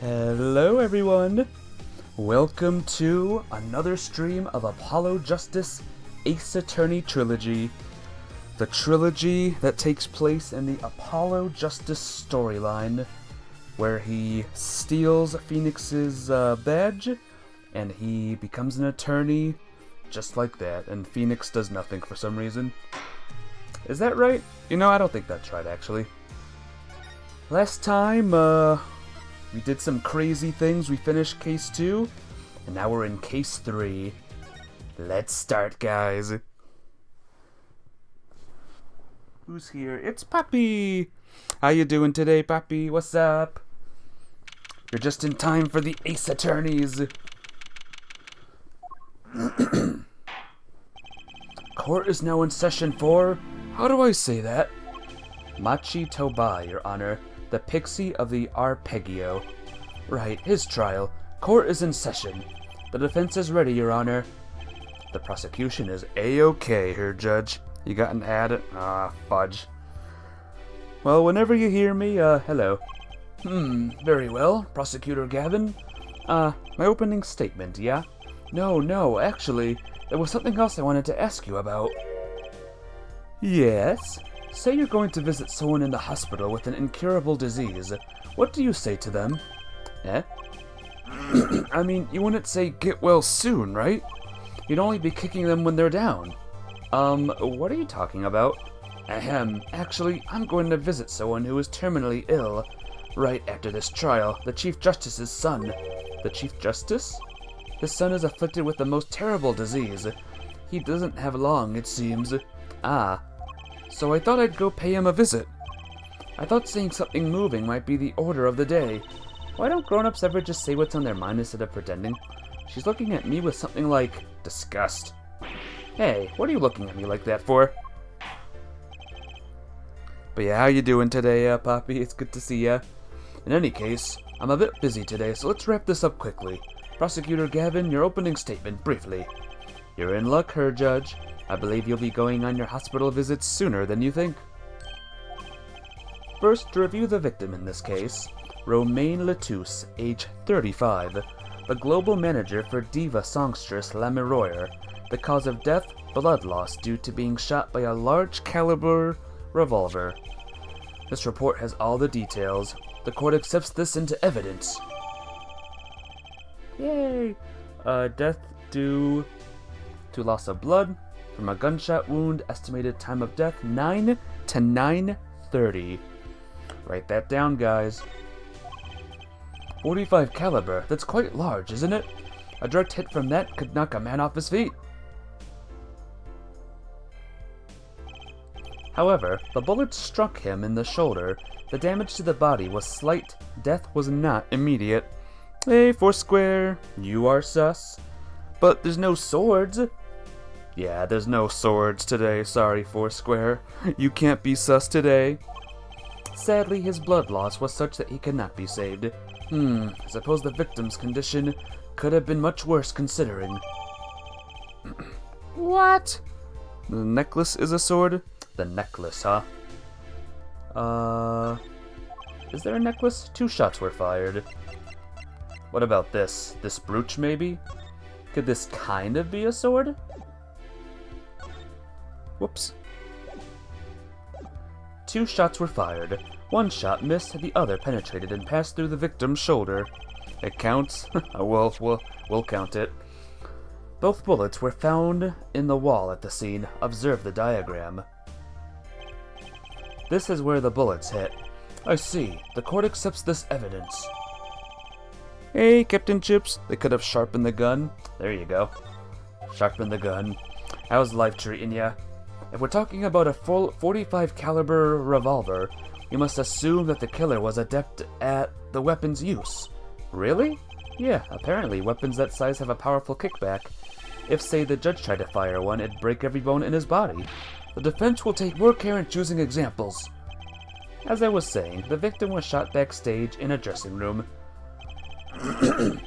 Hello everyone! Welcome to another stream of Apollo Justice Ace Attorney Trilogy. The trilogy that takes place in the Apollo Justice storyline, where he steals Phoenix's badge, and he becomes an attorney just like that, and Phoenix does nothing for some reason. Is that right? You know, I don't think that's right, actually. Last time, we did some crazy things. We finished Case 2, and now we're in Case 3. Let's start, guys. Who's here? It's Papi! How you doing today, Papi? What's up? You're just in time for the Ace Attorneys. Court is now in session for... How do I say that? Machi Tobai, Your Honor. The Pixie of the Arpeggio. Right, his trial. Court is in session. The defense is ready, Your Honor. The prosecution is A-OK here, Judge. You got an ad? Ah, fudge. Well, whenever you hear me, hello. Very well, Prosecutor Gavin. My opening statement, yeah? No, actually, there was something else I wanted to ask you about. Yes? Say you're going to visit someone in the hospital with an incurable disease. What do you say to them? Eh? I mean, you wouldn't say get well soon, right? You'd only be kicking them when they're down. What are you talking about? Ahem. Actually, I'm going to visit someone who is terminally ill. Right after this trial, the Chief Justice's son. The Chief Justice? His son is afflicted with the most terrible disease. He doesn't have long, it seems. Ah. So I thought I'd go pay him a visit. I thought seeing something moving might be the order of the day. Why don't grown-ups ever just say what's on their mind instead of pretending? She's looking at me with something like disgust. Hey, what are you looking at me like that for? But yeah, how you doing today, Poppy? It's good to see ya. In any case, I'm a bit busy today, so let's wrap this up quickly. Prosecutor Gavin, your opening statement, briefly. You're in luck, her judge. I believe you'll be going on your hospital visits sooner than you think. First, to review the victim in this case, Romaine Letouce, age 35, the global manager for diva songstress La Miroir. The cause of death, blood loss due to being shot by a large caliber revolver. This report has all the details. The court accepts this into evidence. Yay! Death due to loss of blood from a gunshot wound. Estimated time of death 9 to 9:30. Write that down, guys. 45 caliber. That's quite large, isn't it? A direct hit from that could knock a man off his feet. However, the bullet struck him in the shoulder. The damage to the body was slight. Death was not immediate. Hey, Foursquare, you are sus. But there's no swords. Yeah, there's no swords today. Sorry, Foursquare. You can't be sus today. Sadly, his blood loss was such that he could not be saved. I suppose the victim's condition could have been much worse considering. What? The necklace is a sword? The necklace, huh? Is there a necklace? 2 shots were fired. What about this? This brooch, maybe? Could this kind of be a sword? Whoops. 2 shots were fired. 1 shot missed, the other penetrated and passed through the victim's shoulder. It counts? We'll count it. Both bullets were found in the wall at the scene. Observe the diagram. This is where the bullets hit. I see. The court accepts this evidence. Hey, Captain Chips. They could have sharpened the gun. There you go. Sharpen the gun. How's life treating ya? If we're talking about a full 45 caliber revolver, we must assume that the killer was adept at the weapon's use. Really? Yeah, apparently weapons that size have a powerful kickback. If, say, the judge tried to fire one, it'd break every bone in his body. The defense will take more care in choosing examples. As I was saying, the victim was shot backstage in a dressing room.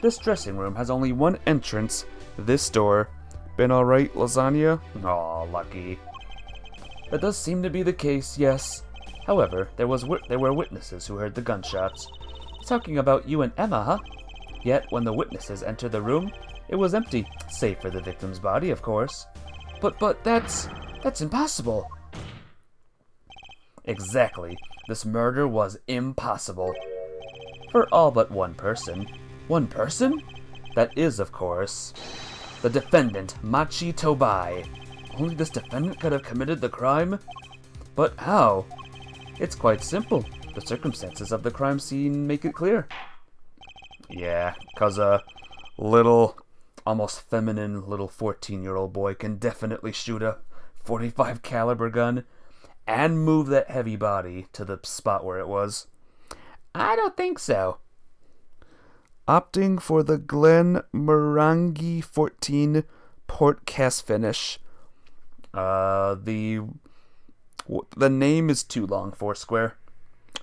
This dressing room has only one entrance, this door. Been alright, lasagna? Aw, lucky. That does seem to be the case, yes. However, there were witnesses who heard the gunshots. Talking about you and Emma, huh? Yet, when the witnesses entered the room, it was empty, save for the victim's body, of course. But that's impossible. Exactly. This murder was impossible. For all but one person. One person? That is, of course, the defendant, Machi Tobai. Only this defendant could have committed the crime? But how? It's quite simple. The circumstances of the crime scene make it clear. Yeah, 'cause a little, almost feminine little 14-year-old boy can definitely shoot a .45 caliber gun and move that heavy body to the spot where it was. I don't think so. Opting for the Glen Morangi 14 port cast finish. The name is too long, Foursquare.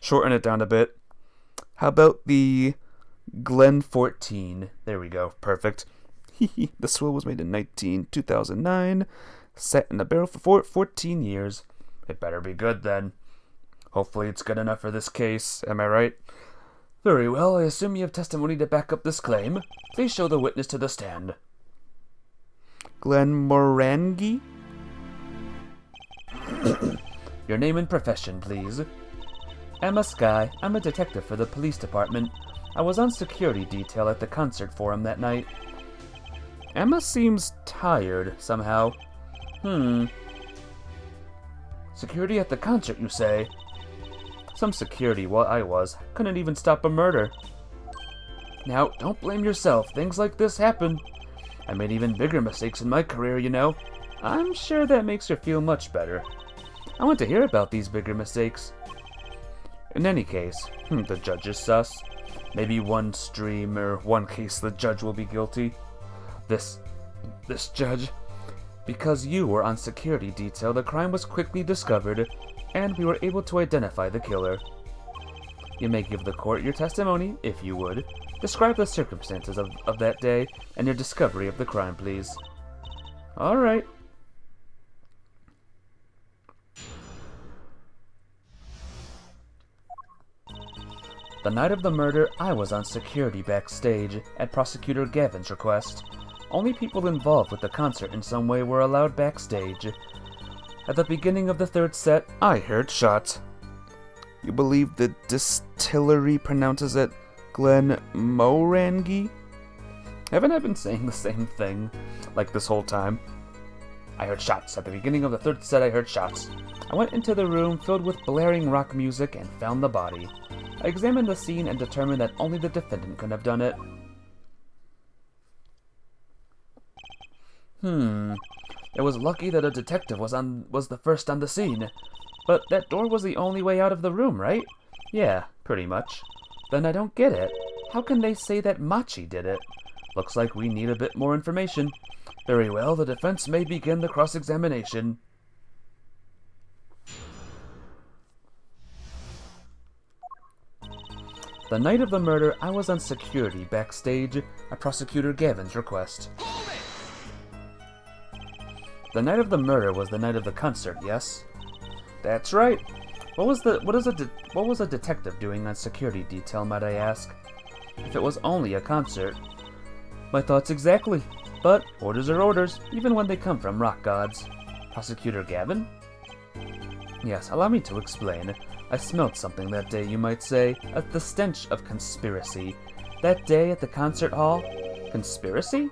Shorten it down a bit. How about the Glen 14? There we go. Perfect. The swill was made in 2009. Sat in the barrel for 14 years. It better be good then. Hopefully it's good enough for this case. Am I right? Very well. I assume you have testimony to back up this claim. Please show the witness to the stand. Glen Morangi? Your name and profession, please. Emma Skye. I'm a detective for the police department. I was on security detail at the concert forum that night. Emma seems tired, somehow. Security at the concert, you say? Some security while I was. Couldn't even stop a murder. Now, don't blame yourself. Things like this happen. I made even bigger mistakes in my career, you know. I'm sure that makes her feel much better. I want to hear about these bigger mistakes. In any case, the judge is sus. Maybe one stream or one case the judge will be guilty. This judge. Because you were on security detail, the crime was quickly discovered, and we were able to identify the killer. You may give the court your testimony, if you would. Describe the circumstances of that day and your discovery of the crime, please. All right. The night of the murder, I was on security backstage at Prosecutor Gavin's request. Only people involved with the concert in some way were allowed backstage. At the beginning of the third set, I heard shots. You believe the distillery pronounces it Glen Morangi? Haven't I been saying the same thing, like this whole time? I heard shots. At the beginning of the third set, I heard shots. I went into the room filled with blaring rock music and found the body. I examined the scene and determined that only the defendant could have done it. It was lucky that a detective was the first on the scene. But that door was the only way out of the room, right? Yeah, pretty much. Then I don't get it. How can they say that Machi did it? Looks like we need a bit more information. Very well, the defense may begin the cross-examination. The night of the murder, I was on security backstage at Prosecutor Gavin's request. The night of the murder was the night of the concert, yes? That's right. What was a detective doing on security detail, might I ask? If it was only a concert. My thoughts exactly. But orders are orders, even when they come from rock gods. Prosecutor Gavin? Yes, allow me to explain. I smelled something that day, you might say. The stench of conspiracy. That day at the concert hall? Conspiracy?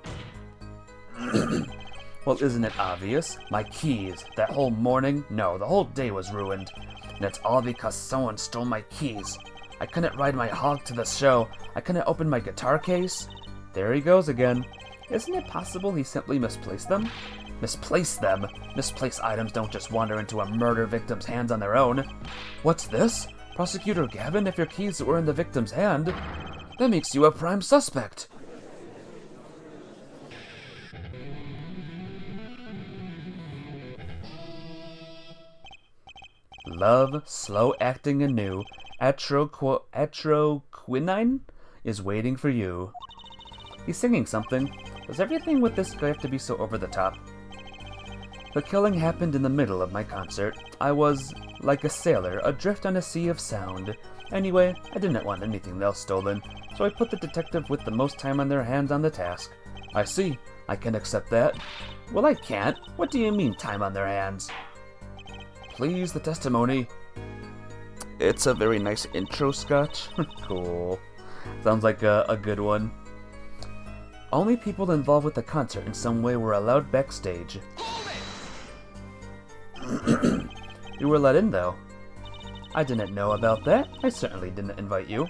Well, isn't it obvious? My keys. That whole morning? No, the whole day was ruined. And it's all because someone stole my keys. I couldn't ride my hog to the show. I couldn't open my guitar case. There he goes again. Isn't it possible he simply misplaced them? Misplace them? Misplaced items don't just wander into a murder victim's hands on their own. What's this? Prosecutor Gavin, if your keys were in the victim's hand, that makes you a prime suspect. Love, slow acting anew, atroquinine is waiting for you. He's singing something. Does everything with this guy have to be so over the top? The killing happened in the middle of my concert. I was, like a sailor, adrift on a sea of sound. Anyway, I didn't want anything else stolen, so I put the detective with the most time on their hands on the task. I see. I can accept that. Well, I can't. What do you mean, time on their hands? Please, the testimony. It's a very nice intro sketch. Cool. Sounds like a good one. Only people involved with the concert in some way were allowed backstage. You were let in, though. I didn't know about that. I certainly didn't invite you.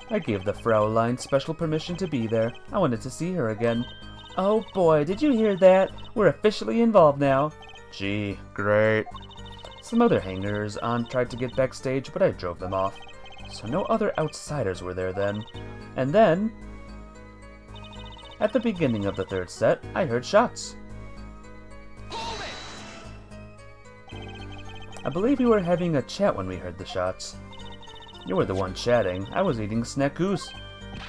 I gave the Fraulein special permission to be there. I wanted to see her again. Oh boy, did you hear that? We're officially involved now. Gee, great. Some other hangers-on tried to get backstage, but I drove them off. So no other outsiders were there then. And then, at the beginning of the third set, I heard shots. I believe we were having a chat when we heard the shots. You were the one chatting. I was eating snackoos.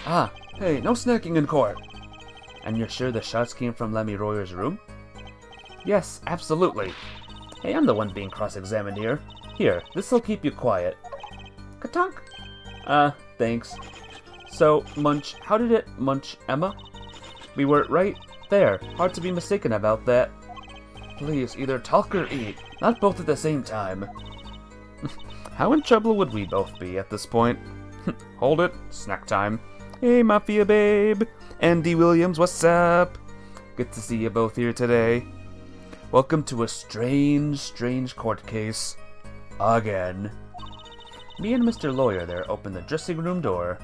Ah, hey, no snacking in court. And you're sure the shots came from Lemmy Royer's room? Yes, absolutely. Hey, I'm the one being cross-examined here. Here, this'll keep you quiet. Katonk. Thanks. So, Munch, how did it munch, Emma? We were right there. Hard to be mistaken about that. Please, either talk or eat. Not both at the same time. How in trouble would we both be at this point? Hold it. Snack time. Hey, Mafia babe. Andy Williams, what's up? Good to see you both here today. Welcome to a strange court case. Again. Me and Mr. Lawyer there opened the dressing room door.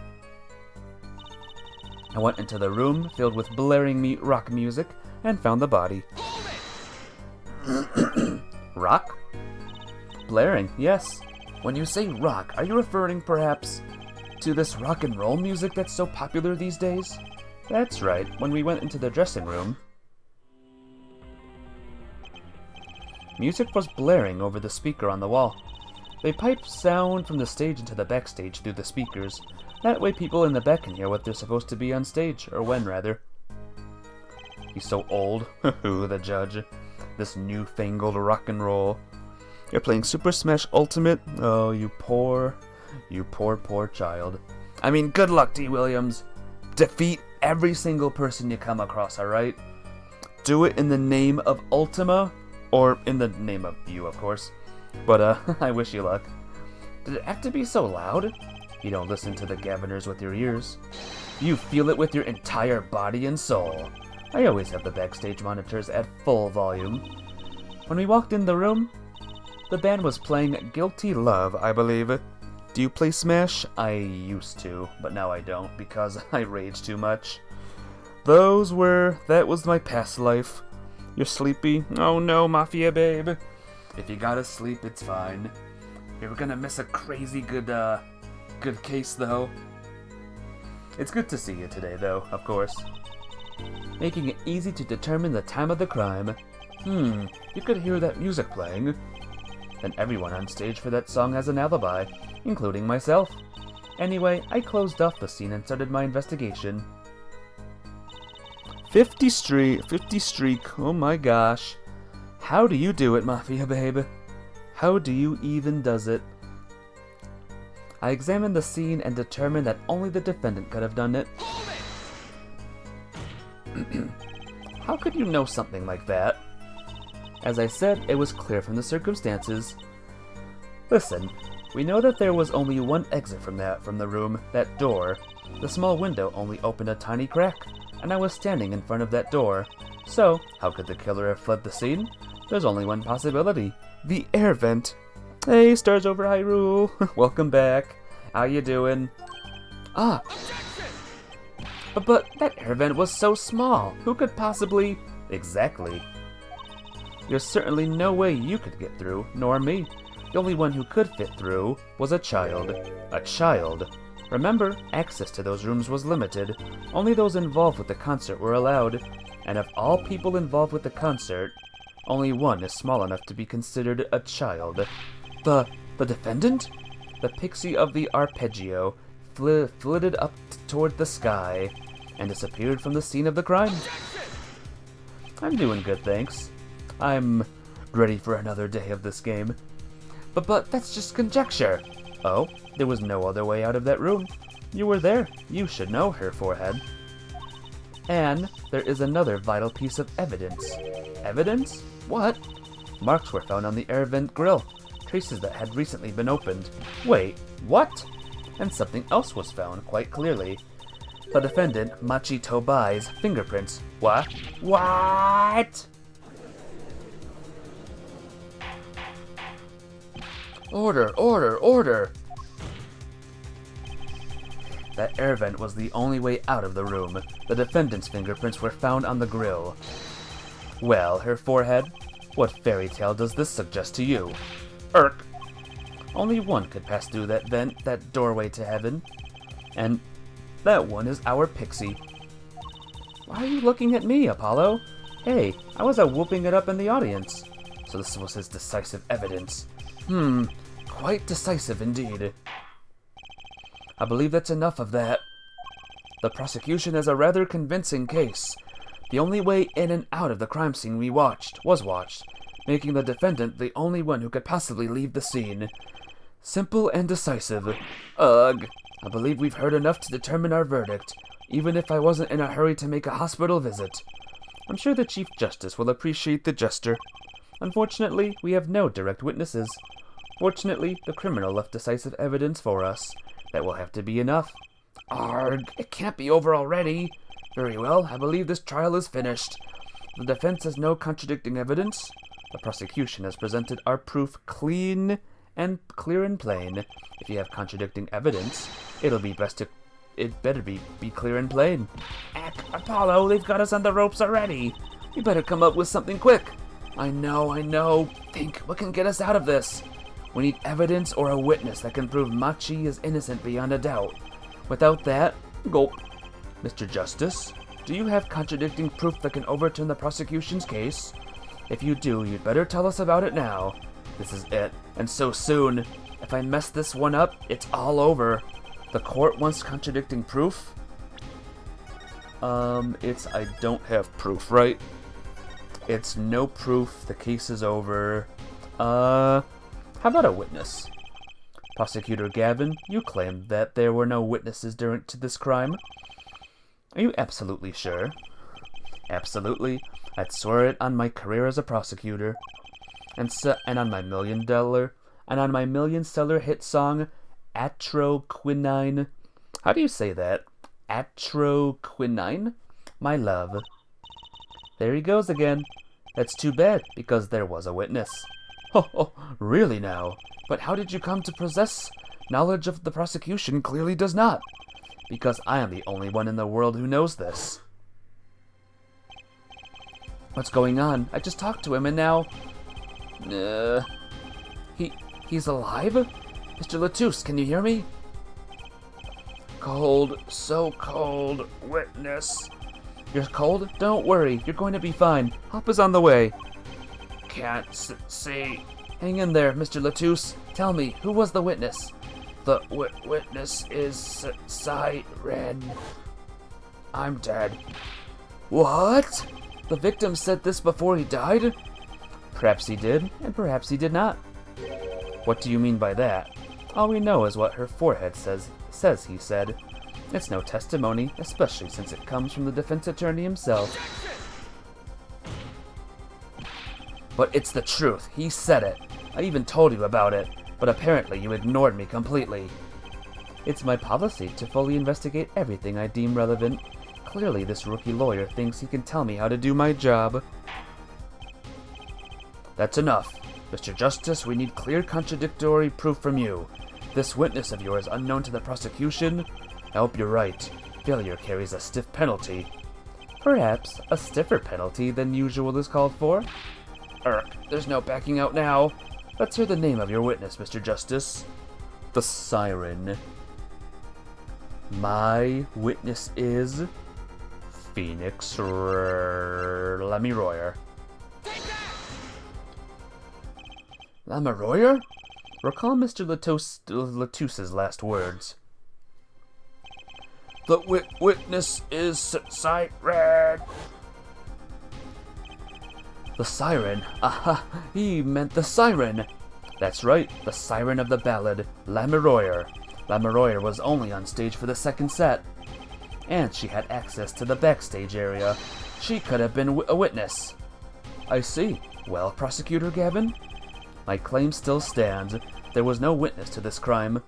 I went into the room filled with blaring rock music and found the body. Rock? Blaring, yes. When you say rock, are you referring perhaps to this rock and roll music that's so popular these days? That's right. When we went into the dressing room, music was blaring over the speaker on the wall. They piped sound from the stage into the backstage through the speakers. That way people in the back can hear what they're supposed to be on stage, or when, rather. He's so old. Who, the judge? This newfangled rock and roll. You're playing Super Smash Ultimate? Oh, you poor child. I mean, good luck, D. Williams. Defeat every single person you come across, alright? Do it in the name of Ultima, or in the name of you, of course. But, I wish you luck. Did it have to be so loud? You don't listen to the Gaviners with your ears. You feel it with your entire body and soul. I always have the backstage monitors at full volume. When we walked in the room, the band was playing Guilty Love, I believe. Do you play Smash? I used to, but now I don't because I rage too much. That was my past life. You're sleepy? Oh no, Mafia babe. If you gotta sleep, it's fine. You're gonna miss a crazy good case though. It's good to see you today though, of course. Making it easy to determine the time of the crime. You could hear that music playing. Then everyone on stage for that song has an alibi, including myself. Anyway, I closed off the scene and started my investigation. 50 streak, oh my gosh. How do you do it, Mafia babe? How do you even does it? I examined the scene and determined that only the defendant could have done it. How could you know something like that? As I said, it was clear from the circumstances. Listen, we know that there was only one exit from the room, that door. The small window only opened a tiny crack, and I was standing in front of that door. So, how could the killer have fled the scene? There's only one possibility. The air vent. Hey, Stars over Hyrule. Welcome back. How you doing? Ah. But that air vent was so small. Who could possibly... Exactly. There's certainly no way you could get through, nor me. The only one who could fit through was a child. A child. Remember, access to those rooms was limited. Only those involved with the concert were allowed. And of all people involved with the concert, only one is small enough to be considered a child. The defendant? The pixie of the arpeggio flitted up toward the sky and disappeared from the scene of the crime. I'm doing good, thanks. I'm ready for another day of this game. But that's just conjecture. Oh, there was no other way out of that room. You were there. You should know, Her Forehead. And there is another vital piece of evidence. Evidence? What? Marks were found on the air vent grill. Traces that had recently been opened. Wait, what? And something else was found quite clearly. The defendant, Machi Tobai's fingerprints. What? What? Order, order, order! That air vent was the only way out of the room. The defendant's fingerprints were found on the grill. Well, Her Forehead, what fairy tale does this suggest to you? Irk! Only one could pass through that vent, that doorway to heaven. And that one is our Pixie. Why are you looking at me, Apollo? Hey, I was out whooping it up in the audience. So this was his decisive evidence. Quite decisive indeed. I believe that's enough of that. The prosecution has a rather convincing case. The only way in and out of the crime scene was watched, making the defendant the only one who could possibly leave the scene. Simple and decisive. Ugh. I believe we've heard enough to determine our verdict, even if I wasn't in a hurry to make a hospital visit. I'm sure the Chief Justice will appreciate the gesture. Unfortunately, we have no direct witnesses. Fortunately, the criminal left decisive evidence for us. That will have to be enough. Arg, it can't be over already. Very well, I believe this trial is finished. The defense has no contradicting evidence. The prosecution has presented our proof clear and plain. If you have contradicting evidence, it better be clear and plain. Eck, Apollo, they've got us on the ropes already. You better come up with something quick. I know. Think, what can get us out of this? We need evidence or a witness that can prove Machi is innocent beyond a doubt. Without that, gulp. Mr. Justice, do you have contradicting proof that can overturn the prosecution's case? If you do, you'd better tell us about it now. This is it, and so soon. If I mess this one up, it's all over. The court wants contradicting proof? It's I don't have proof, right? It's no proof, the case is over. How about a witness? Prosecutor Gavin, you claim that there were no witnesses to this crime. Are you absolutely sure? Absolutely. I'd swear it on my career as a prosecutor. And on my million-seller hit song, Atroquinine. How do you say that? Atroquinine? My love. There he goes again. That's too bad, because there was a witness. Oh, really now? But how did you come to possess knowledge of the prosecution clearly does not? Because I am the only one in the world who knows this. What's going on? I just talked to him and now... He's alive? Mr. Latouche, can you hear me? Cold, so cold, witness. You're cold? Don't worry, you're going to be fine. Help is on the way. Can't see. Hang in there, Mr. Latouche. Tell me, who was the witness? The witness is Siren. I'm dead. What? The victim said this before he died? Perhaps he did, and perhaps he did not. What do you mean by that? All we know is what Her Forehead says he said. It's no testimony, especially since it comes from the defense attorney himself. But it's the truth. He said it. I even told you about it, but apparently you ignored me completely. It's my policy to fully investigate everything I deem relevant. Clearly this rookie lawyer thinks he can tell me how to do my job. That's enough. Mr. Justice, we need clear contradictory proof from you. This witness of yours unknown to the prosecution? I hope you're right. Failure carries a stiff penalty. Perhaps a stiffer penalty than usual is called for? There's no backing out now. Let's hear the name of your witness, Mr. Justice. The Siren. My witness is... Phoenix Lamiroyer. Lamiroyer? Recall Mr. Latouche's last words. The witness is Siren. The Siren. Aha, he meant the Siren. That's right, the siren of the ballad, Lamiroyer. Lamiroyer was only on stage for the second set, and she had access to the backstage area. She could have been a witness. I see. Well, Prosecutor Gavin? My claim still stands. There was no witness to this crime.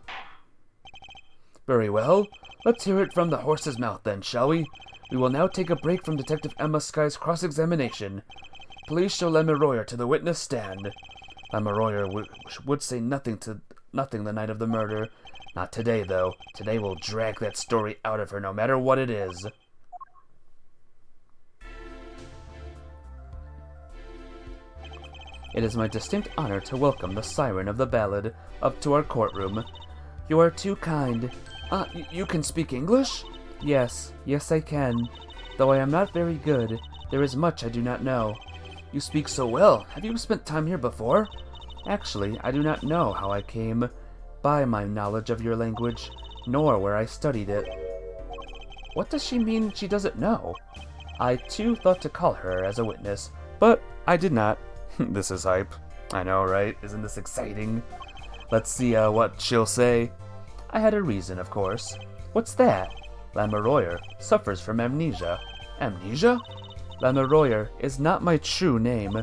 Very well. Let's hear it from the horse's mouth then, shall we? We will now take a break from Detective Emma Sky's cross-examination. Please show Lamiroyer to the witness stand. Lamiroyer would say nothing the night of the murder. Not today, though. Today we'll drag that story out of her no matter what it is. It is my distinct honor to welcome the siren of the ballad up to our courtroom. You are too kind. You can speak English? Yes, I can. Though I am not very good, there is much I do not know. You speak so well. Have you spent time here before? Actually, I do not know how I came by my knowledge of your language, nor where I studied it. What does she mean she doesn't know? I too thought to call her as a witness, but I did not. This is hype. I know, right? Isn't this exciting? Let's see what she'll say. I had a reason, of course. What's that? Lamiroyer suffers from amnesia. Amnesia? Lamiroyer is not my true name,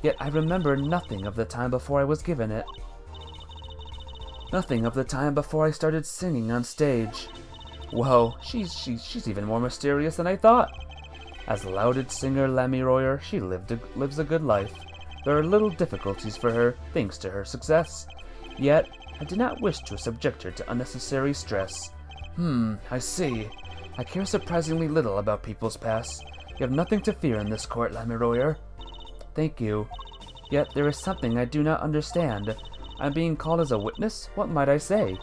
yet I remember nothing of the time before I was given it. Nothing of the time before I started singing on stage. Whoa, she's even more mysterious than I thought. As lauded singer Lamiroyer, she lives a good life. There are little difficulties for her, thanks to her success. Yet, I do not wish to subject her to unnecessary stress. I see. I care surprisingly little about people's past. You have nothing to fear in this court, Lamiroyer. Thank you. Yet there is something I do not understand. I'm being called as a witness? What might I say?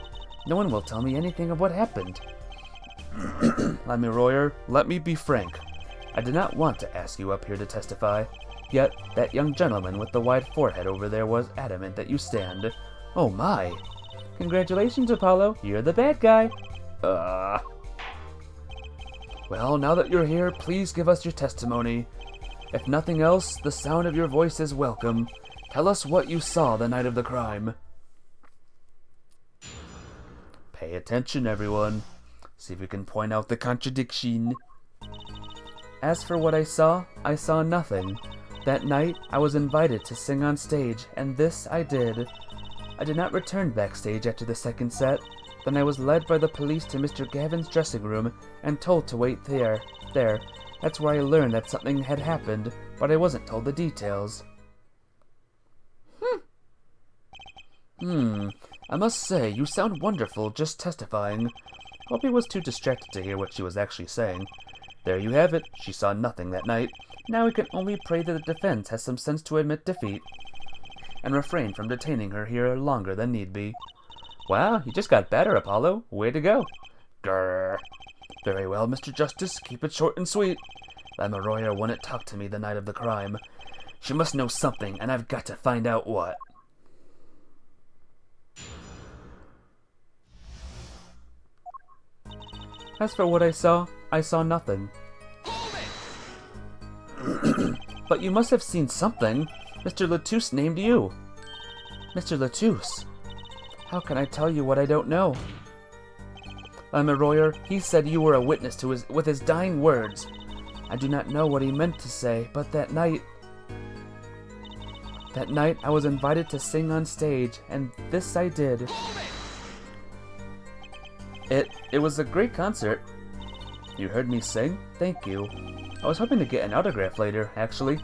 No one will tell me anything of what happened. Lamiroyer, let me be frank. I did not want to ask you up here to testify. Yet, that young gentleman with the wide forehead over there was adamant that you stand. Oh my. Congratulations, Apollo. You're the bad guy. Well, now that you're here, please give us your testimony. If nothing else, the sound of your voice is welcome. Tell us what you saw the night of the crime. Pay attention, everyone. See if we can point out the contradiction. As for what I saw nothing. That night, I was invited to sing on stage, and this I did. I did not return backstage after the second set. Then I was led by the police to Mr. Gavin's dressing room and told to wait there. That's where I learned that something had happened, but I wasn't told the details. I must say, you sound wonderful just testifying. Hope he was too distracted to hear what she was actually saying. There you have it. She saw nothing that night. Now we can only pray that the defense has some sense to admit defeat and refrain from detaining her here longer than need be. Wow, you just got better, Apollo. Way to go. Grrr. Very well, Mr. Justice. Keep it short and sweet. Lamiroyer wouldn't talk to me the night of the crime. She must know something, and I've got to find out what. As for what I saw nothing. But you must have seen something. Mr. Latouche named you. Mr. Latouche? How can I tell you what I don't know? Lamiroyer, he said you were a witness to with his dying words. I do not know what he meant to say, but that night I was invited to sing on stage, and this I did. It was a great concert. You heard me sing? Thank you. I was hoping to get an autograph later, actually.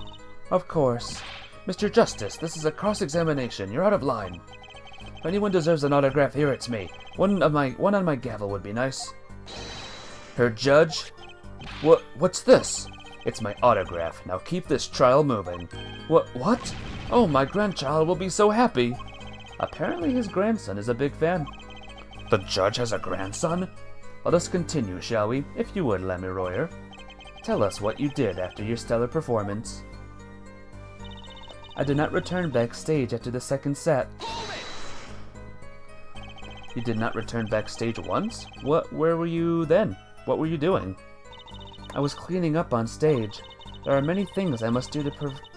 Of course. Mr. Justice, this is a cross-examination. You're out of line. If anyone deserves an autograph, here it's me. One on my gavel would be nice. Herr Judge? What's this? It's my autograph. Now keep this trial moving. What? Oh, my grandchild will be so happy. Apparently his grandson is a big fan. The judge has a grandson? Let us continue, shall we? If you would, Lamiroyer. Tell us what you did after your stellar performance. I did not return backstage after the second set. You did not return backstage once? Where were you then? What were you doing? I was cleaning up on stage. There are many things I must do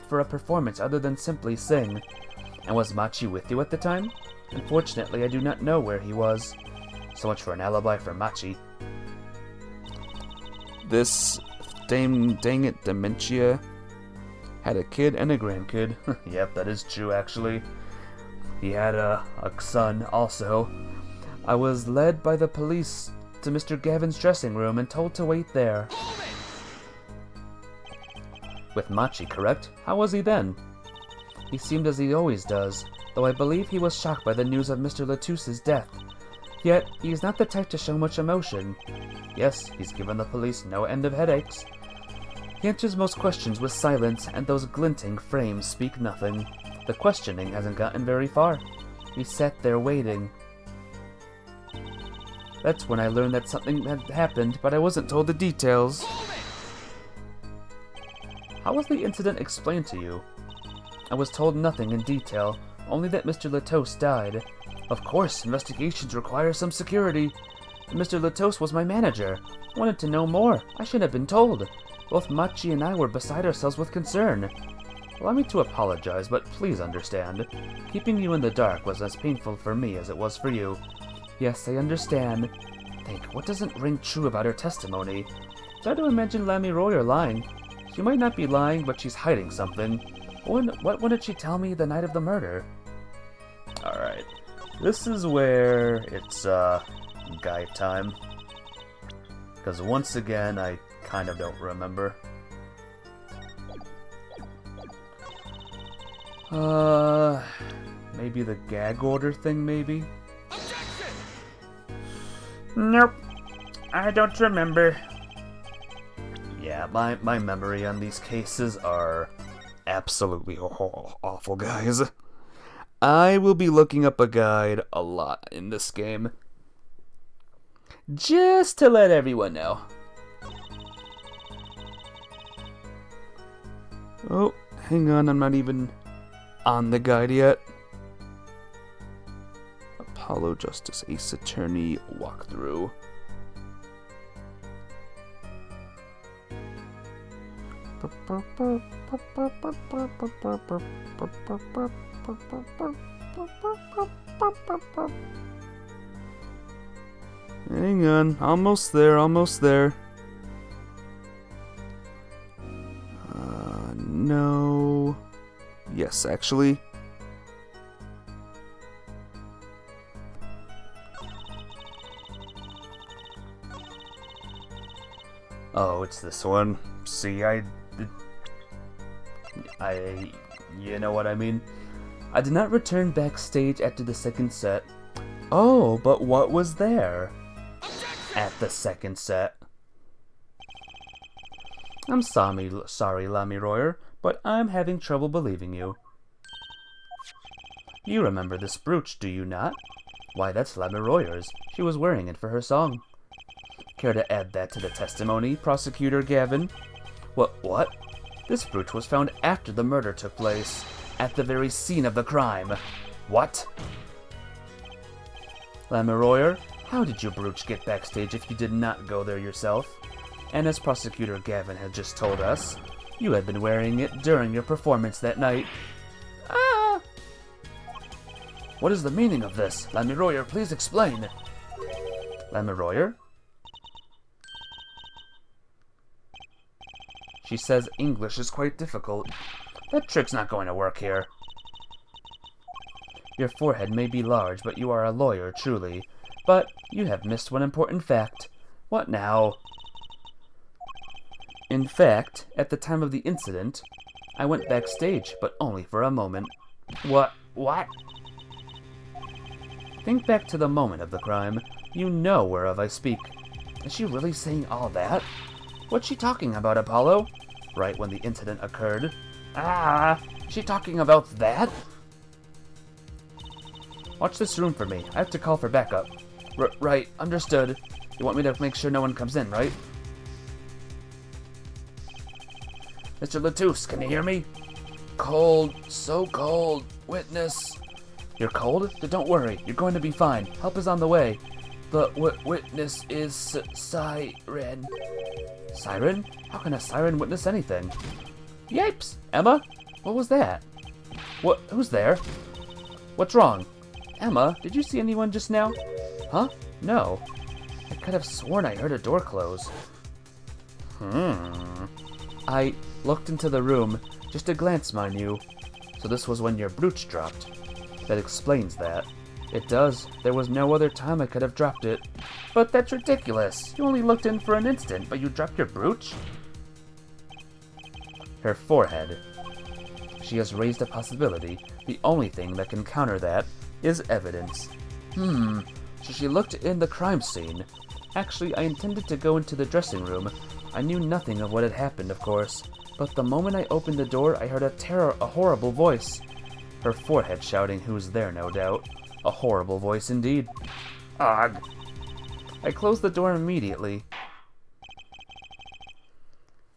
for a performance other than simply sing. And was Machi with you at the time? Unfortunately, I do not know where he was. So much for an alibi for Machi. This dang it dementia had a kid and a grandkid. Yep, that is true actually. He had a son also. I was led by the police to Mr. Gavin's dressing room and told to wait there. With Machi, correct? How was he then? He seemed as he always does, though I believe he was shocked by the news of Mr. Latouse's death. Yet, he is not the type to show much emotion. Yes, he's given the police no end of headaches. He answers most questions with silence, and those glinting frames speak nothing. The questioning hasn't gotten very far. He sat there waiting. That's when I learned that something had happened, but I wasn't told the details. How was the incident explained to you? I was told nothing in detail, only that Mr. Latouse died. Of course, investigations require some security. Mr. Latouse was my manager. I wanted to know more. I should have been told. Both Machi and I were beside ourselves with concern. Allow me to apologize, but please understand. Keeping you in the dark was as painful for me as it was for you. Yes, I understand. Think, what doesn't ring true about her testimony? Try to imagine Lammy Royer lying. She might not be lying, but she's hiding something. What did she tell me the night of the murder? Alright. This is where it's, guide time. Because once again, I kind of don't remember. Maybe the gag order thing, maybe? Nope. I don't remember. Yeah, my memory on these cases are absolutely awful, guys. I will be looking up a guide a lot in this game. Just to let everyone know. Oh, hang on, I'm not even on the guide yet. Apollo Justice Ace Attorney walkthrough. Hang on, almost there. No. Yes, actually. Oh, it's this one. See, you know what I mean? I did not return backstage after the second set. Oh, but what was there? At the second set. I'm sorry, Lammy Royer, but I'm having trouble believing you. You remember this brooch, do you not? Why, that's Lammy Royer's. She was wearing it for her song. Care to add that to the testimony, Prosecutor Gavin? What? This brooch was found after the murder took place, at the very scene of the crime. What? Lammy Royer, how did your brooch get backstage if you did not go there yourself? And as Prosecutor Gavin had just told us, you had been wearing it during your performance that night. Ah! What is the meaning of this? Lammy Royer, please explain. Lammy Royer? She says English is quite difficult. That trick's not going to work here. Your forehead may be large, but you are a lawyer, truly. But you have missed one important fact. What now? In fact, at the time of the incident, I went backstage, but only for a moment. What? Think back to the moment of the crime. You know whereof I speak. Is she really saying all that? What's she talking about, Apollo? Right when the incident occurred. Ah! Is she talking about that? Watch this room for me. I have to call for backup. Right, understood. You want me to make sure no one comes in, right? Mr. Latouche, can you hear me? Cold, so cold. Witness. You're cold? Don't worry, you're going to be fine. Help is on the way. The witness is Siren. Siren? How can a siren witness anything? Yipes! Emma? What was that? What? Who's there? What's wrong? Emma, did you see anyone just now? Huh? No. I could have sworn I heard a door close. I looked into the room, just a glance, mind you. So this was when your brooch dropped. That explains that. It does. There was no other time I could have dropped it. But that's ridiculous. You only looked in for an instant, but you dropped your brooch? Her forehead. She has raised a possibility. The only thing that can counter that is evidence. So she looked in the crime scene. Actually, I intended to go into the dressing room. I knew nothing of what had happened, of course. But the moment I opened the door, I heard a horrible voice. Her forehead shouting who's there, no doubt. A horrible voice indeed. Ugh. I closed the door immediately.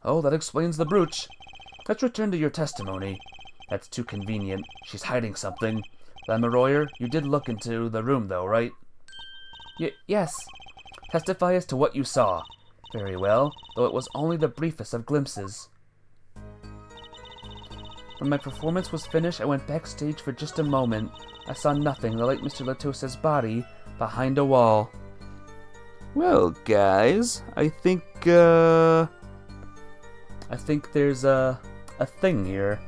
Oh, that explains the brooch. Let's return to your testimony. That's too convenient. She's hiding something. Lemuroyer, you did look into the room, though, right? Yes. Testify as to what you saw. Very well, though it was only the briefest of glimpses. When my performance was finished, I went backstage for just a moment. I saw nothing, the late Mr. Latouse's body, behind a wall. Well, guys, I think there's a thing here.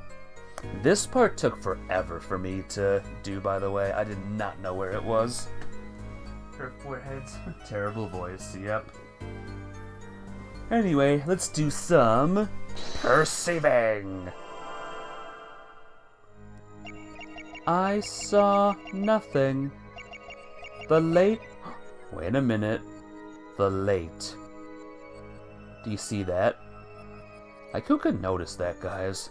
This part took forever for me to do, by the way. I did not know where it was. Her forehead's terrible voice, yep. Anyway, let's do some perceiving. I saw nothing. The late... Wait a minute. The late. Do you see that? Who could notice that, guys?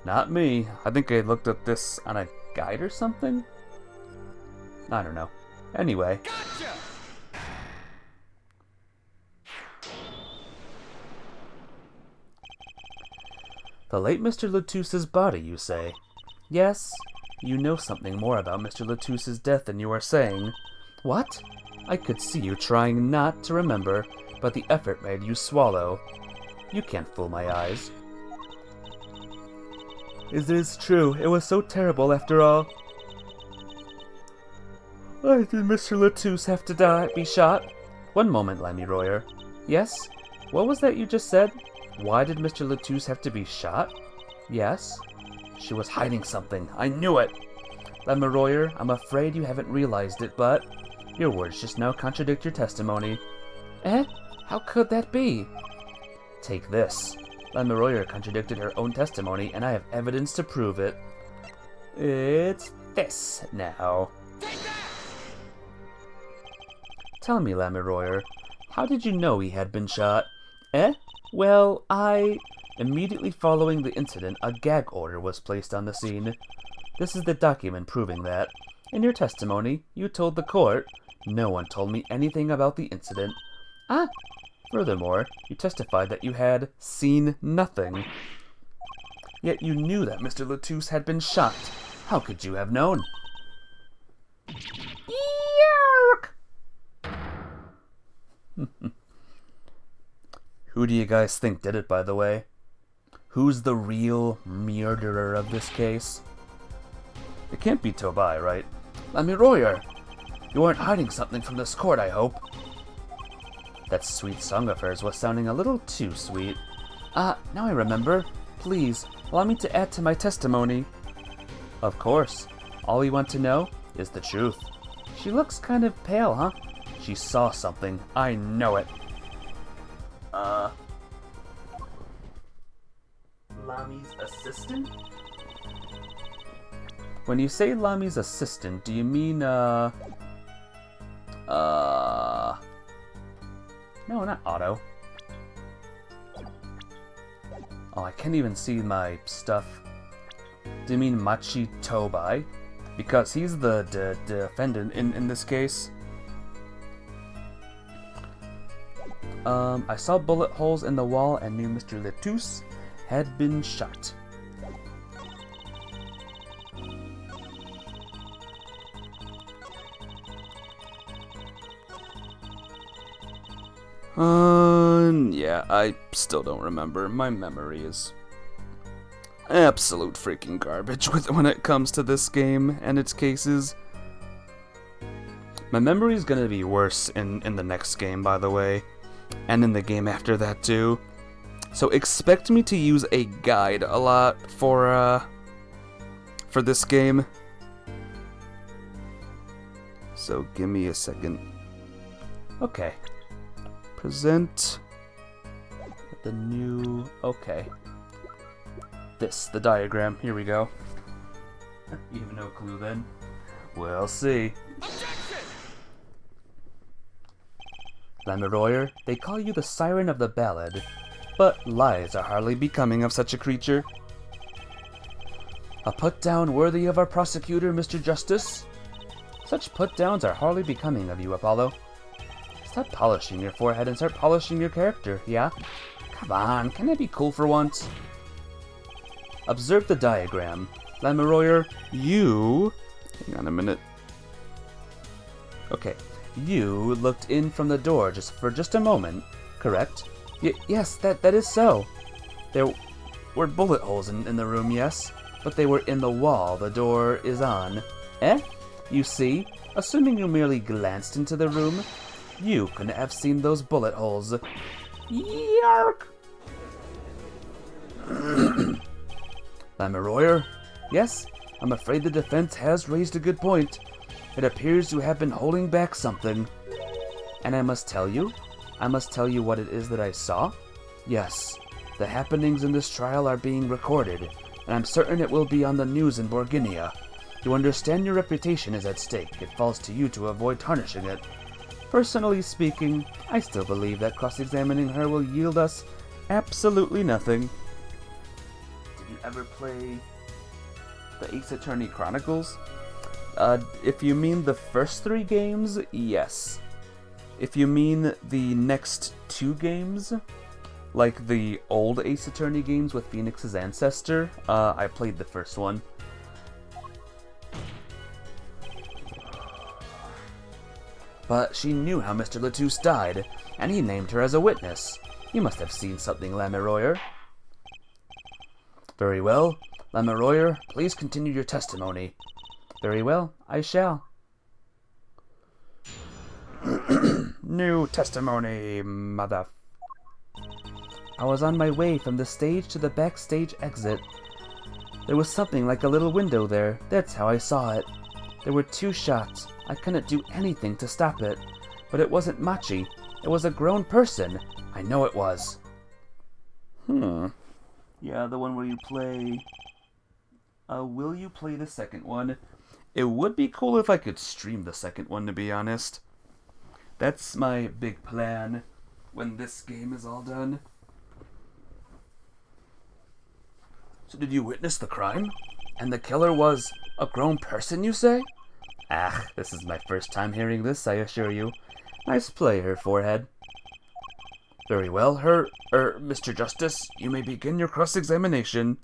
Not me. I think I looked at this on a guide or something? I don't know. Anyway. Gotcha! The late Mr. Latouse's body, you say? Yes. You know something more about Mr. Latouse's death than you are saying. What? I could see you trying not to remember, but the effort made you swallow. You can't fool my eyes. It is true. It was so terrible after all. Why did Mr. Latouse have to be shot? One moment, Lemuroyer. Yes? What was that you just said? Why did Mr. Latouse have to be shot? Yes? She was hiding something. I knew it! Lemuroyer, I'm afraid you haven't realized it, but your words just now contradict your testimony. Eh? How could that be? Take this. Lemuroyer contradicted her own testimony, and I have evidence to prove it. It's this now. Tell me, Lemuroyer, how did you know he had been shot? Eh? Well, Immediately following the incident, a gag order was placed on the scene. This is the document proving that. In your testimony, you told the court, no one told me anything about the incident. Ah! Furthermore, you testified that you had seen nothing. Yet you knew that Mr. Latouse had been shot. How could you have known? Yark! Who do you guys think did it, by the way? Who's the real murderer of this case? It can't be Tobai, right? Lemuroyer! You weren't hiding something from this court, I hope. That sweet song of hers was sounding a little too sweet. Now I remember. Please, allow me to add to my testimony. Of course. All you want to know is the truth. She looks kind of pale, huh? She saw something. I know it. Lami's assistant? When you say Lami's assistant, do you mean, No, not Otto. Oh, I can't even see my stuff. Do you mean Machi Tobai? Because he's the defendant in this case. I saw bullet holes in the wall and knew Mr. Latouse had been shot. Yeah, I still don't remember. My memory is... absolute freaking garbage when it comes to this game and its cases. My memory is gonna be worse in the next game, by the way, and in the game after that too. So expect me to use a guide a lot for this game. So give me a second. Okay. Present the new... Okay. The diagram. Here we go. You have no clue then? We'll see. Lemuroyer, they call you the Siren of the Ballad, but lies are hardly becoming of such a creature. A put-down worthy of our prosecutor, Mr. Justice? Such put-downs are hardly becoming of you, Apollo. Stop polishing your forehead and start polishing your character, yeah? Come on, can I be cool for once? Observe the diagram. Lemuroyer, you... Hang on a minute. Okay. You looked in from the door for just a moment, correct? Yes, that is so. There were bullet holes in the room, yes, but they were in the wall the door is on. Eh? You see, assuming you merely glanced into the room, you couldn't have seen those bullet holes. Yark! Lemuroyer? Yes, I'm afraid the defense has raised a good point. It appears you have been holding back something. And I must tell you what it is that I saw? Yes, the happenings in this trial are being recorded, and I'm certain it will be on the news in Borginia. You understand your reputation is at stake. It falls to you to avoid tarnishing it. Personally speaking, I still believe that cross-examining her will yield us absolutely nothing. Did you ever play the Ace Attorney Chronicles? If you mean the first 3 games, yes. If you mean the next 2 games, like the old Ace Attorney games with Phoenix's ancestor, I played the first one. But she knew how Mr. Latouche died, and he named her as a witness. You must have seen something, Lemuroyer. Very well. Lemuroyer, please continue your testimony. Very well, I shall. New testimony, mother... I was on my way from the stage to the backstage exit. There was something like a little window there. That's how I saw it. There were 2 shots. I couldn't do anything to stop it. But it wasn't Machi. It was a grown person. I know it was. Yeah, the one where you play... will you play the second one? It would be cool if I could stream the second one, to be honest. That's my big plan when this game is all done. So did you witness the crime? And the killer was a grown person, you say? Ah, this is my first time hearing this, I assure you. Nice play, her forehead. Very well, Mr. Justice, you may begin your cross-examination.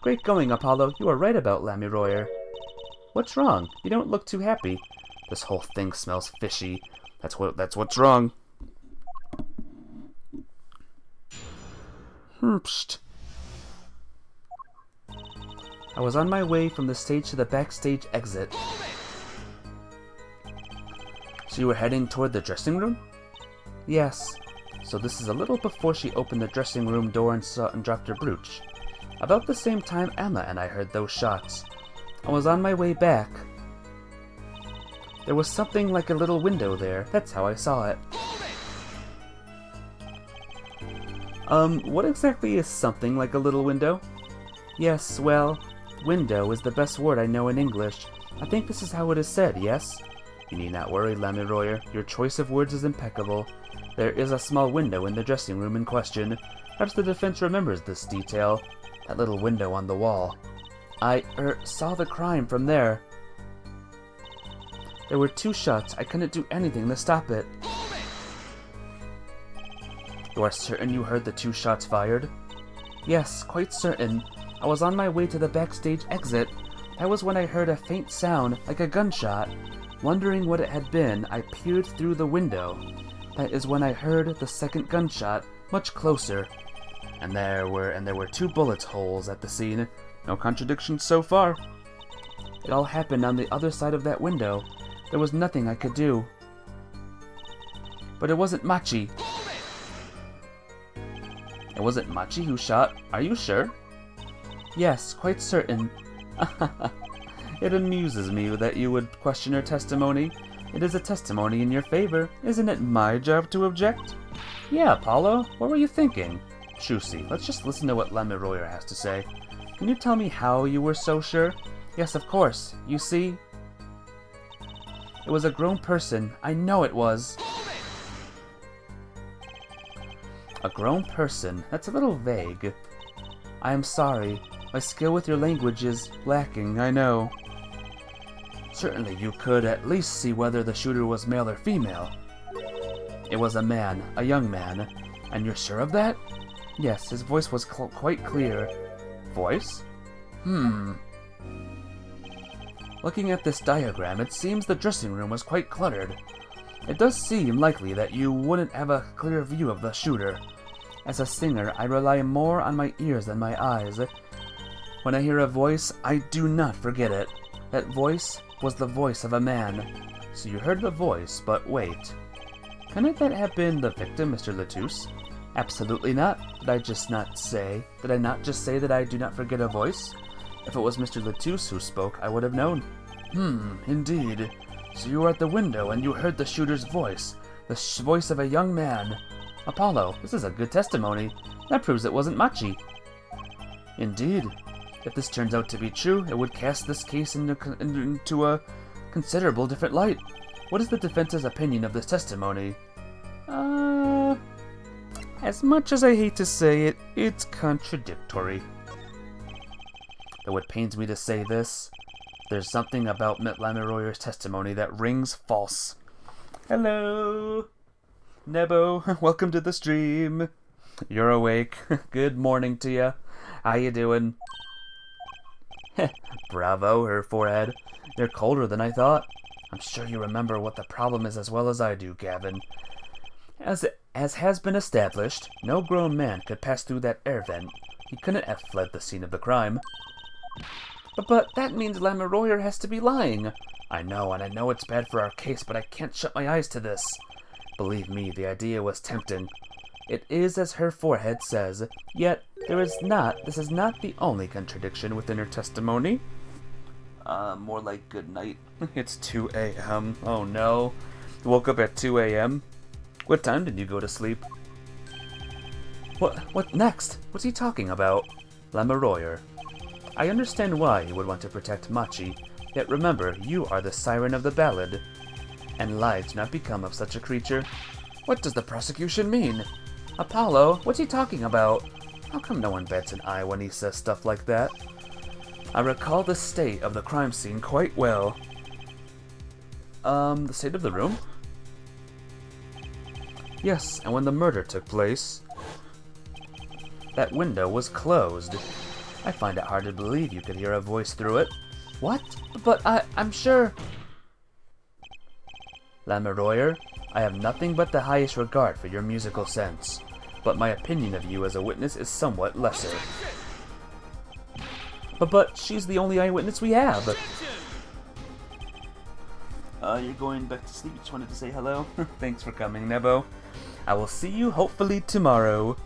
Great going, Apollo. You are right about Lemuroyer. What's wrong? You don't look too happy. This whole thing smells fishy. That's what's wrong. Psst. I was on my way from the stage to the backstage exit. So you were heading toward the dressing room? Yes. So this is a little before she opened the dressing room door and dropped her brooch. About the same time Emma and I heard those shots. I was on my way back. There was something like a little window there. That's how I saw it. What exactly is something like a little window? Yes, well, window is the best word I know in English. I think this is how it is said, yes? You need not worry, Lemuroyer. Your choice of words is impeccable. There is a small window in the dressing room in question. Perhaps the defense remembers this detail. That little window on the wall. I, saw the crime from there. There were 2 shots. I couldn't do anything to stop it. You are certain you heard the 2 shots fired? Yes, quite certain. I was on my way to the backstage exit. That was when I heard a faint sound, like a gunshot. Wondering what it had been, I peered through the window. That is when I heard the second gunshot, much closer. And there were 2 bullet holes at the scene. No contradictions so far. It all happened on the other side of that window. There was nothing I could do. But it wasn't Machi. It wasn't Machi who shot? Are you sure? Yes, quite certain. It amuses me that you would question her testimony. It is a testimony in your favor. Isn't it my job to object? Yeah, Apollo. What were you thinking? Shusi, let's just listen to what Lemuroyer has to say. Can you tell me how you were so sure? Yes, of course. You see? It was a grown person. I know it was. A grown person? That's a little vague. I am sorry. My skill with your language is lacking, I know. Certainly you could at least see whether the shooter was male or female. It was a man, a young man. And you're sure of that? Yes, his voice was quite clear. Voice? Looking at this diagram, it seems the dressing room was quite cluttered. It does seem likely that you wouldn't have a clear view of the shooter. As a singer, I rely more on my ears than my eyes. When I hear a voice, I do not forget it. That voice was the voice of a man. So you heard the voice, but wait. Couldn't that have been the victim, Mr. Latouche? Absolutely not. Did I not just say that I do not forget a voice? If it was Mr. Latouche who spoke, I would have known. Indeed. So you were at the window and you heard the shooter's voice. The voice of a young man. Apollo, this is a good testimony. That proves it wasn't Machi. Indeed. If this turns out to be true, it would cast this case into a considerable different light. What is the defense's opinion of this testimony? As much as I hate to say it, it's contradictory. Though it pains me to say this, there's something about Lemuroyer's testimony that rings false. Hello! Nebo, welcome to the stream. You're awake. Good morning to ya. How you doing? Bravo, her forehead. You're colder than I thought. I'm sure you remember what the problem is as well as I do, Gavin. As has been established, no grown man could pass through that air vent. He couldn't have fled the scene of the crime. But that means Lemuroyer has to be lying. I know, and I know it's bad for our case, but I can't shut my eyes to this. Believe me, the idea was tempting. It is as her forehead says, yet this is not the only contradiction within her testimony. More like good night. It's 2 a.m. Oh no. Woke up at 2 a.m. What time did you go to sleep? What next? What's he talking about? Lemuroyer. I understand why you would want to protect Machi, yet remember, you are the siren of the ballad, and lives do not become of such a creature. What does the prosecution mean? Apollo, what's he talking about? How come no one bats an eye when he says stuff like that? I recall the state of the crime scene quite well. The state of the room? Yes, and when the murder took place, that window was closed. I find it hard to believe you could hear a voice through it. What? But I'm sure... Lemuroyer, I have nothing but the highest regard for your musical sense, but my opinion of you as a witness is somewhat lesser. But she's the only eyewitness we have. You're going back to sleep? Just wanted to say hello. Thanks for coming, Nebo. I will see you hopefully tomorrow.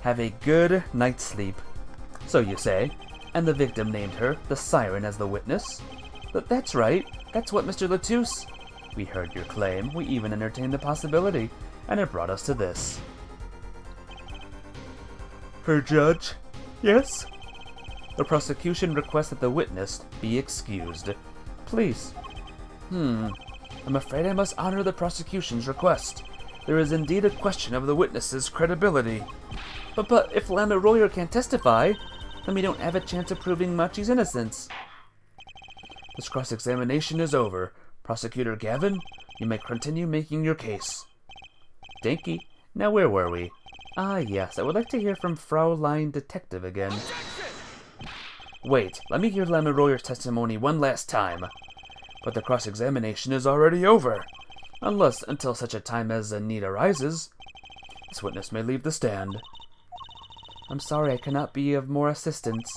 Have a good night's sleep. So you say, and the victim named her, the siren, as the witness? That's right. That's what Mr. Latouche... We heard your claim, we even entertained the possibility, and it brought us to this. Her judge? Yes? The prosecution requests that the witness be excused. Please. I'm afraid I must honor the prosecution's request. There is indeed a question of the witness's credibility. But if Lemuroyer can't testify, then we don't have a chance of proving Machi's innocence. This cross-examination is over. Prosecutor Gavin, you may continue making your case. Danky, now where were we? Ah, yes, I would like to hear from Fraulein Detective again. Wait, let me hear Lemuroyer's testimony one last time. But the cross-examination is already over. Until such a time as a need arises. This witness may leave the stand. I'm sorry I cannot be of more assistance.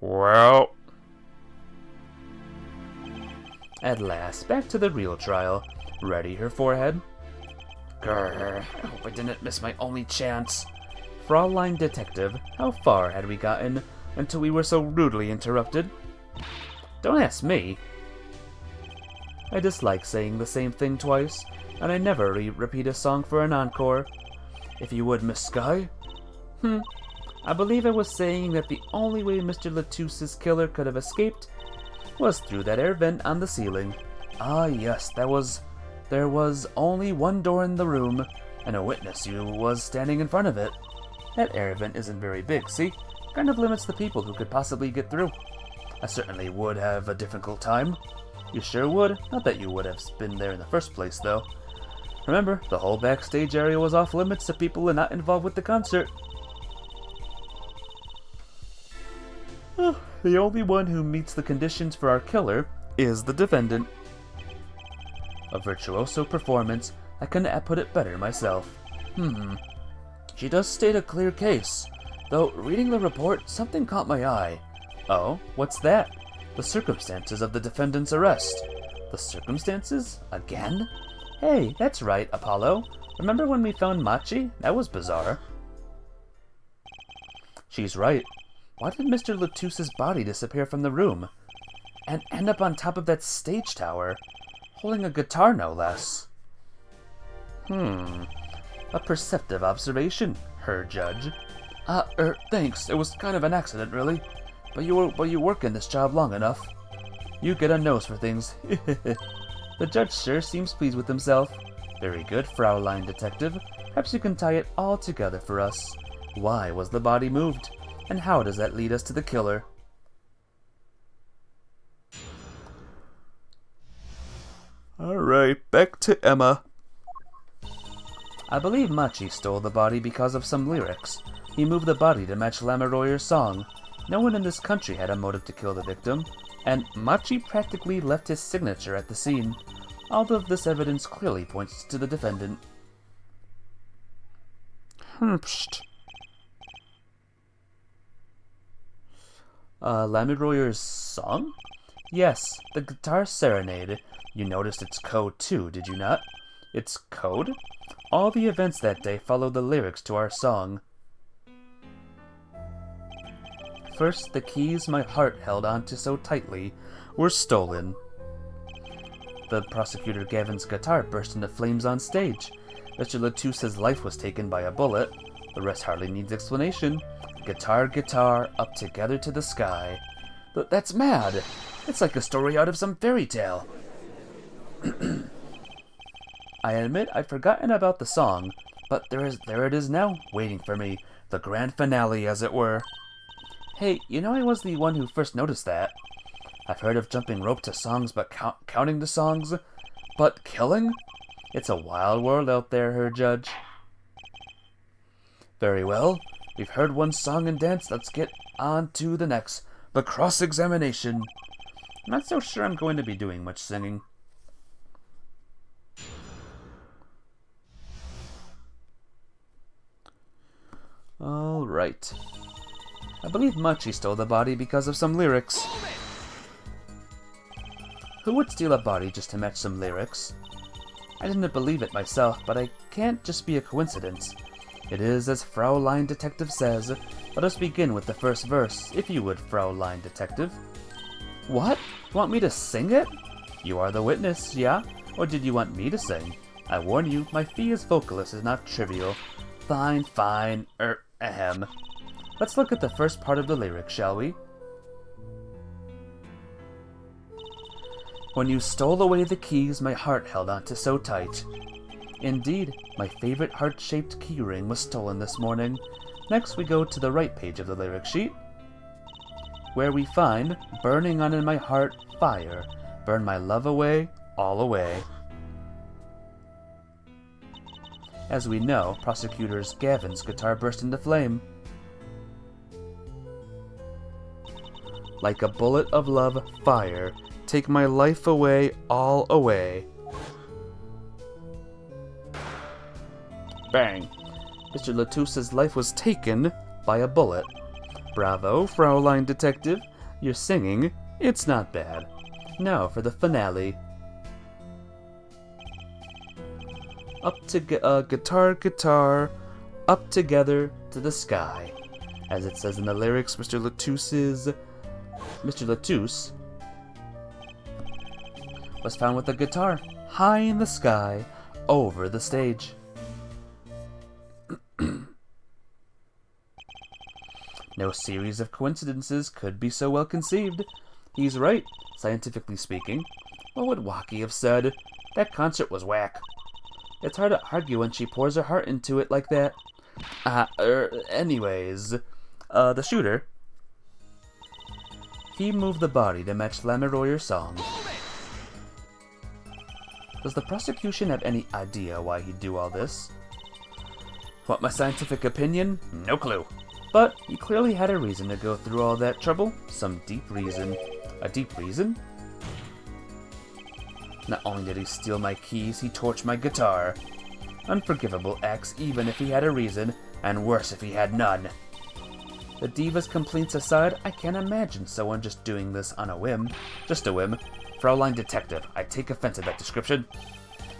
Well... At last, back to the real trial. Ready, her forehead? Grrr, I hope I didn't miss my only chance. Fraulein Detective, how far had we gotten until we were so rudely interrupted? Don't ask me. I dislike saying the same thing twice, and I never repeat a song for an encore. If you would, Miss Sky? I believe I was saying that the only way Mr. Latouse's killer could have escaped was through that air vent on the ceiling. Ah, yes, there was only one door in the room, and a witness who was standing in front of it. That air vent isn't very big, see? Kind of limits the people who could possibly get through. I certainly would have a difficult time. You sure would. Not that you would have been there in the first place, though. Remember, the whole backstage area was off limits to people not involved with the concert. The only one who meets the conditions for our killer is the defendant. A virtuoso performance. I couldn't put it better myself. She does state a clear case, though reading the report, something caught my eye. Oh, what's that? The circumstances of the defendant's arrest. The circumstances? Again? Hey, that's right, Apollo. Remember when we found Machi? That was bizarre. She's right. Why did Mr. Latouse's body disappear from the room? And end up on top of that stage tower? Holding a guitar, no less. A perceptive observation, her judge. Thanks. It was kind of an accident, really. But you work in this job long enough. You get a nose for things. The judge sure seems pleased with himself. Very good, Fraulein Detective. Perhaps you can tie it all together for us. Why was the body moved? And how does that lead us to the killer? Alright, back to Emma. I believe Machi stole the body because of some lyrics. He moved the body to match Lamoureux's song. No one in this country had a motive to kill the victim, and Machi practically left his signature at the scene. All of this evidence clearly points to the defendant. Lamoureux's song? Yes, the guitar serenade. You noticed its code too, did you not? Its code? All the events that day followed the lyrics to our song. First, the keys my heart held onto so tightly were stolen. The prosecutor Gavin's guitar burst into flames on stage. Mr. Latouse's life was taken by a bullet. The rest hardly needs explanation. Guitar, guitar, up together to the sky. That's mad! It's like a story out of some fairy tale. I admit I'd forgotten about the song, but there it is now, waiting for me. The grand finale, as it were. Hey, you know I was the one who first noticed that. I've heard of jumping rope to songs, but counting the songs? But killing? It's a wild world out there, her judge. Very well. We've heard one song and dance, let's get on to the next. The cross-examination. I'm not so sure I'm going to be doing much singing. Alright. I believe Machi stole the body because of some lyrics. Who would steal a body just to match some lyrics? I didn't believe it myself, but it can't just be a coincidence. It is as Fraulein Detective says. Let us begin with the first verse, if you would, Fraulein Detective. What? You want me to sing it? You are the witness, yeah? Or did you want me to sing? I warn you, my fee as vocalist is not trivial. Fine, fine, ahem. Let's look at the first part of the lyric, shall we? When you stole away the keys my heart held onto so tight. Indeed, my favorite heart-shaped keyring was stolen this morning. Next we go to the right page of the lyric sheet, where we find, burning on in my heart, fire, burn my love away, all away. As we know, prosecutor's Gavin's guitar burst into flame. Like a bullet of love, fire, take my life away, all away. Bang. Mr. Latusse's life was taken by a bullet. Bravo, Fraulein Detective. You're singing. It's not bad. Now for the finale. Up to guitar, guitar, up together to the sky. As it says in the lyrics, Mr. Latousse was found with a guitar high in the sky over the stage. No series of coincidences could be so well conceived. He's right, scientifically speaking. What would Waki have said? That concert was whack. It's hard to argue when she pours her heart into it like that. Anyways, the shooter, he moved the body to match Lamoureux's song. Does the prosecution have any idea why he'd do all this? Want my scientific opinion? No clue. But he clearly had a reason to go through all that trouble. Some deep reason. A deep reason? Not only did he steal my keys, he torched my guitar. Unforgivable acts even if he had a reason, and worse if he had none. The diva's complaints aside, I can't imagine someone just doing this on a whim. Just a whim. Fraulein Detective, I take offense at that description.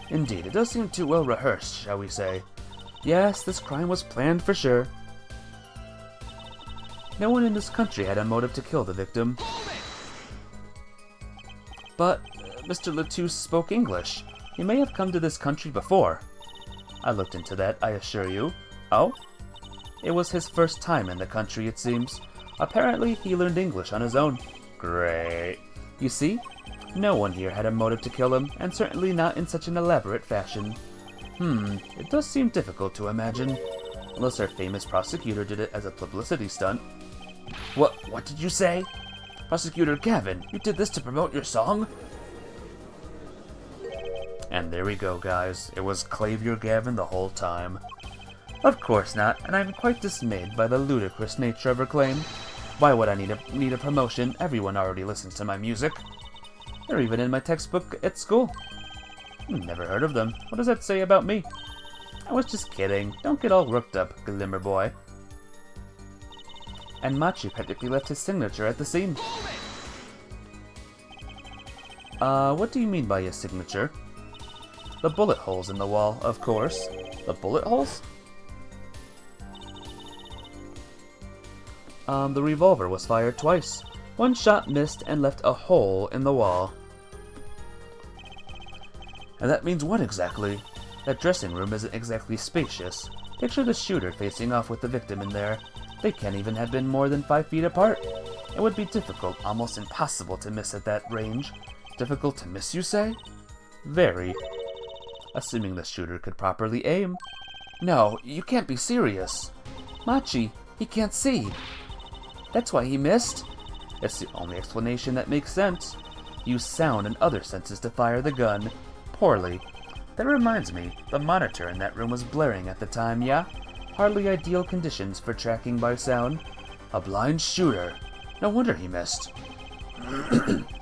Indeed, it does seem too well rehearsed, shall we say. Yes, this crime was planned for sure. No one in this country had a motive to kill the victim. But Mr. Latousse spoke English. He may have come to this country before. I looked into that, I assure you. Oh? It was his first time in the country, it seems. Apparently, he learned English on his own. Great. You see, no one here had a motive to kill him, and certainly not in such an elaborate fashion. It does seem difficult to imagine. Unless our famous prosecutor did it as a publicity stunt. What did you say? Prosecutor Gavin, you did this to promote your song? And there we go, guys. It was Clavier Gavin the whole time. Of course not, and I'm quite dismayed by the ludicrous nature of her claim. Why would I need a promotion? Everyone already listens to my music. They're even in my textbook at school. Never heard of them. What does that say about me? I was just kidding. Don't get all worked up, Glimmer Boy. And Machi practically left his signature at the scene. What do you mean by his signature? The bullet holes in the wall, of course. The bullet holes? The revolver was fired twice. One shot missed and left a hole in the wall. And that means what exactly? That dressing room isn't exactly spacious. Picture the shooter facing off with the victim in there. They can't even have been more than 5 feet apart. It would be difficult, almost impossible to miss at that range. Difficult to miss, you say? Very. Assuming the shooter could properly aim. No, you can't be serious. Machi, he can't see. That's why he missed. It's the only explanation that makes sense. Use sound and other senses to fire the gun. Poorly. That reminds me, the monitor in that room was blaring at the time, yeah? Hardly ideal conditions for tracking by sound. A blind shooter. No wonder he missed.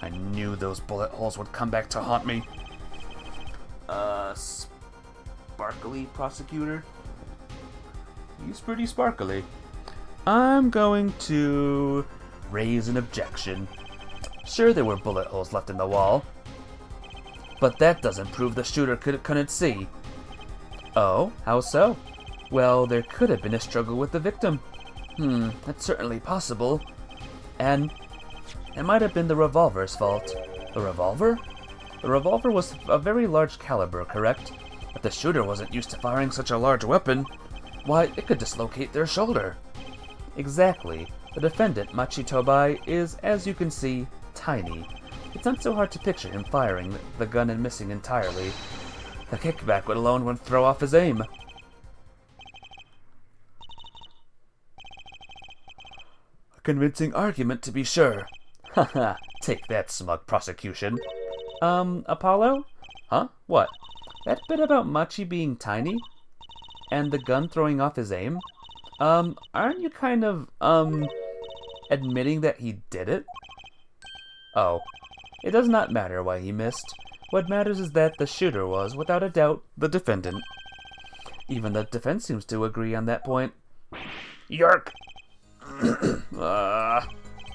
I knew those bullet holes would come back to haunt me. Sparkly prosecutor? He's pretty sparkly. I'm going to raise an objection. Sure, there were bullet holes left in the wall, but that doesn't prove the shooter couldn't see. Oh, how so? Well, there could have been a struggle with the victim. That's certainly possible. And it might have been the revolver's fault. The revolver? The revolver was a very large caliber, correct? But the shooter wasn't used to firing such a large weapon. Why, it could dislocate their shoulder. Exactly. The defendant, Machi Tobai, is, as you can see, tiny. It's not so hard to picture him firing the gun and missing entirely. The kickback alone would throw off his aim. A convincing argument, to be sure. Haha, take that, smug prosecution. Apollo? Huh? What? That bit about Machi being tiny? And the gun throwing off his aim? Aren't you kind of, admitting that he did it? Oh. It does not matter why he missed. What matters is that the shooter was, without a doubt, the defendant. Even the defense seems to agree on that point. Yerk!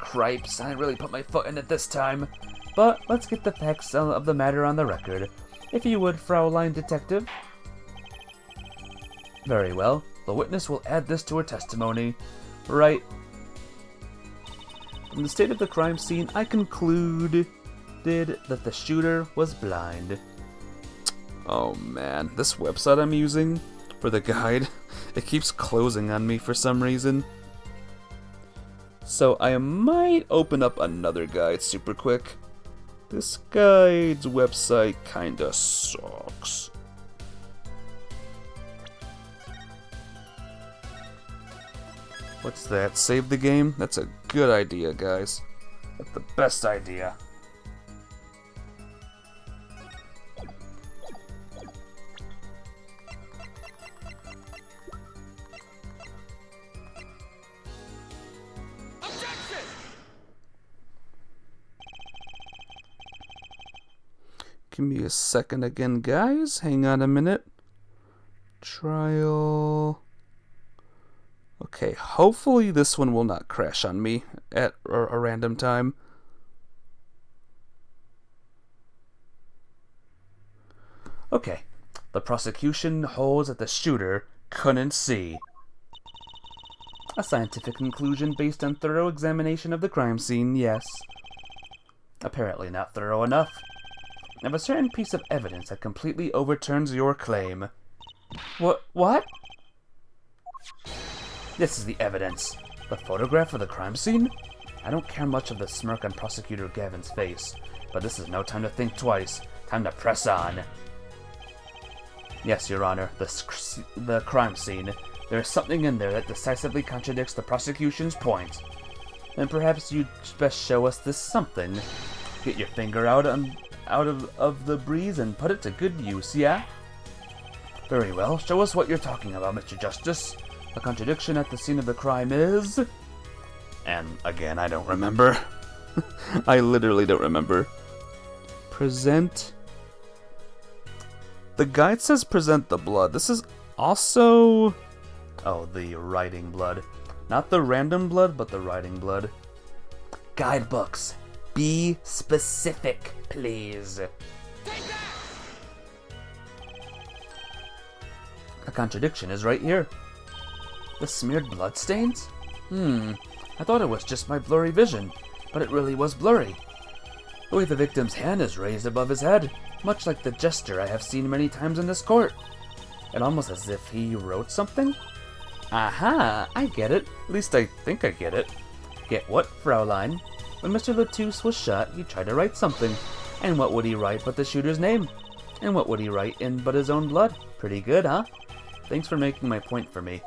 Cripes, I really put my foot in it this time. But let's get the facts of the matter on the record. If you would, Fraulein Detective. Very well. The witness will add this to her testimony. Right. From the state of the crime scene, I concluded that the shooter was blind. Oh man, this website I'm using for the guide, it keeps closing on me for some reason. So I might open up another guide super quick. This guide's website kinda sucks. What's that? Save the game? That's a good idea, guys. That's the best idea. Give me a second again, guys. Hang on a minute. Trial. Okay, hopefully this one will not crash on me at a random time. Okay, the prosecution holds that the shooter couldn't see. A scientific conclusion based on thorough examination of the crime scene, yes. Apparently not thorough enough. Of a certain piece of evidence that completely overturns your claim. What? This is the evidence. The photograph of the crime scene? I don't care much of the smirk on Prosecutor Gavin's face, but this is no time to think twice. Time to press on. Yes, Your Honor, the crime scene. There is something in there that decisively contradicts the prosecution's point. And perhaps you'd best show us this something. Get your finger out of the breeze and put it to good use, yeah? Very well, show us what you're talking about, Mr. Justice. The contradiction at the scene of the crime is... And again, I don't remember. I literally don't remember. Present... The guide says present the blood. This is also... Oh, the writing blood. Not the random blood, but the writing blood. Guidebooks. Be specific, please. A contradiction is right here. The smeared bloodstains? I thought it was just my blurry vision, but it really was blurry. The way the victim's hand is raised above his head, much like the gesture I have seen many times in this court. And almost as if he wrote something? Aha, I get it. At least I think I get it. Get what, Fraulein? When Mr. Latouche was shot, he tried to write something. And what would he write but the shooter's name? And what would he write in but his own blood? Pretty good, huh? Thanks for making my point for me.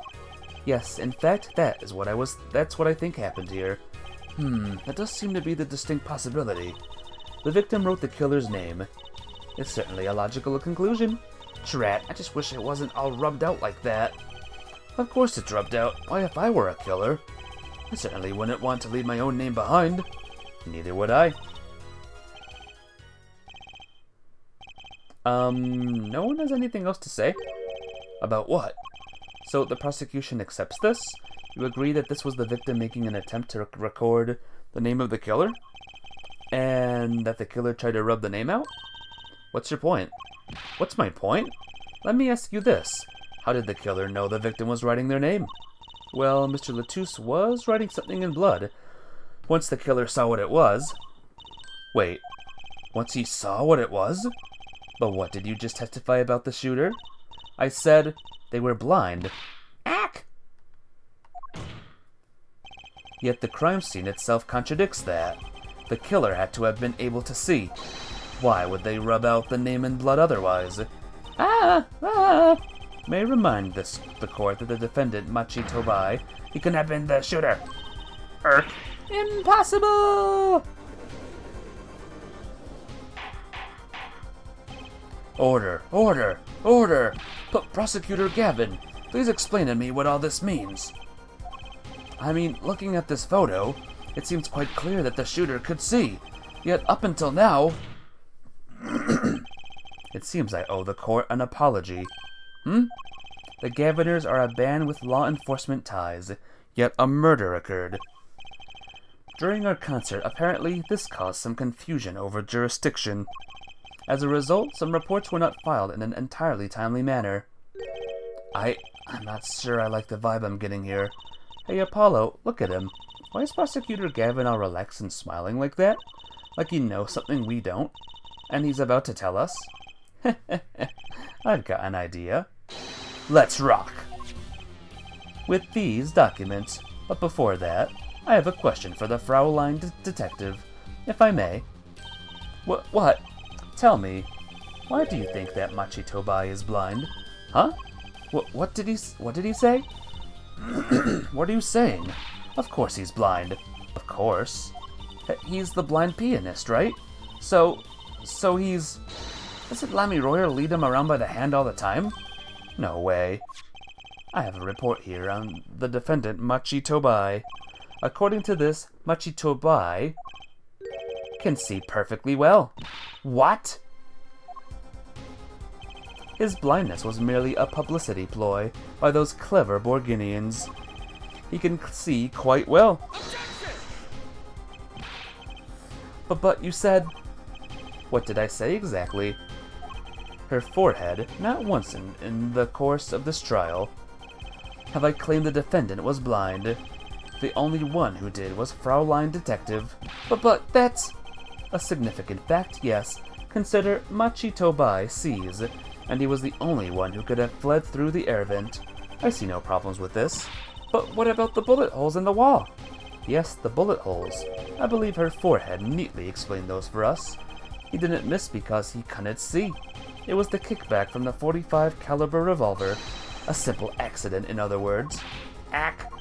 Yes, in fact, that's what I think happened here. That does seem to be the distinct possibility. The victim wrote the killer's name. It's certainly a logical conclusion. Drat, I just wish it wasn't all rubbed out like that. Of course it's rubbed out. Why, if I were a killer, I certainly wouldn't want to leave my own name behind. Neither would I. No one has anything else to say? About what? So the prosecution accepts this? You agree that this was the victim making an attempt to record the name of the killer? And that the killer tried to rub the name out? What's your point? What's my point? Let me ask you this. How did the killer know the victim was writing their name? Well, Mr. Latouche was writing something in blood. Once the killer saw what it was... Wait. Once he saw what it was? But what did you just testify about the shooter? I said they were blind. Ack! Yet the crime scene itself contradicts that. The killer had to have been able to see. Why would they rub out the name in blood otherwise? May I remind the court that the defendant, Machi Tobai, he couldn't have been the shooter. Impossible! Order, order, order! Prosecutor Gavin, please explain to me what all this means. I mean, looking at this photo, it seems quite clear that the shooter could see. Yet up until now... It seems I owe the court an apology. The Gaviners are a band with law enforcement ties, yet a murder occurred. During our concert, apparently this caused some confusion over jurisdiction. As a result, some reports were not filed in an entirely timely manner. I'm not sure I like the vibe I'm getting here. Hey Apollo, look at him. Why is Prosecutor Gavin all relaxed and smiling like that? Like he knows something we don't? And he's about to tell us? I've got an idea. Let's rock! With these documents, but before that, I have a question for the Fraulein detective, if I may. What? Tell me, why do you think that Machi Tobai is blind? Huh? What did he say? What are you saying? Of course he's blind. Of course. He's the blind pianist, right? So he's... Doesn't Lamy Royer lead him around by the hand all the time? No way. I have a report here on the defendant, Machi Tobai. According to this, Machi Tobai can see perfectly well. What? His blindness was merely a publicity ploy by those clever Borginians. He can see quite well. But you said... What did I say exactly? Her forehead, not once in the course of this trial, have I claimed the defendant was blind. The only one who did was Fraulein Detective. But that's a significant fact, yes. Consider Machi Tobai sees, and he was the only one who could have fled through the air vent. I see no problems with this. But what about the bullet holes in the wall? Yes, the bullet holes. I believe her forehead neatly explained those for us. He didn't miss because he couldn't see. It was the kickback from the .45 caliber revolver. A simple accident, in other words. Ack!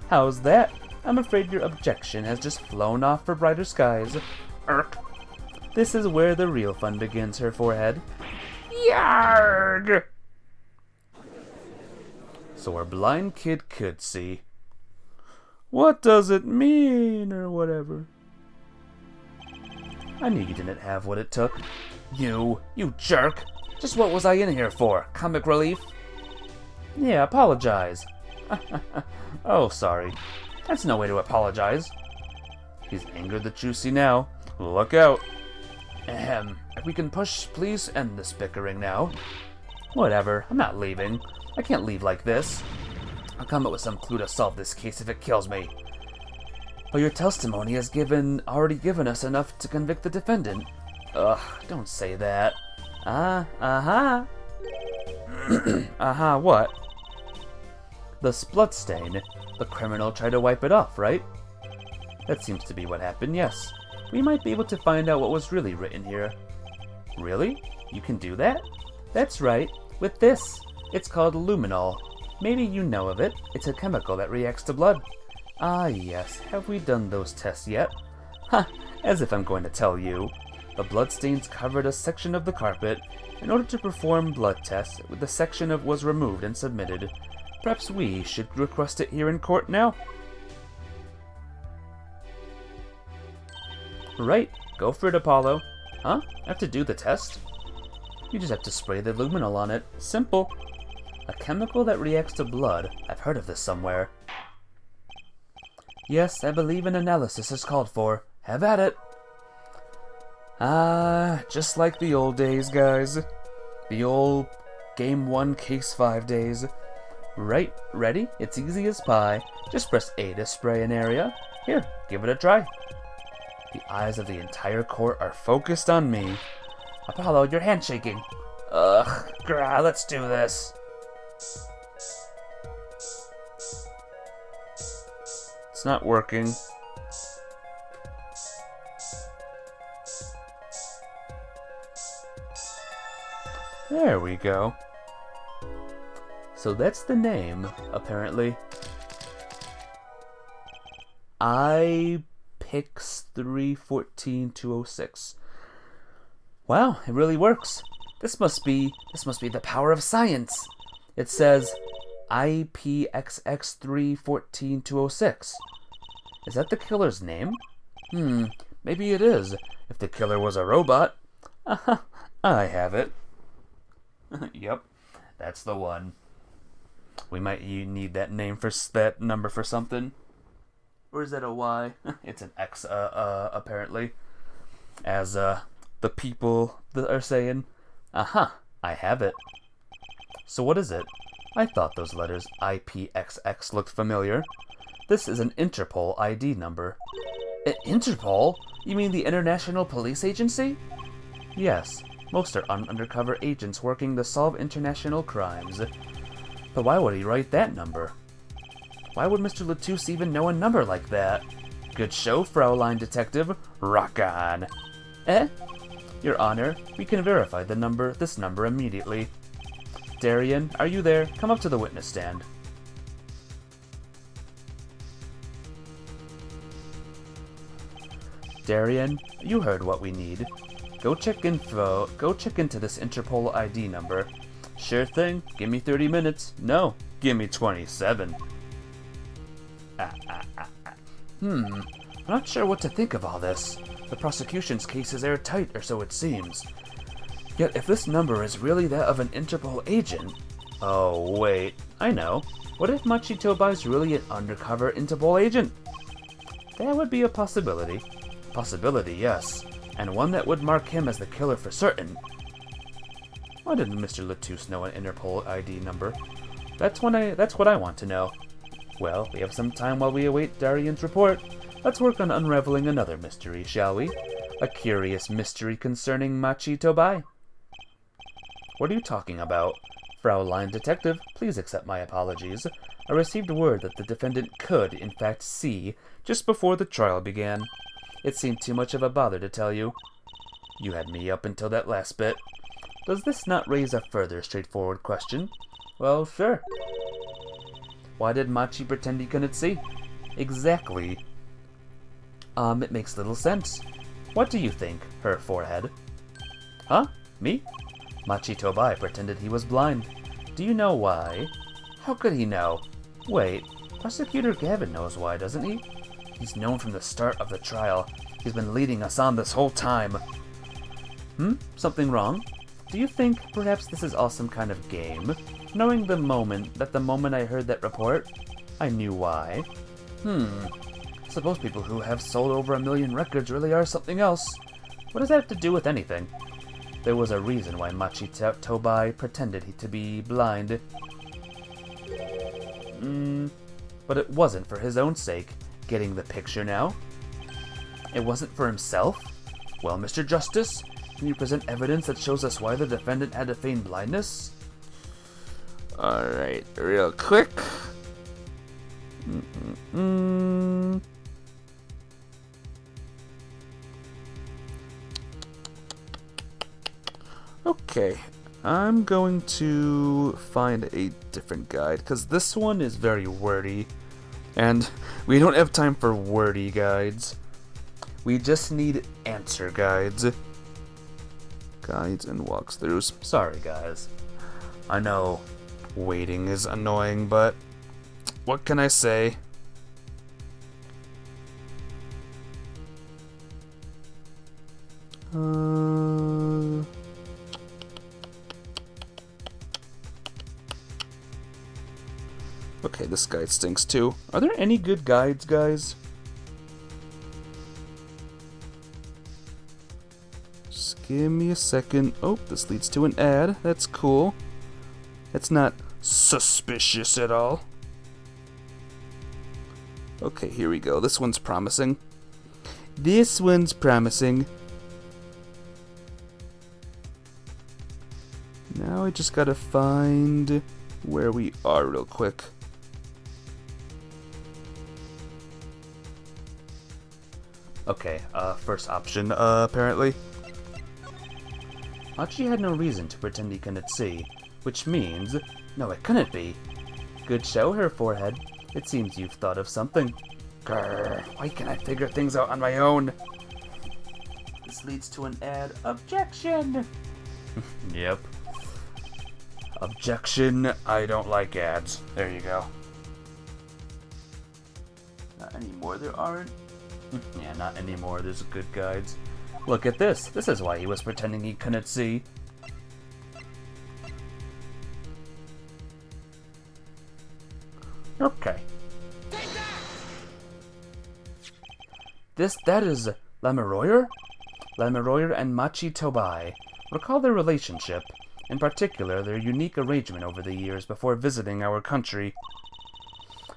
How's that? I'm afraid your objection has just flown off for brighter skies. Irk! This is where the real fun begins, her forehead. Yarg! So our blind kid could see. What does it mean, or whatever? I knew you didn't have what it took. You jerk! Just what was I in here for? Comic relief? Yeah, apologize. Oh, sorry. That's no way to apologize. He's angered the juicy now. Look out. If we can push, please end this bickering now. Whatever, I'm not leaving. I can't leave like this. I'll come up with some clue to solve this case if it kills me. But your testimony has already given us enough to convict the defendant. Ugh, don't say that. Uh-huh, what? The bloodstain. The criminal tried to wipe it off, right? That seems to be what happened, yes. We might be able to find out what was really written here. Really? You can do that? That's right, with this. It's called luminol. Maybe you know of it. It's a chemical that reacts to blood. Ah, yes. Have we done those tests yet? Ha! As if I'm going to tell you. The bloodstains covered a section of the carpet. In order to perform blood tests, the section was removed and submitted. Perhaps we should request it here in court now? Right. Go for it, Apollo. Huh? I have to do the test? You just have to spray the luminol on it. Simple. A chemical that reacts to blood. I've heard of this somewhere. Yes, I believe an analysis is called for. Have at it. Ah, just like the old days, guys. The old Game 1, Case 5 days. Right, ready? It's easy as pie. Just press A to spray an area. Here, give it a try. The eyes of the entire court are focused on me. Apollo, your hand's shaking. Ugh, let's do this. It's not working. There we go. So that's the name, apparently. IPIX 314206. Wow, it really works. This must be the power of science. It says IPXX 314206. Is that the killer's name? Maybe it is, if the killer was a robot. I have it. Yep, that's the one. We might need that name for that number for something. Or is that a Y? It's an X, apparently. As, the people that are saying. Aha, I have it. So what is it? I thought those letters IPXX looked familiar. This is an Interpol ID number. Interpol? You mean the International Police Agency? Yes, most are undercover agents working to solve international crimes. But why would he write that number? Why would Mr. Latouche even know a number like that? Good show, Fraulein Detective. Rock on. Eh? Your Honor, we can verify this number immediately. Darian, are you there? Come up to the witness stand. Darian, you heard what we need. Go check into this Interpol ID number. Sure thing. Give me 30 minutes. No, give me 27. I'm not sure what to think of all this. The prosecution's case is airtight, or so it seems. Yet if this number is really that of an Interpol agent... Oh, wait. I know. What if Machi Tobai's really an undercover Interpol agent? That would be a possibility. Possibility, yes. And one that would mark him as the killer for certain. Why didn't Mr. Latouche know an Interpol ID number? That's what I want to know. Well, we have some time while we await Darian's report. Let's work on unraveling another mystery, shall we? A curious mystery concerning Machi Tobai. What are you talking about? Fraulein Detective, please accept my apologies. I received word that the defendant could, in fact, see just before the trial began. It seemed too much of a bother to tell you. You had me up until that last bit. Does this not raise a further straightforward question? Well, sure. Why did Machi pretend he couldn't see? Exactly. It makes little sense. What do you think, her forehead? Huh? Me? Machi Tobai pretended he was blind. Do you know why? How could he know? Wait, Prosecutor Gavin knows why, doesn't he? He's known from the start of the trial. He's been leading us on this whole time. Something wrong? Do you think perhaps this is all some kind of game? Knowing the moment I heard that report, I knew why. Suppose people who have sold over 1 million records really are something else. What does that have to do with anything? There was a reason why Machi Tobai pretended to be blind. But it wasn't for his own sake. Getting the picture now? It wasn't for himself? Well, Mr. Justice, can you present evidence that shows us why the defendant had to feign blindness? Alright, real quick. Okay, I'm going to find a different guide, because this one is very wordy, and we don't have time for wordy guides. We just need answer guides. Guides and walkthroughs. Sorry, guys. I know waiting is annoying, but what can I say? Okay, this guide stinks too. Are there any good guides, guys? Just give me a second. Oh, this leads to an ad. That's cool. That's not suspicious at all. Okay, here we go. This one's promising. This one's promising. Now I just gotta find where we are real quick. Okay, first option, apparently. Machi had no reason to pretend he couldn't see, which means... No, it couldn't be. Good show, her forehead. It seems you've thought of something. Grrr, why can't I figure things out on my own? This leads to an ad. Objection! Yep. Objection, I don't like ads. There you go. Not anymore, there aren't. Yeah, not anymore, there's good guides. Look at this. This is why he was pretending he couldn't see. Okay. That is Lemuroyer? Lemuroyer and Machi Tobai. Recall their relationship, in particular their unique arrangement over the years before visiting our country.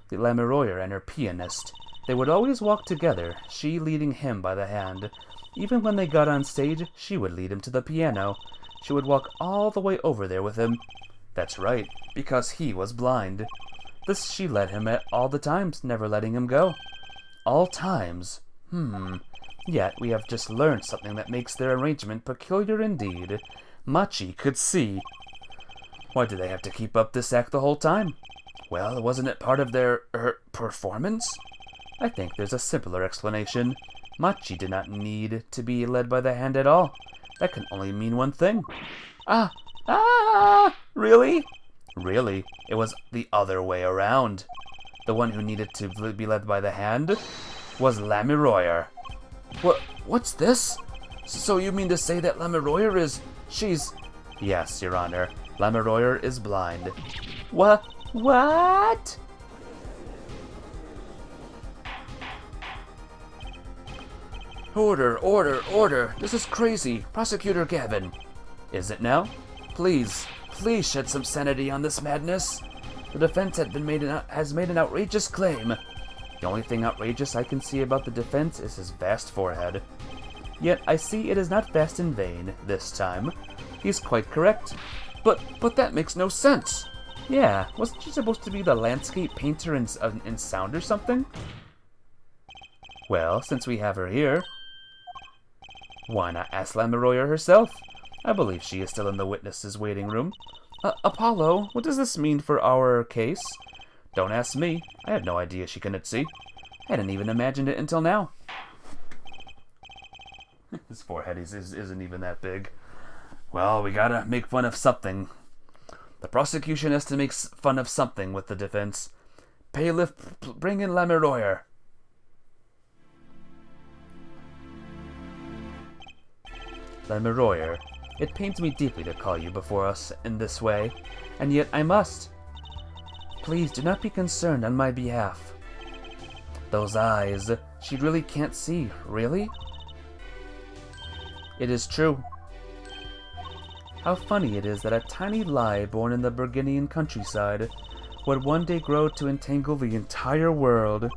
The Lemuroyer and her pianist. They would always walk together, she leading him by the hand. Even when they got on stage, she would lead him to the piano. She would walk all the way over there with him. That's right, because he was blind. This she led him at all the times, never letting him go. All times. Yet we have just learned something that makes their arrangement peculiar indeed. Machi could see. Why do they have to keep up this act the whole time? Well, wasn't it part of their, performance? I think there's a simpler explanation. Machi did not need to be led by the hand at all. That can only mean one thing. Really? Really, it was the other way around. The one who needed to be led by the hand was Lemuroyer. What's this? So you mean to say that Lemuroyer she's... Yes, Your Honor. Lemuroyer is blind. What? Order. This is crazy. Prosecutor Gavin. Is it now? Please shed some sanity on this madness. The defense has made an outrageous claim. The only thing outrageous I can see about the defense is his vast forehead. Yet I see it is not vast in vain, this time. He's quite correct. But that makes no sense. Yeah, wasn't she supposed to be the landscape painter in sound or something? Well, since we have her here, why not ask Lemuroyer herself? I believe she is still in the witnesses' waiting room. Apollo, what does this mean for our case? Don't ask me. I had no idea she couldn't see. I hadn't even imagined it until now. His forehead isn't even that big. Well, we gotta make fun of something. The prosecution has to make fun of something with the defense. Bailiff, bring in Lemuroyer. Lemuroyer, it pains me deeply to call you before us in this way, and yet I must. Please do not be concerned on my behalf. Those eyes, she really can't see, really? It is true. How funny it is that a tiny lie born in the Burgundian countryside would one day grow to entangle the entire world.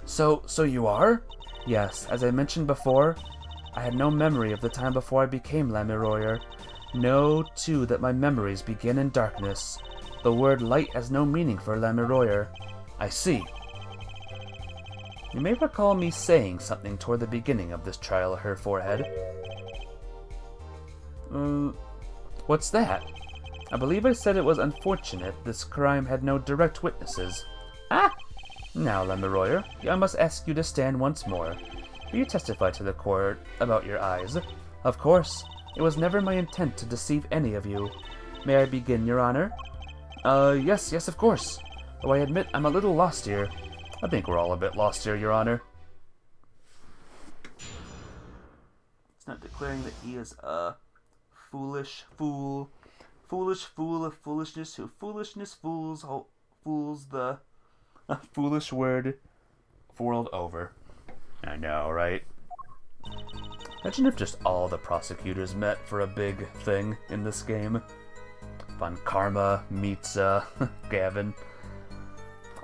So you are? Yes, as I mentioned before, I had no memory of the time before I became Lemuroyer. Know, too, that my memories begin in darkness. The word light has no meaning for Lemuroyer. I see. You may recall me saying something toward the beginning of this trial of her forehead. What's that? I believe I said it was unfortunate this crime had no direct witnesses. Now, Lemuroyer, I must ask you to stand once more. Will you testify to the court about your eyes? Of course. It was never my intent to deceive any of you. May I begin, Your Honor? Yes, of course. Though I admit I'm a little lost here. I think we're all a bit lost here, Your Honor. It's not declaring that he is a foolish fool of foolishness who foolishness fools the foolish word world over. I know, right? Imagine if just all the prosecutors met for a big thing in this game. Von Karma meets, Gavin.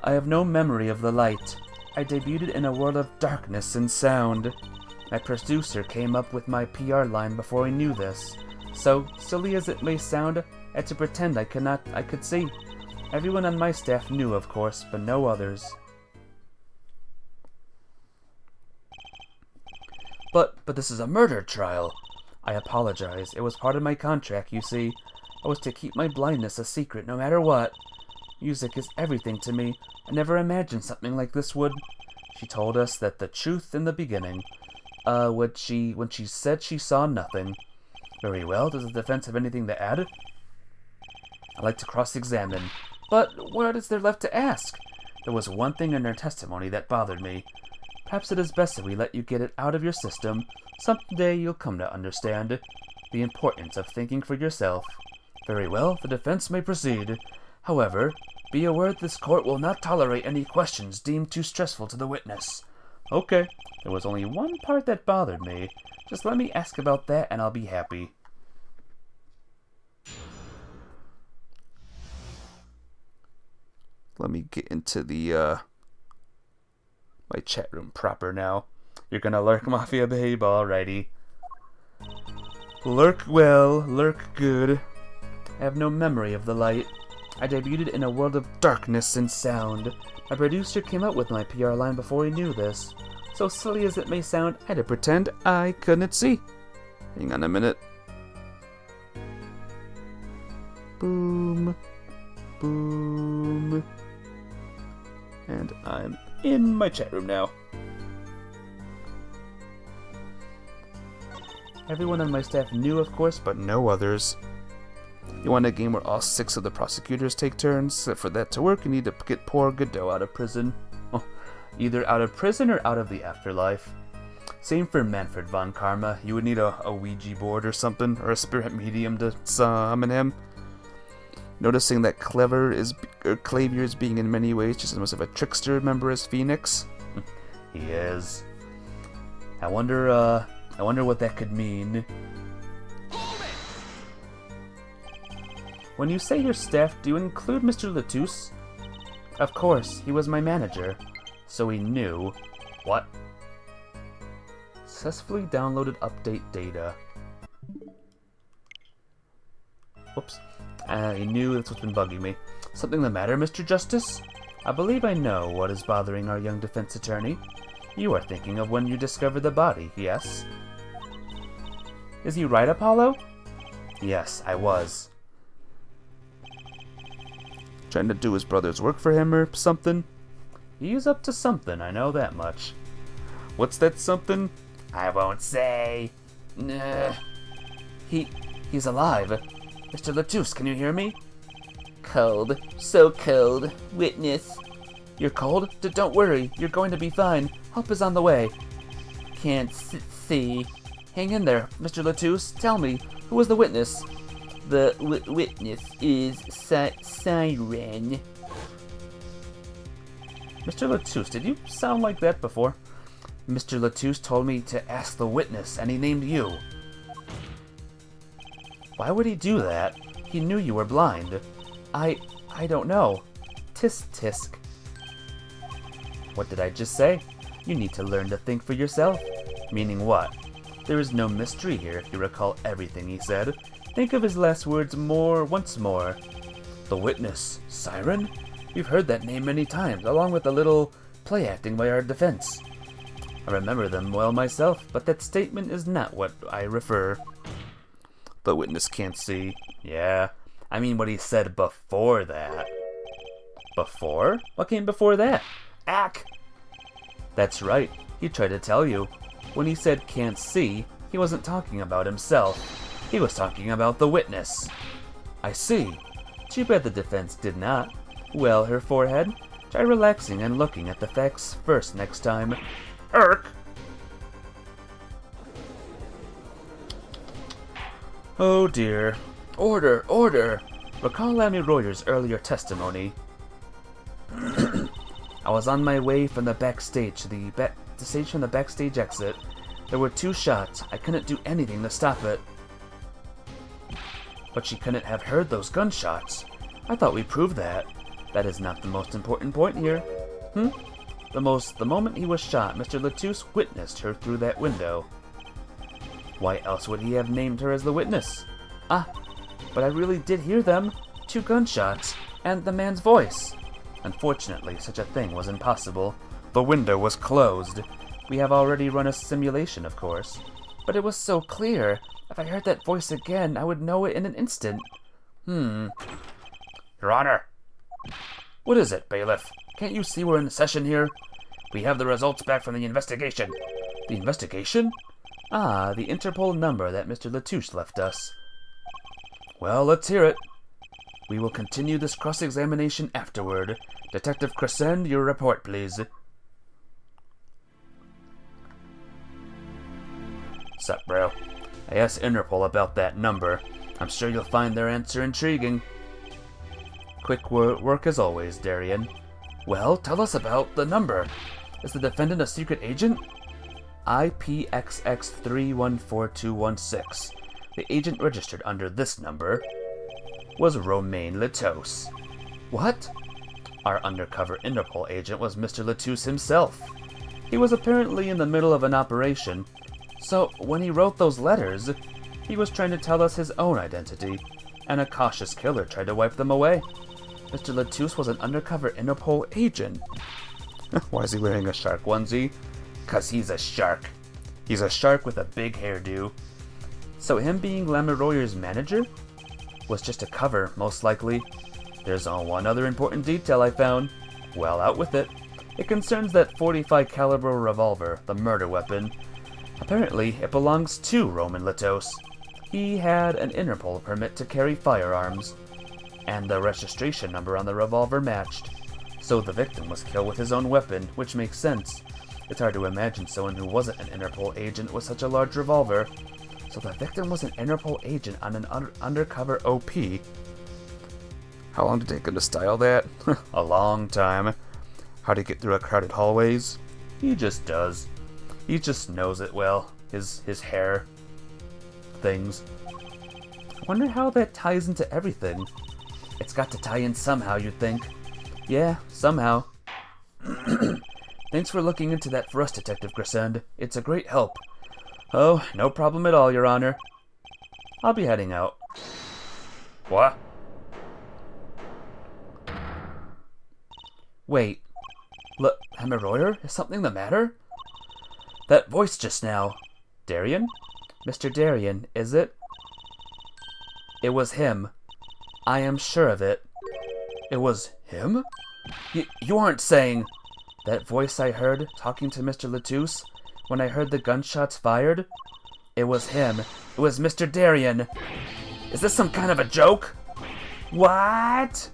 I have no memory of the light. I debuted in a world of darkness and sound. My producer came up with my PR line before I knew this. So, silly as it may sound, I had to pretend I could see. Everyone on my staff knew, of course, but no others. But this is a murder trial. I apologize. It was part of my contract, you see. I was to keep my blindness a secret no matter what. Music is everything to me. I never imagined something like this would... She told us that the truth in the beginning. When she said she saw nothing. Very well, does the defense have anything to add? I'd like to cross-examine. But what is there left to ask? There was one thing in her testimony that bothered me. Perhaps it is best that we let you get it out of your system. Someday you'll come to understand the importance of thinking for yourself. Very well, the defense may proceed. However, Be aware this court will not tolerate any questions deemed too stressful to the witness. Okay, there was only one part that bothered me. Just let me ask about that and I'll be happy. Let me get into the, my chat room proper now. You're gonna lurk, Mafia babe? Alrighty. Lurk well, lurk good. I have no memory of the light. I debuted in a world of darkness and sound. My producer came up with my PR line before he knew this. So silly as it may sound, I had to pretend I couldn't see. Hang on a minute. Boom. Boom. And I'm in my chat room now. Everyone on my staff knew, of course, but no others. You want a game where all 6 of the prosecutors take turns? For that to work, you need to get poor Godot out of prison. Either out of prison or out of the afterlife. Same for Manfred von Karma. You would need a Ouija board or something, or a spirit medium to summon him. Noticing that Clavier is being in many ways just as much of a trickster, remember, as Phoenix? He is. I wonder what that could mean. When you say your staff, do you include Mr. Latouche? Of course, he was my manager, so he knew. What? Successfully downloaded update data. Whoops. He knew that's what's been bugging me. Something the matter, Mr. Justice? I believe I know what is bothering our young defense attorney. You are thinking of when you discovered the body, yes? Is he right, Apollo? Yes, I was. Trying to do his brother's work for him or something? He's up to something, I know that much. What's that something? I won't say. Nah. He's alive. Mr. Latouche, can you hear me? Cold. So cold. Witness. You're cold? Don't worry. You're going to be fine. Help is on the way. Can't see. Hang in there, Mr. Latouche. Tell me, who was the witness? The witness is Siren. Mr. Latouche, did you sound like that before? Mr. Latouche told me to ask the witness, and he named you. Why would he do that? He knew you were blind. I don't know. Tisk tisk. What did I just say? You need to learn to think for yourself. Meaning what? There is no mystery here if you recall everything he said. Think of his last words once more. The witness. Siren? We've heard that name many times, along with a little play acting by our defense. I remember them well myself, but that statement is not what I refer. The witness can't see. Yeah, I mean what he said before that. Before? What came before that? Ack! That's right, he tried to tell you. When he said can't see, he wasn't talking about himself. He was talking about the witness. I see. Too bad the defense did not. Well, her forehead, try relaxing and looking at the facts first next time. Irk! Oh dear. Order, order! Recall Lammy Royer's earlier testimony. I was on my way from the backstage to the stage from the backstage exit. There were 2 shots. I couldn't do anything to stop it. But she couldn't have heard those gunshots. I thought we proved that. That is not the most important point here. The moment he was shot, Mr. Latouche witnessed her through that window. Why else would he have named her as the witness? Ah, but I really did hear them. 2 gunshots, and the man's voice. Unfortunately, such a thing was impossible. The window was closed. We have already run a simulation, of course. But it was so clear. If I heard that voice again, I would know it in an instant. Your Honor. What is it, bailiff? Can't you see we're in session here? We have the results back from the investigation. The investigation? Ah, the Interpol number that Mr. Latouche left us. Well, let's hear it. We will continue this cross-examination afterward. Detective Crescend, your report, please. Sup, bro? I asked Interpol about that number. I'm sure you'll find their answer intriguing. Quick work as always, Darien. Well, tell us about the number. Is the defendant a secret agent? IPXX314216. The agent registered under this number was Romain Latos. What? Our undercover Interpol agent was Mr. Latos himself. He was apparently in the middle of an operation, so when he wrote those letters, he was trying to tell us his own identity, and a cautious killer tried to wipe them away. Mr. Latos was an undercover Interpol agent. Why is he wearing a shark onesie? 'Cause he's a shark. He's a shark with a big hairdo. So him being Lamoureux's manager was just a cover, most likely. There's one other important detail I found. Well, out with it. It concerns that 45 caliber revolver, the murder weapon. Apparently, it belongs to Romain Latos. He had an Interpol permit to carry firearms, and the registration number on the revolver matched. So the victim was killed with his own weapon, which makes sense. It's hard to imagine someone who wasn't an Interpol agent with such a large revolver. So the victim was an Interpol agent on an undercover OP. How long did it take him to style that? A long time. How'd he get through crowded hallways? He just does. He just knows it well. His hair. Things. Wonder how that ties into everything. It's got to tie in somehow, you'd think. Yeah, somehow. Thanks for looking into that for us, Detective Grisend. It's a great help. Oh, no problem at all, Your Honor. I'll be heading out. What? Wait. Look, Lamoureux? Is something the matter? That voice just now. Darien? Mr. Darien, is it? It was him. I am sure of it. It was him? You aren't saying... That voice I heard talking to Mr. Latos when I heard the gunshots fired? It was him. It was Mr. Darien. Is this some kind of a joke? What?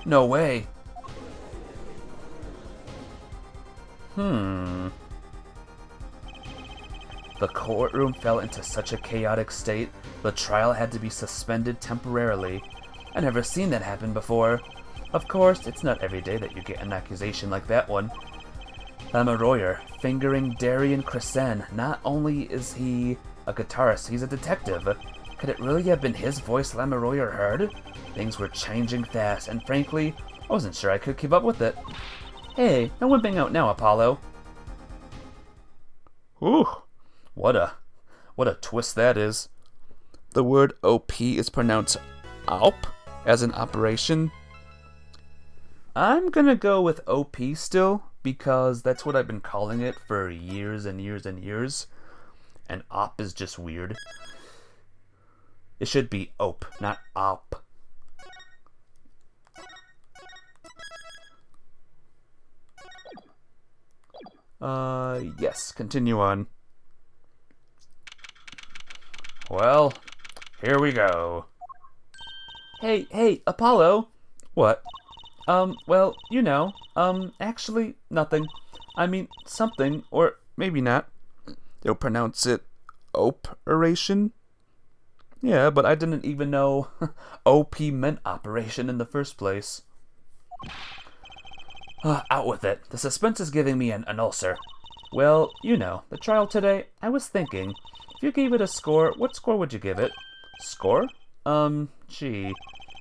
No way. The courtroom fell into such a chaotic state, the trial had to be suspended temporarily. I've never seen that happen before. Of course, it's not every day that you get an accusation like that one. Lamoureux fingering Darien Crescent. Not only is he a guitarist, he's a detective. Could it really have been his voice Lamoureux heard? Things were changing fast, and frankly, I wasn't sure I could keep up with it. Hey, no wimping out now, Apollo. Ooh, what a twist that is. The word OP is pronounced ALP, as in operation. I'm gonna go with OP still, because that's what I've been calling it for years and years and years. And OP is just weird. It should be OP, not OP. Yes, continue on. Well, here we go. Hey, Apollo! What? Well, you know, actually, nothing. I mean, something, or maybe not. They'll pronounce it operation? Yeah, but I didn't even know OP meant operation in the first place. Out with it. The suspense is giving me an ulcer. Well, you know, the trial today, I was thinking, if you gave it a score, what score would you give it? Score? Gee,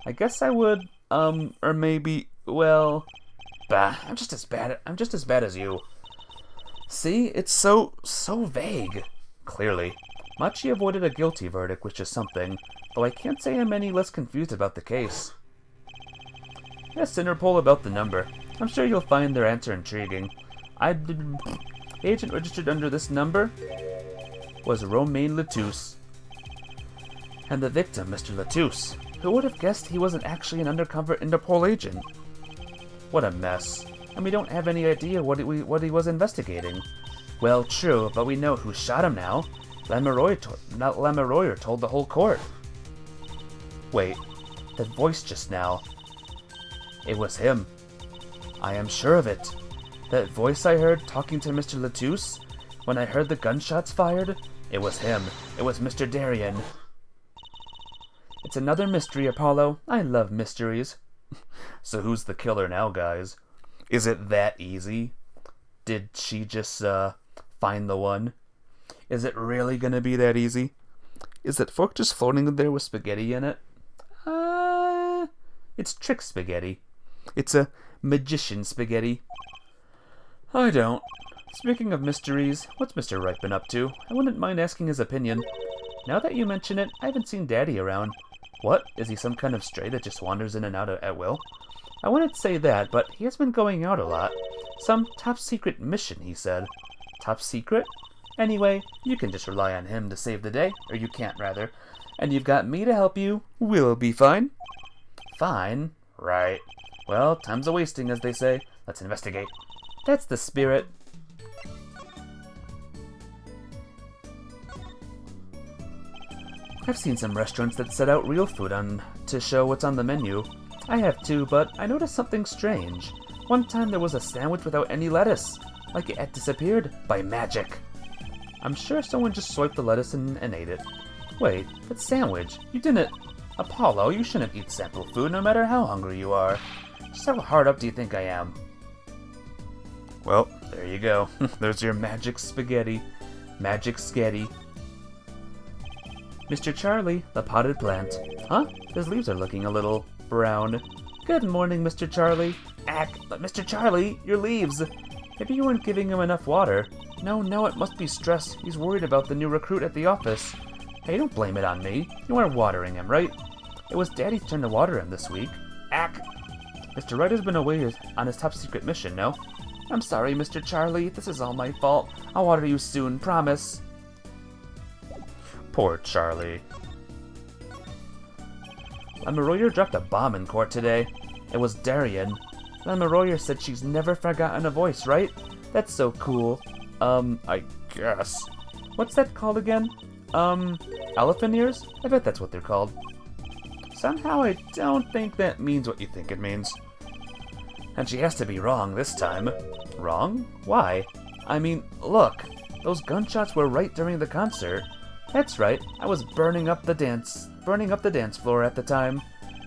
I guess I would, or maybe, well, bah, I'm just as bad as you. See, it's so vague. Clearly. Machi avoided a guilty verdict, which is something, though I can't say I'm any less confused about the case. Yes, Interpol about the number. I'm sure you'll find their answer intriguing. The agent registered under this number was Romain Latos. And the victim, Mr. Latos. Who would have guessed he wasn't actually an undercover Interpol agent? What a mess. And we don't have any idea what he was investigating. Well, true, but we know who shot him now. Lamoureux told the whole court. Wait, that voice just now. It was him. I am sure of it. That voice I heard talking to Mr. Latos when I heard the gunshots fired, it was him. It was Mr. Darien. It's another mystery, Apollo. I love mysteries. So who's the killer now, guys? Is it that easy? Did she just, find the one? Is it really gonna be that easy? Is that fork just floating there with spaghetti in it? It's trick spaghetti. It's a magician spaghetti. I don't. Speaking of mysteries, what's Mr. Wright been up to? I wouldn't mind asking his opinion. Now that you mention it, I haven't seen Daddy around. What? Is he some kind of stray that just wanders in and out at will? I wouldn't say that, but he has been going out a lot. Some top-secret mission, he said. Top secret? Anyway, you can just rely on him to save the day, or you can't, rather. And you've got me to help you. We'll be fine. Fine? Right. Well, time's a-wasting, as they say. Let's investigate. That's the spirit. I've seen some restaurants that set out real food on to show what's on the menu. I have too, but I noticed something strange. One time there was a sandwich without any lettuce, like it had disappeared by magic. I'm sure someone just swiped the lettuce and ate it. Wait, that sandwich, you didn't... Apollo, you shouldn't eat sample food no matter how hungry you are. Just how hard up do you think I am? Well, there you go. There's your magic spaghetti. Magic sketty. Mr. Charlie, the potted plant. Huh? His leaves are looking a little brown. Good morning, Mr. Charlie. But Mr. Charlie, your leaves. Maybe you weren't giving him enough water. No, it must be stress. He's worried about the new recruit at the office. Hey, don't blame it on me. You weren't watering him, right? It was Daddy's turn to water him this week. Mr. Wright has been away on his top-secret mission, no? I'm sorry, Mr. Charlie. This is all my fault. I'll water you soon, promise. Poor Charlie. Lemuroyer dropped a bomb in court today. It was Darien. Lemuroyer said she's never forgotten a voice, right? That's so cool. I guess. What's that called again? Elephant ears? I bet that's what they're called. Somehow I don't think that means what you think it means. And she has to be wrong this time. Wrong? Why? I mean, look. Those gunshots were right during the concert. That's right. I was burning up the dance floor at the time.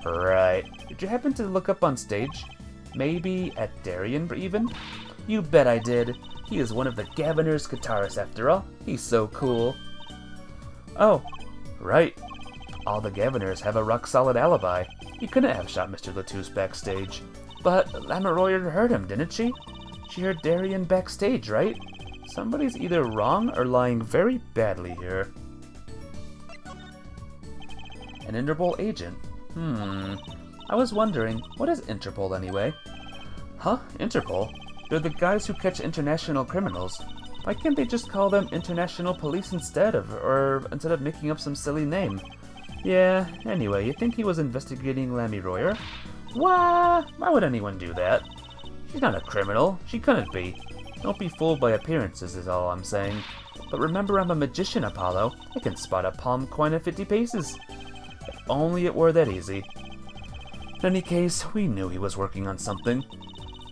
Right. Did you happen to look up on stage? Maybe at Darien, even? You bet I did. He is one of the Gaviner's guitarists, after all. He's so cool. Oh, right. All the Gaviners have a rock-solid alibi. He couldn't have shot Mr. Latouche backstage. But Lemuroyer heard him, didn't she? She heard Darien backstage, right? Somebody's either wrong or lying very badly here. An Interpol agent? I was wondering, what is Interpol anyway? Huh? Interpol? They're the guys who catch international criminals. Why can't they just call them International Police instead of making up some silly name? Yeah, anyway, you think he was investigating Lemuroyer? Why would anyone do that? She's not a criminal. She couldn't be. Don't be fooled by appearances is all I'm saying. But remember, I'm a magician, Apollo. I can spot a palm coin at 50 paces. If only it were that easy. In any case, we knew he was working on something.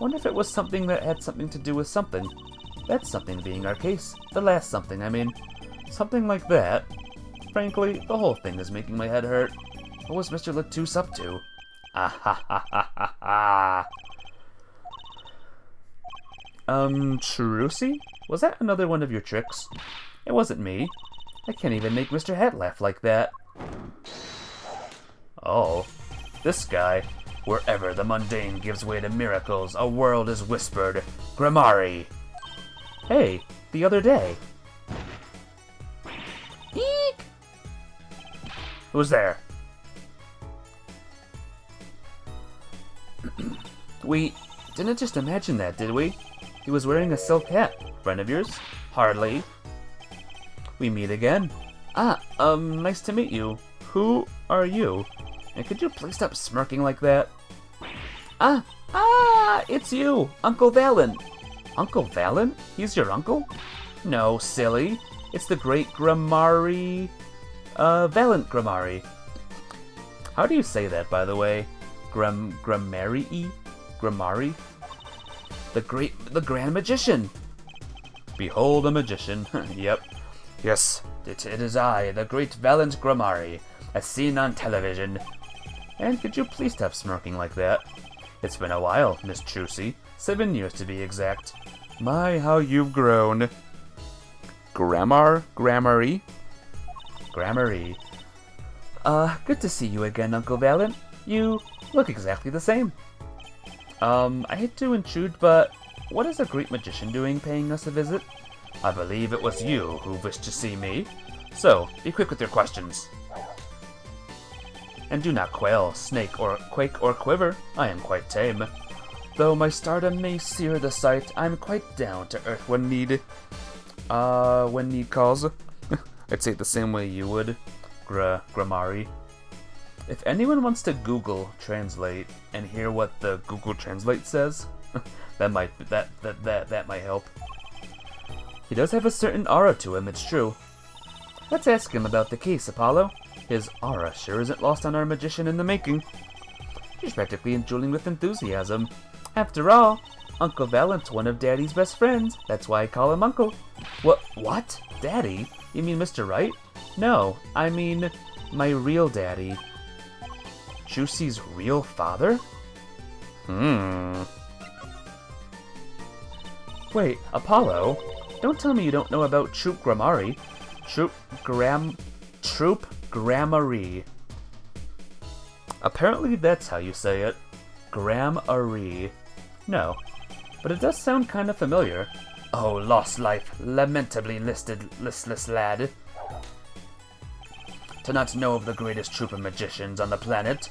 Wonder if it was something that had something to do with something. That something being our case. The last something, I mean. Something like that. Frankly, the whole thing is making my head hurt. What was Mr. Latouche up to? Ah ha ha ha ha ha. Trucy? Was that another one of your tricks? It wasn't me. I can't even make Mr. Hat laugh like that. Oh, this guy. Wherever the mundane gives way to miracles, a world is whispered. Grammari. Hey, the other day. Eek! Who's there? We didn't just imagine that, did we? He was wearing a silk hat. Friend of yours? Hardly. We meet again. Nice to meet you. Who are you? And could you please stop smirking like that? It's you, Uncle Valen. Uncle Valen? He's your uncle? No, silly. It's the great Grammari... Valent Grammari. How do you say that, by the way? Grammari? Grammari? The Grand Magician! Behold a magician. Yep. Yes, it is I, the great Valent Grammari. as seen on television. And could you please stop smirking like that? It's been a while, Miss Trucy. 7 years to be exact. My, how you've grown. Grammary? Good to see you again, Uncle Valiant. You look exactly the same. I hate to intrude, but what is a great magician doing paying us a visit? I believe it was you who wished to see me. So, be quick with your questions. And do not quail, snake, or quake, or quiver. I am quite tame. Though my stardom may sear the sight, I'm quite down to earth when need calls. I'd say it the same way you would. Grammari. If anyone wants to Google Translate and hear what the Google Translate says, that might help. He does have a certain aura to him, it's true. Let's ask him about the case, Apollo. His aura sure isn't lost on our magician in the making. He's practically drooling with enthusiasm. After all, Uncle Valiant's one of Daddy's best friends. That's why I call him Uncle. What? Daddy? You mean Mr. Wright? No, I mean my real daddy. Juicy's real father? Wait, Apollo? Don't tell me you don't know about Troop Grammari. Troop Grammari. Apparently that's how you say it. Grammari. No, but it does sound kind of familiar. Oh, lost life, lamentably listless lad. To not know of the greatest troop of magicians on the planet,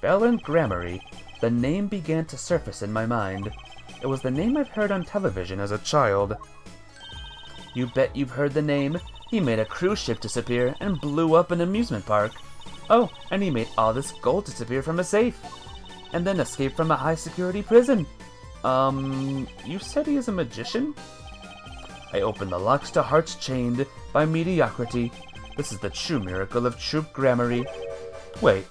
Valiant Grammari, the name began to surface in my mind. It was the name I've heard on television as a child. You bet you've heard the name. He made a cruise ship disappear and blew up an amusement park. Oh, and he made all this gold disappear from a safe. And then escaped from a high-security prison. You said he is a magician? I opened the locks to hearts chained by mediocrity. This is the true miracle of Troop Grammari. Wait.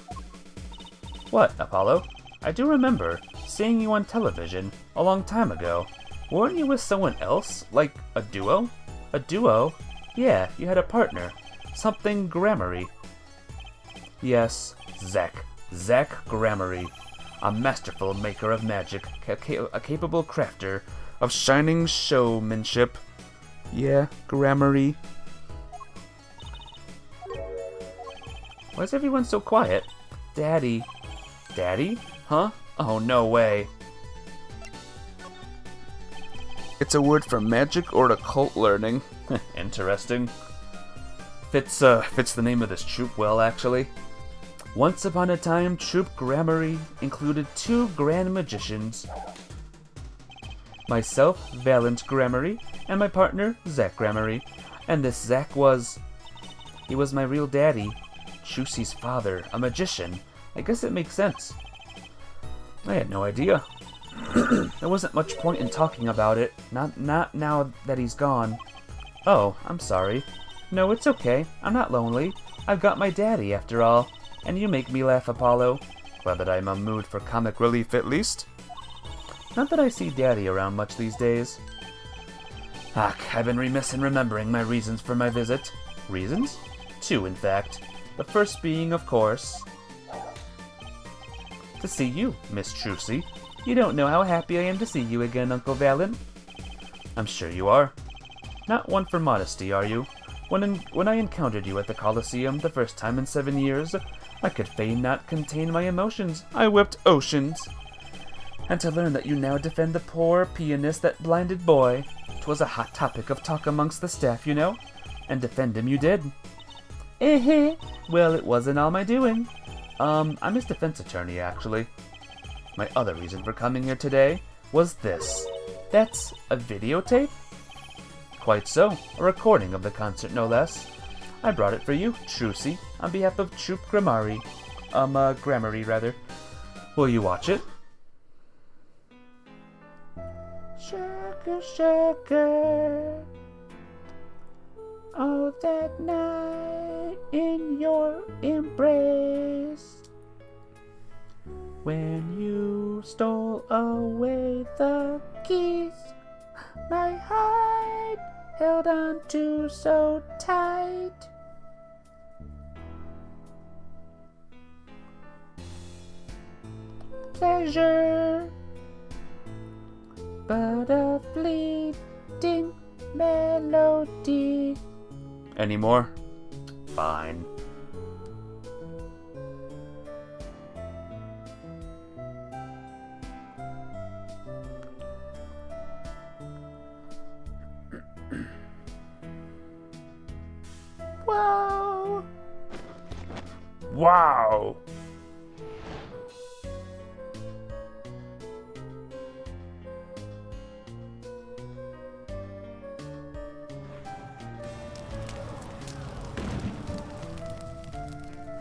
What, Apollo? I do remember seeing you on television a long time ago. Weren't you with someone else? Like a duo? A duo? Yeah, you had a partner. Something Grammari. Yes, Zack Grammari. A masterful maker of magic, a capable crafter of shining showmanship. Yeah, Grammari. Why is everyone so quiet? Daddy. Daddy? Huh? Oh, no way. It's a word for magic or occult learning. Interesting. Fits the name of this troop well, actually. Once upon a time, Troop Grammari included 2 grand magicians. Myself, Valiant Grammari, and my partner, Zack Grammari. And this Zack he was my real daddy, Juicy's father, a magician. I guess it makes sense. I had no idea. There wasn't much point in talking about it, not now that he's gone. Oh, I'm sorry. No, it's okay. I'm not lonely. I've got my daddy, after all. And you make me laugh, Apollo. Glad that I'm in a mood for comic relief, at least. Not that I see Daddy around much these days. I've been remiss in remembering my reasons for my visit. Reasons? 2, in fact. The first being, of course, to see you, Miss Trucy. You don't know how happy I am to see you again, Uncle Valiant. I'm sure you are. Not one for modesty, are you? When I encountered you at the Colosseum the first time in 7 years, I could fain not contain my emotions. I wept oceans. And to learn that you now defend the poor pianist, that blinded boy. 'Twas a hot topic of talk amongst the staff, you know. And defend him you did. Well, it wasn't all my doing. I'm his defense attorney, actually. My other reason for coming here today was this. That's a videotape? Quite so. A recording of the concert, no less. I brought it for you, Trucy, on behalf of Troop Grammari. Grammari, rather. Will you watch it? Sugar, sugar. Oh, that night in your embrace, when you stole away the keys, my heart held on to so tight. pleasure, but a fleeting melody. Any more? Fine. Wow! Wow!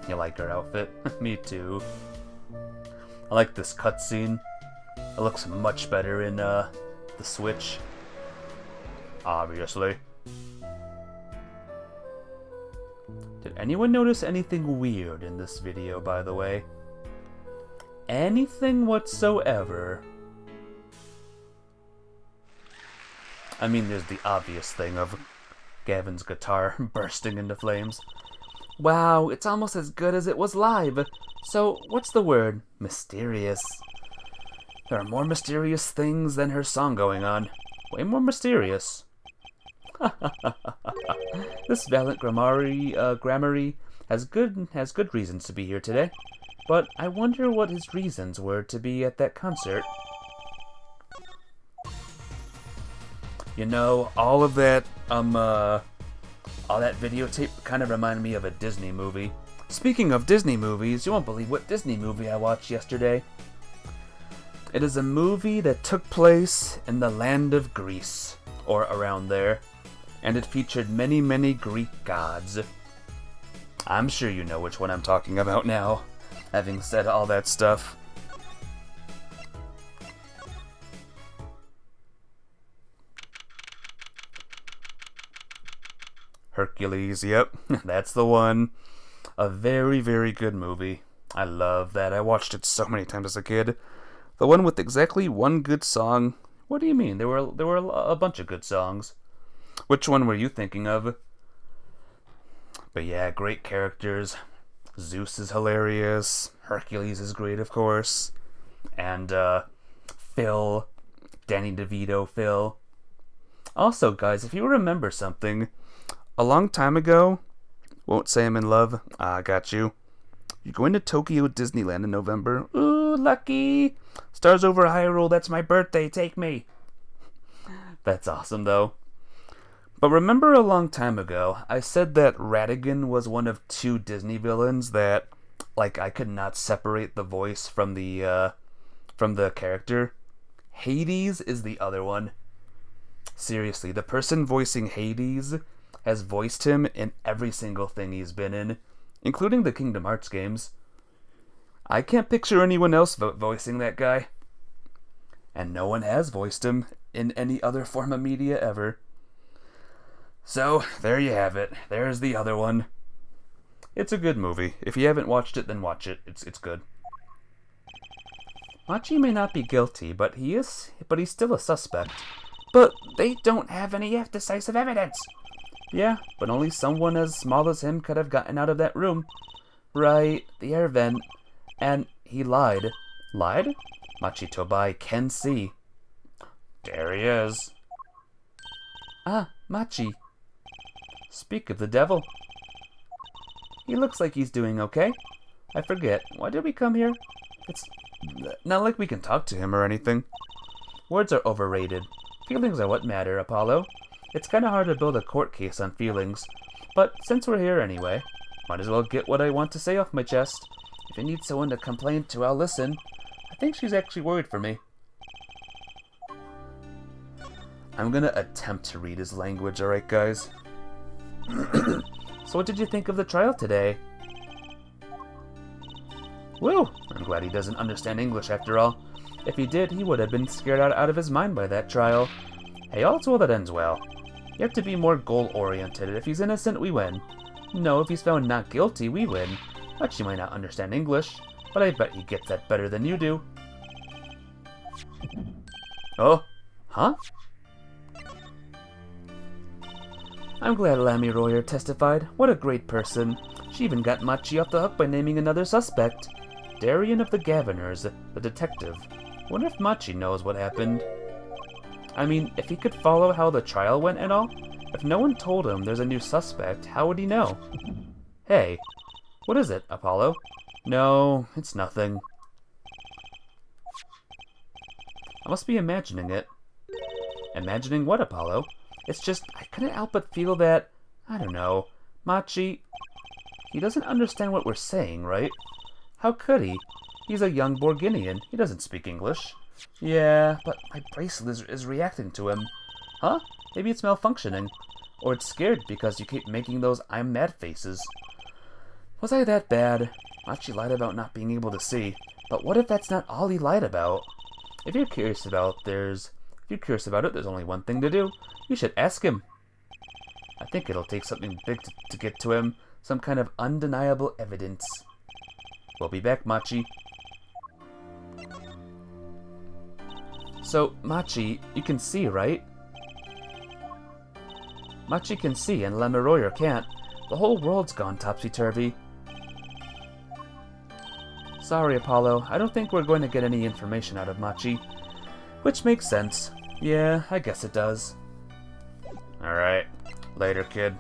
You like her outfit? Me too. I like this cutscene. It looks much better in the Switch. Obviously. Did anyone notice anything weird in this video, by the way? Anything whatsoever? I mean, there's the obvious thing of Gavin's guitar bursting into flames. Wow, it's almost as good as it was live. So, what's the word? Mysterious. There are more mysterious things than her song going on. Way more mysterious. This valiant grammary has good reasons to be here today. But I wonder what his reasons were to be at that concert. You know, all that videotape kind of reminded me of a Disney movie. Speaking of Disney movies, you won't believe what Disney movie I watched yesterday. It is a movie that took place in the land of Greece, or around there, and it featured many, many Greek gods. I'm sure you know which one I'm talking about now, having said all that stuff. Hercules, yep, that's the one. A very, very good movie. I love that. I watched it so many times as a kid. The one with exactly one good song. What do you mean? There were a bunch of good songs. Which one were you thinking of? But yeah, great characters. Zeus is hilarious. Hercules is great, of course. And Phil. Danny DeVito, Phil. Also, guys, if you remember something, a long time ago, won't say I'm in love. I got you. You're going to Tokyo Disneyland in November. Ooh, lucky. Stars over Hyrule, that's my birthday, take me. That's awesome, though. But remember a long time ago, I said that Ratigan was one of two Disney villains that, like, I could not separate the voice from the character? Hades is the other one. Seriously, the person voicing Hades has voiced him in every single thing he's been in, including the Kingdom Hearts games. I can't picture anyone else voicing that guy. And no one has voiced him in any other form of media ever. So, there you have it. There's the other one. It's a good movie. If you haven't watched it, then watch it. It's good. Machi may not be guilty, but he's still a suspect. But they don't have any decisive evidence. Yeah, but only someone as small as him could have gotten out of that room. Right, the air vent. And he lied. Lied? Machi Tobai can see. There he is. Ah, Machi. Speak of the devil. He looks like he's doing okay. I forget, why did we come here? It's not like we can talk to him or anything. Words are overrated. Feelings are what matter, Apollo. It's kinda hard to build a court case on feelings. But since we're here anyway, might as well get what I want to say off my chest. If you need someone to complain to, I'll listen. I think she's actually worried for me. I'm gonna attempt to read his language, alright guys? So what did you think of the trial today? Woo! I'm glad he doesn't understand English after all. If he did, he would have been scared out of his mind by that trial. Hey, all's well that ends well. You have to be more goal-oriented. If he's innocent, we win. No, if he's found not guilty, we win. But she might not understand English, but I bet he gets that better than you do. Oh? Huh? I'm glad Lammy Royer testified. What a great person. She even got Machi off the hook by naming another suspect. Darien of the Governors, the detective. Wonder if Machi knows what happened. I mean, if he could follow how the trial went and all, if no one told him there's a new suspect, how would he know? Hey, what is it, Apollo? No, it's nothing. I must be imagining it. Imagining what, Apollo? It's just, I couldn't help but feel that, I don't know, Machi, he doesn't understand what we're saying, right? How could he? He's a young Borginian. He doesn't speak English. Yeah, but my bracelet is reacting to him. Huh? Maybe it's malfunctioning. Or it's scared because you keep making those I'm mad faces. Was I that bad? Machi lied about not being able to see. But what if that's not all he lied about? If you're curious about it, there's only one thing to do. You should ask him. I think it'll take something big to get to him. Some kind of undeniable evidence. We'll be back, Machi. So, Machi, you can see, right? Machi can see, and Lemuroyer can't. The whole world's gone topsy-turvy. Sorry, Apollo. I don't think we're going to get any information out of Machi. Which makes sense. Yeah, I guess it does. Alright. Later, kid.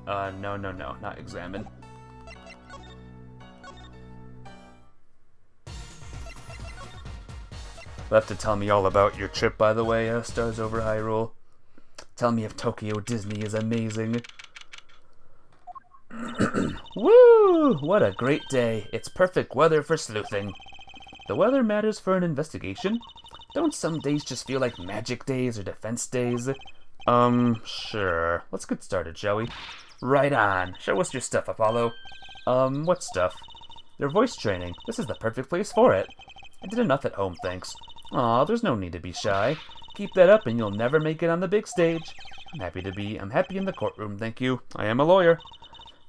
No, not examine. You'll have to tell me all about your trip, by the way, Stars Over Hyrule. Tell me if Tokyo Disney is amazing. Woo! What a great day. It's perfect weather for sleuthing. The weather matters for an investigation? Don't some days just feel like magic days or defense days? Sure. Let's get started, shall we? Right on. Show us your stuff, Apollo. What stuff? Your voice training. This is the perfect place for it. I did enough at home, thanks. Aw, there's no need to be shy. Keep that up and you'll never make it on the big stage. I'm happy in the courtroom, thank you. I am a lawyer.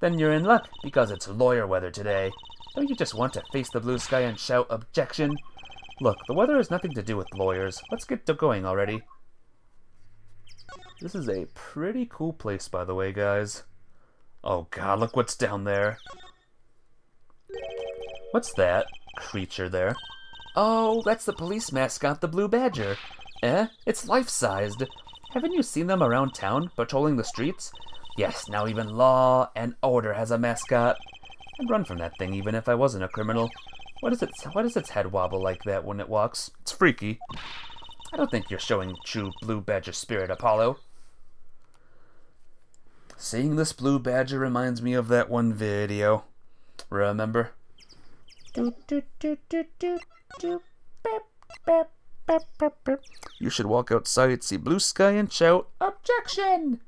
Then you're in luck, because it's lawyer weather today. Don't you just want to face the blue sky and shout objection? Look, the weather has nothing to do with lawyers. Let's get going already. This is a pretty cool place, by the way, guys. Oh god, look what's down there. What's that creature there? Oh, that's the police mascot, the Blue Badger. It's life-sized. Haven't you seen them around town, patrolling the streets? Yes, now even Law and Order has a mascot. I'd run from that thing even if I wasn't a criminal. Why does its head wobble like that when it walks? It's freaky. I don't think you're showing true Blue Badger spirit, Apollo. Seeing this Blue Badger reminds me of that one video. Remember? You should walk outside, see blue sky, and shout, objection!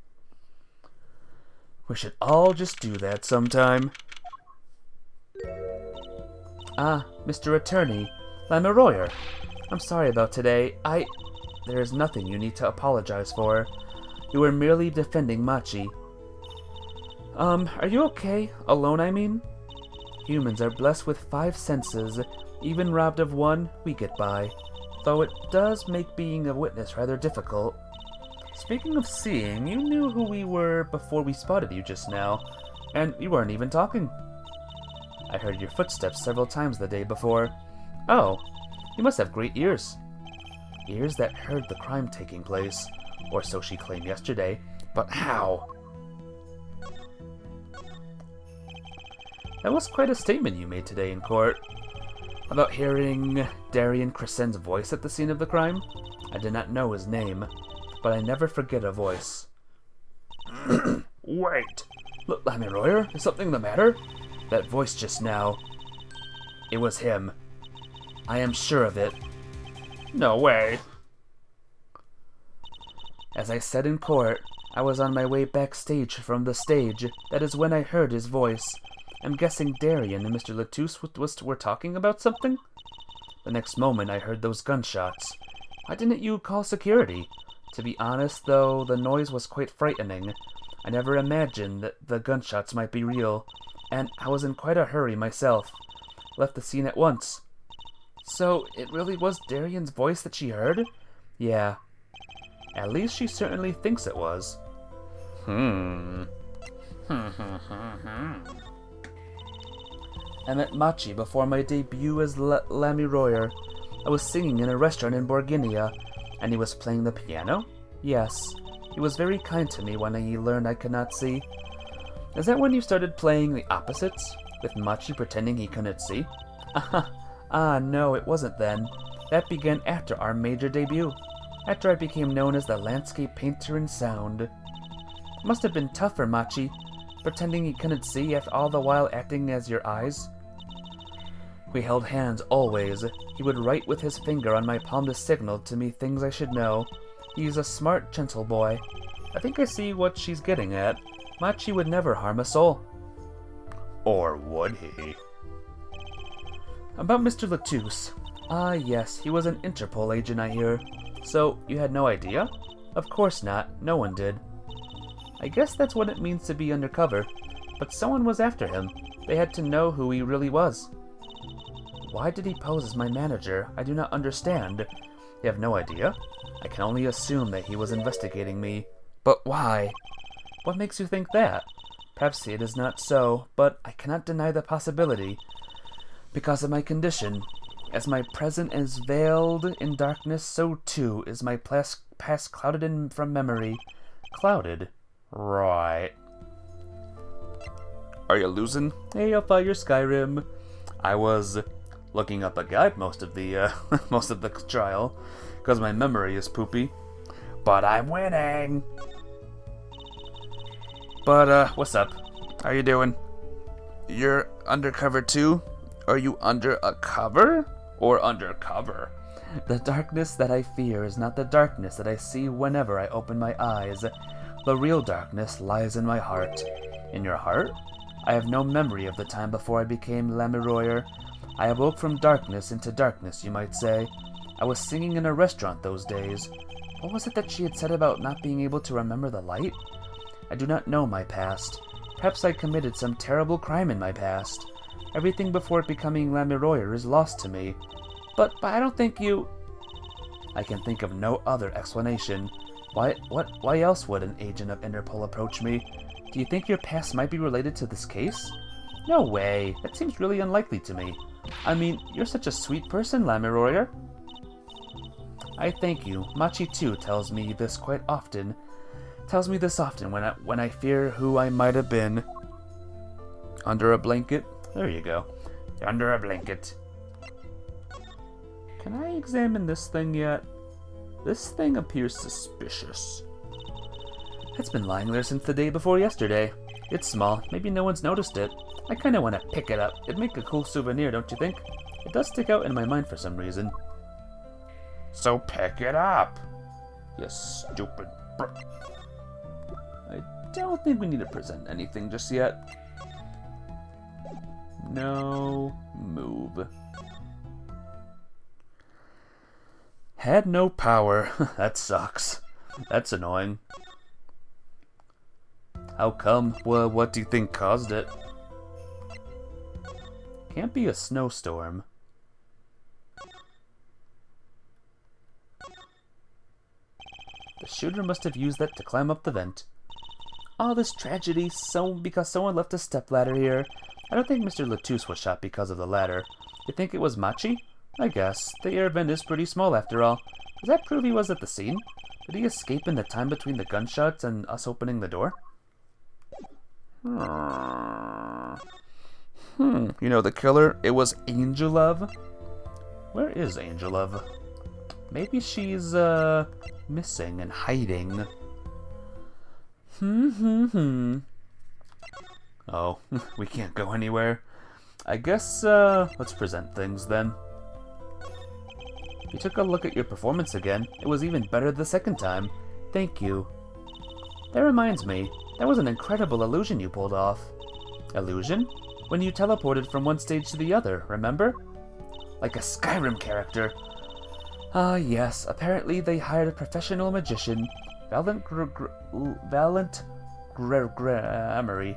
We should all just do that sometime. Ah, Mr. Attorney, Lemuroyer. I'm sorry about today. There is nothing you need to apologize for. You were merely defending Machi. Are you okay? Alone, I mean? Humans are blessed with 5 senses. Even robbed of one, we get by. Though it does make being a witness rather difficult. Speaking of seeing, you knew who we were before we spotted you just now. And you weren't even talking. I heard your footsteps several times the day before. Oh, you must have great ears. Ears that heard the crime taking place. Or so she claimed yesterday. But how? That was quite a statement you made today in court. About hearing Darien Crescen's voice at the scene of the crime. I did not know his name, but I never forget a voice. Wait! Look, Lemuroyer, is something the matter? That voice just now. It was him. I am sure of it. No way. As I said in court, I was on my way backstage from the stage. That is when I heard his voice. I'm guessing Darien and Mr. Latouche were talking about something? The next moment I heard those gunshots. Why didn't you call security? To be honest, though, the noise was quite frightening. I never imagined that the gunshots might be real, and I was in quite a hurry myself. Left the scene at once. So, it really was Darien's voice that she heard? Yeah. At least she certainly thinks it was. I met Machi before my debut as Lamiroyer. I was singing in a restaurant in Borginia, and he was playing the piano? Yes. He was very kind to me when he learned I could not see. Is that when you started playing the opposites? With Machi pretending he couldn't see? No, it wasn't then. That began after our major debut. After I became known as the landscape painter in sound. It must have been tough for Machi, pretending he couldn't see after all the while acting as your eyes. We held hands always. He would write with his finger on my palm to signal to me things I should know. He's a smart, gentle boy. I think I see what she's getting at. Machi would never harm a soul. Or would he? About Mr. Latouche. Ah, yes, he was an Interpol agent, I hear. So, you had no idea? Of course not. No one did. I guess that's what it means to be undercover. But someone was after him. They had to know who he really was. Why did he pose as my manager? I do not understand. You have no idea? I can only assume that he was investigating me. But why? What makes you think that? Perhaps it is not so, but I cannot deny the possibility. Because of my condition. As my present is veiled in darkness, so too is my past clouded from memory. Clouded? Right. Are you losing? Hey, I'll fire Skyrim. I was looking up a guide most of the most of the trial, because my memory is poopy. But I'm winning. But what's up? How you doing? You're undercover too? Are you under a cover or undercover? The darkness that I fear is not the darkness that I see whenever I open my eyes. The real darkness lies in my heart. In your heart? I have no memory of the time before I became Lamiroyer. I awoke from darkness into darkness, you might say. I was singing in a restaurant those days. What was it that she had said about not being able to remember the light? I do not know my past. Perhaps I committed some terrible crime in my past. Everything before becoming Lamiroyer is lost to me. But I don't think you... I can think of no other explanation. Why else would an agent of Interpol approach me? Do you think your past might be related to this case? No way. That seems really unlikely to me. I mean, you're such a sweet person, Lamiroyer. I thank you. Machi too tells me this quite often. Tells me this often when I fear who I might have been. Under a blanket? There you go. Under a blanket. Can I examine this thing yet? This thing appears suspicious. It's been lying there since the day before yesterday. It's small. Maybe no one's noticed it. I kinda want to pick it up. It'd make a cool souvenir, don't you think? It does stick out in my mind for some reason. So pick it up. You stupid I don't think we need to present anything just yet. No move. Had no power. That sucks. That's annoying. How come? Well, what do you think caused it? Can't be a snowstorm. The shooter must have used that to climb up the vent. All this tragedy because someone left a stepladder here. I don't think Mr. Latouche was shot because of the ladder. You think it was Machi? I guess. The air vent is pretty small after all. Does that prove he was at the scene? Did he escape in the time between the gunshots and us opening the door? You know the killer? It was Angelove? Where is Angelove? Maybe she's, missing and hiding. Oh, we can't go anywhere. I guess, let's present things then. You took a look at your performance again. It was even better the second time. Thank you. That reminds me, that was an incredible illusion you pulled off. Illusion? When you teleported from one stage to the other, remember? Like a Skyrim character. Ah, yes. Apparently they hired a professional magician, Valiant Grammary.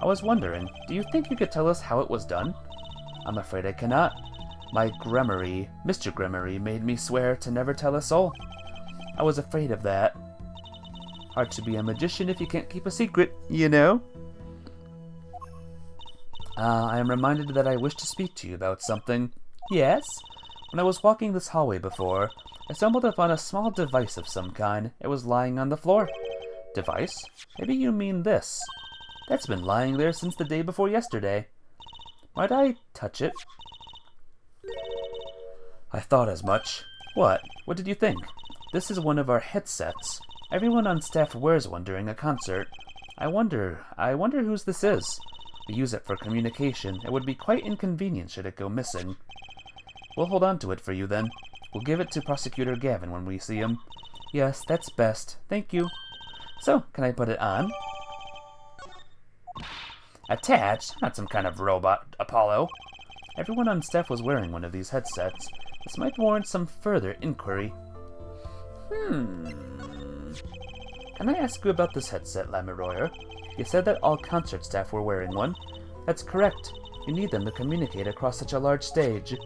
I was wondering, do you think you could tell us how it was done? I'm afraid I cannot. My Grammary, Mr. Grammary, made me swear to never tell a soul. I was afraid of that. Hard to be a magician if you can't keep a secret, you know? I am reminded that I wish to speak to you about something. Yes? When I was walking this hallway before, I stumbled upon a small device of some kind. It was lying on the floor. Device? Maybe you mean this. That's been lying there since the day before yesterday. Might I touch it? I thought as much. What? What did you think? This is one of our headsets. Everyone on staff wears one during a concert. I wonder whose this is. We use it for communication. It would be quite inconvenient should it go missing. We'll hold on to it for you then. We'll give it to Prosecutor Gavin when we see him. Yes, that's best. Thank you. So, can I put it on? Attached? Not some kind of robot, Apollo. Everyone on staff was wearing one of these headsets. This might warrant some further inquiry. Can I ask you about this headset, Lamoureux? You said that all concert staff were wearing one. That's correct. You need them to communicate across such a large stage.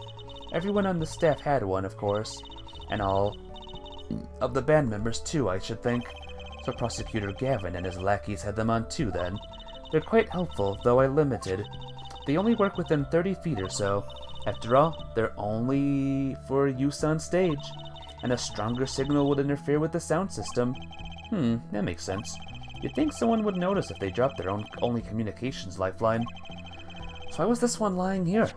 Everyone on the staff had one, of course. And all of the band members, too, I should think. So Prosecutor Gavin and his lackeys had them on, too, then. They're quite helpful, though limited. They only work within 30 feet or so. After all, they're only for use on stage. And a stronger signal would interfere with the sound system. That makes sense. You'd think someone would notice if they dropped their only communications lifeline. So why was this one lying here?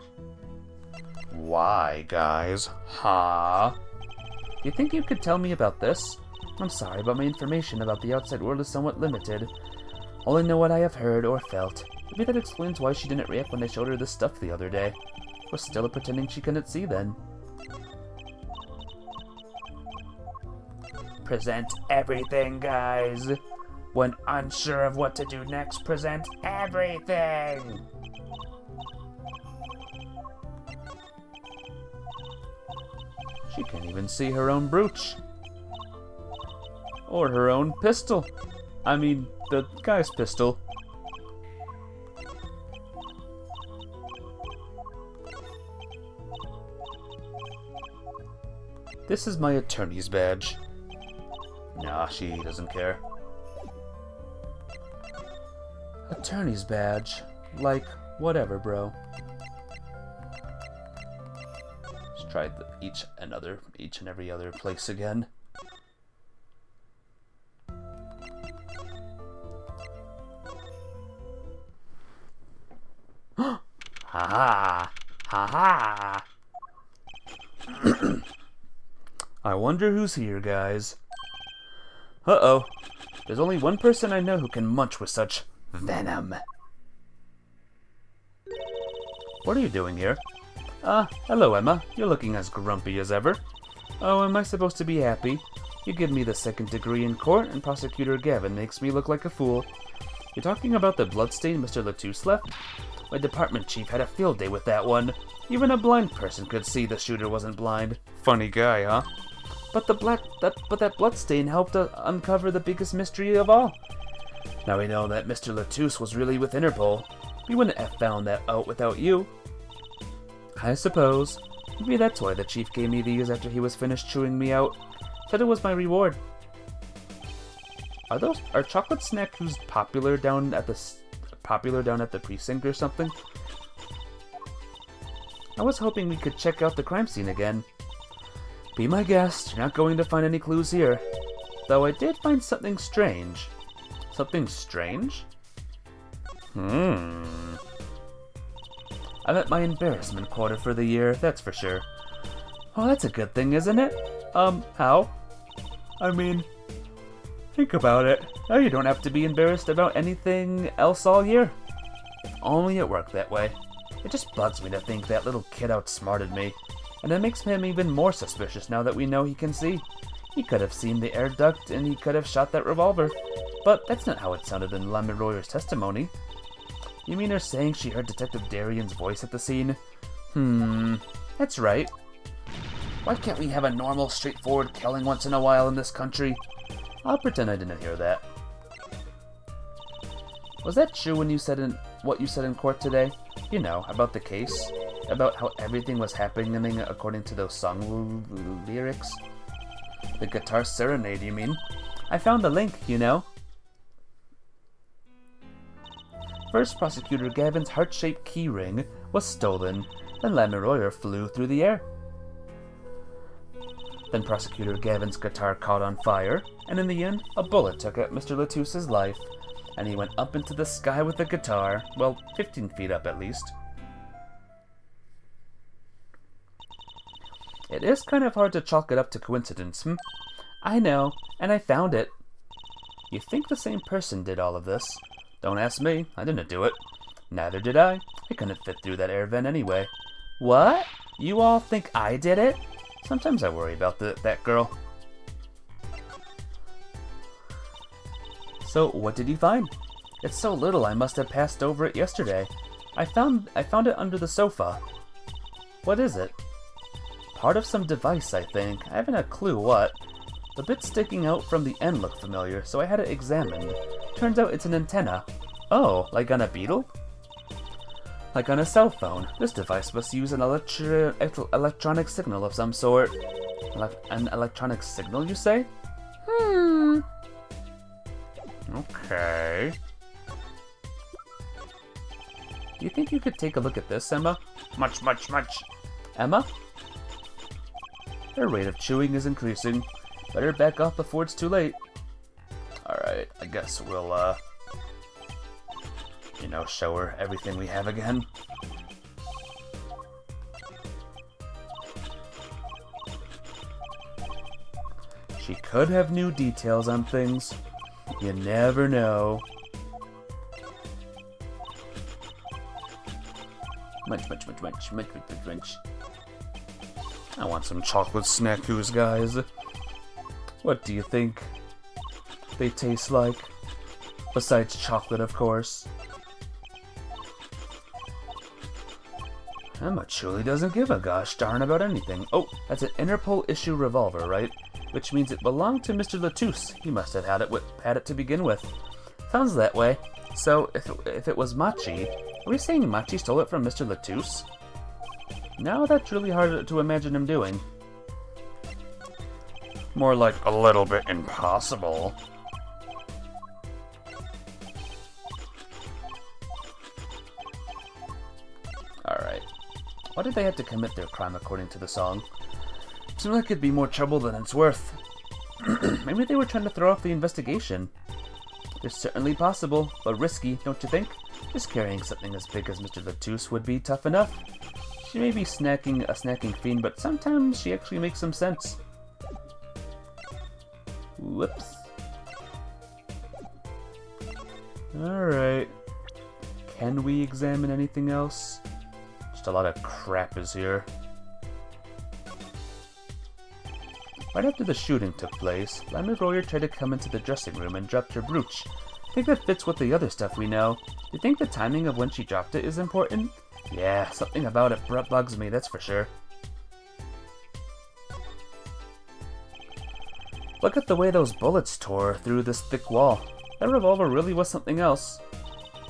Why, guys? Huh? Do you think you could tell me about this? I'm sorry, but my information about the outside world is somewhat limited. Only know what I have heard or felt. Maybe that explains why she didn't react when I showed her this stuff the other day. Was still pretending she couldn't see then. Present everything, guys. When unsure of what to do next, present everything. She can't even see her own brooch. Or her own pistol. I mean, the guy's pistol. This is my attorney's badge. Nah, she doesn't care. Attorney's badge. Like, whatever, bro. Let's try each and every other place again. Ha ha! Ha ha! I wonder who's here, guys. Uh-oh. There's only one person I know who can munch with such venom. What are you doing here? Hello, Emma. You're looking as grumpy as ever. Oh, am I supposed to be happy? You give me the second degree in court, and Prosecutor Gavin makes me look like a fool. You're talking about the bloodstain Mr. Latouche left? My department chief had a field day with that one. Even a blind person could see the shooter wasn't blind. Funny guy, huh? But that bloodstain helped uncover the biggest mystery of all. Now we know that Mr. Latouche was really with Interpol. We wouldn't have found that out without you. I suppose. Maybe that's why the chief gave me these after he was finished chewing me out. Said it was my reward. Are chocolate snacks popular down at the precinct or something? I was hoping we could check out the crime scene again. Be my guest, you're not going to find any clues here. Though I did find something strange. Something strange? I'm at my embarrassment quota for the year, that's for sure. Oh, that's a good thing, isn't it? How? I mean, think about it. Now you don't have to be embarrassed about anything else all year. If only it worked that way. It just bugs me to think that little kid outsmarted me. And it makes him even more suspicious now that we know he can see. He could have seen the air duct and he could have shot that revolver. But that's not how it sounded in Lamoureux's testimony. You mean her saying she heard Detective Darian's voice at the scene? That's right. Why can't we have a normal, straightforward killing once in a while in this country? I'll pretend I didn't hear that. Was that true when what you said in court today? You know, about the case? About how everything was happening according to those song lyrics? The guitar serenade, you mean? I found the link, you know? First, Prosecutor Gavin's heart-shaped key ring was stolen, then Lamiroyer flew through the air. Then Prosecutor Gavin's guitar caught on fire, and in the end, a bullet took out Mr. Latusse's life, and he went up into the sky with the guitar, well, 15 feet up at least. It is kind of hard to chalk it up to coincidence, I know, and I found it. You think the same person did all of this? Don't ask me, I didn't do it. Neither did I. I couldn't fit through that air vent anyway. What? You all think I did it? Sometimes I worry about that girl. So, what did you find? It's so little I must have passed over it yesterday. I found it under the sofa. What is it? Part of some device, I think. I haven't a clue what. The bits sticking out from the end look familiar, so I had it examined. Turns out it's an antenna. Oh, like on a beetle? Like on a cell phone. This device must use an electronic signal of some sort. An electronic signal, you say? Okay. Do you think you could take a look at this, Emma? Much. Emma? Her rate of chewing is increasing. Better back off before it's too late. Alright, I guess we'll, show her everything we have again. She could have new details on things. You never know. Munch. I want some chocolate snackoos, guys. What do you think they taste like? Besides chocolate, of course. Emma truly doesn't give a gosh darn about anything. Oh, that's an Interpol issue revolver, right? Which means it belonged to Mr. Latousse. He must have had it to begin with. Sounds that way. So, if it was Machi, are we saying Machi stole it from Mr. Latousse? No, that's really hard to imagine him doing. More like a little bit impossible. Alright. Why did they have to commit their crime according to the song? Seems like it'd be more trouble than it's worth. Maybe they were trying to throw off the investigation. It's certainly possible, but risky, don't you think? Just carrying something as big as Mr. Latousse would be tough enough. She may be a snacking fiend, but sometimes she actually makes some sense. Whoops. Alright. Can we examine anything else? Just a lot of crap is here. Right after the shooting took place, Lamiroyer tried to come into the dressing room and dropped her brooch. I think that fits with the other stuff we know. You think the timing of when she dropped it is important? Yeah, something about it bugs me, that's for sure. Look at the way those bullets tore through this thick wall. That revolver really was something else.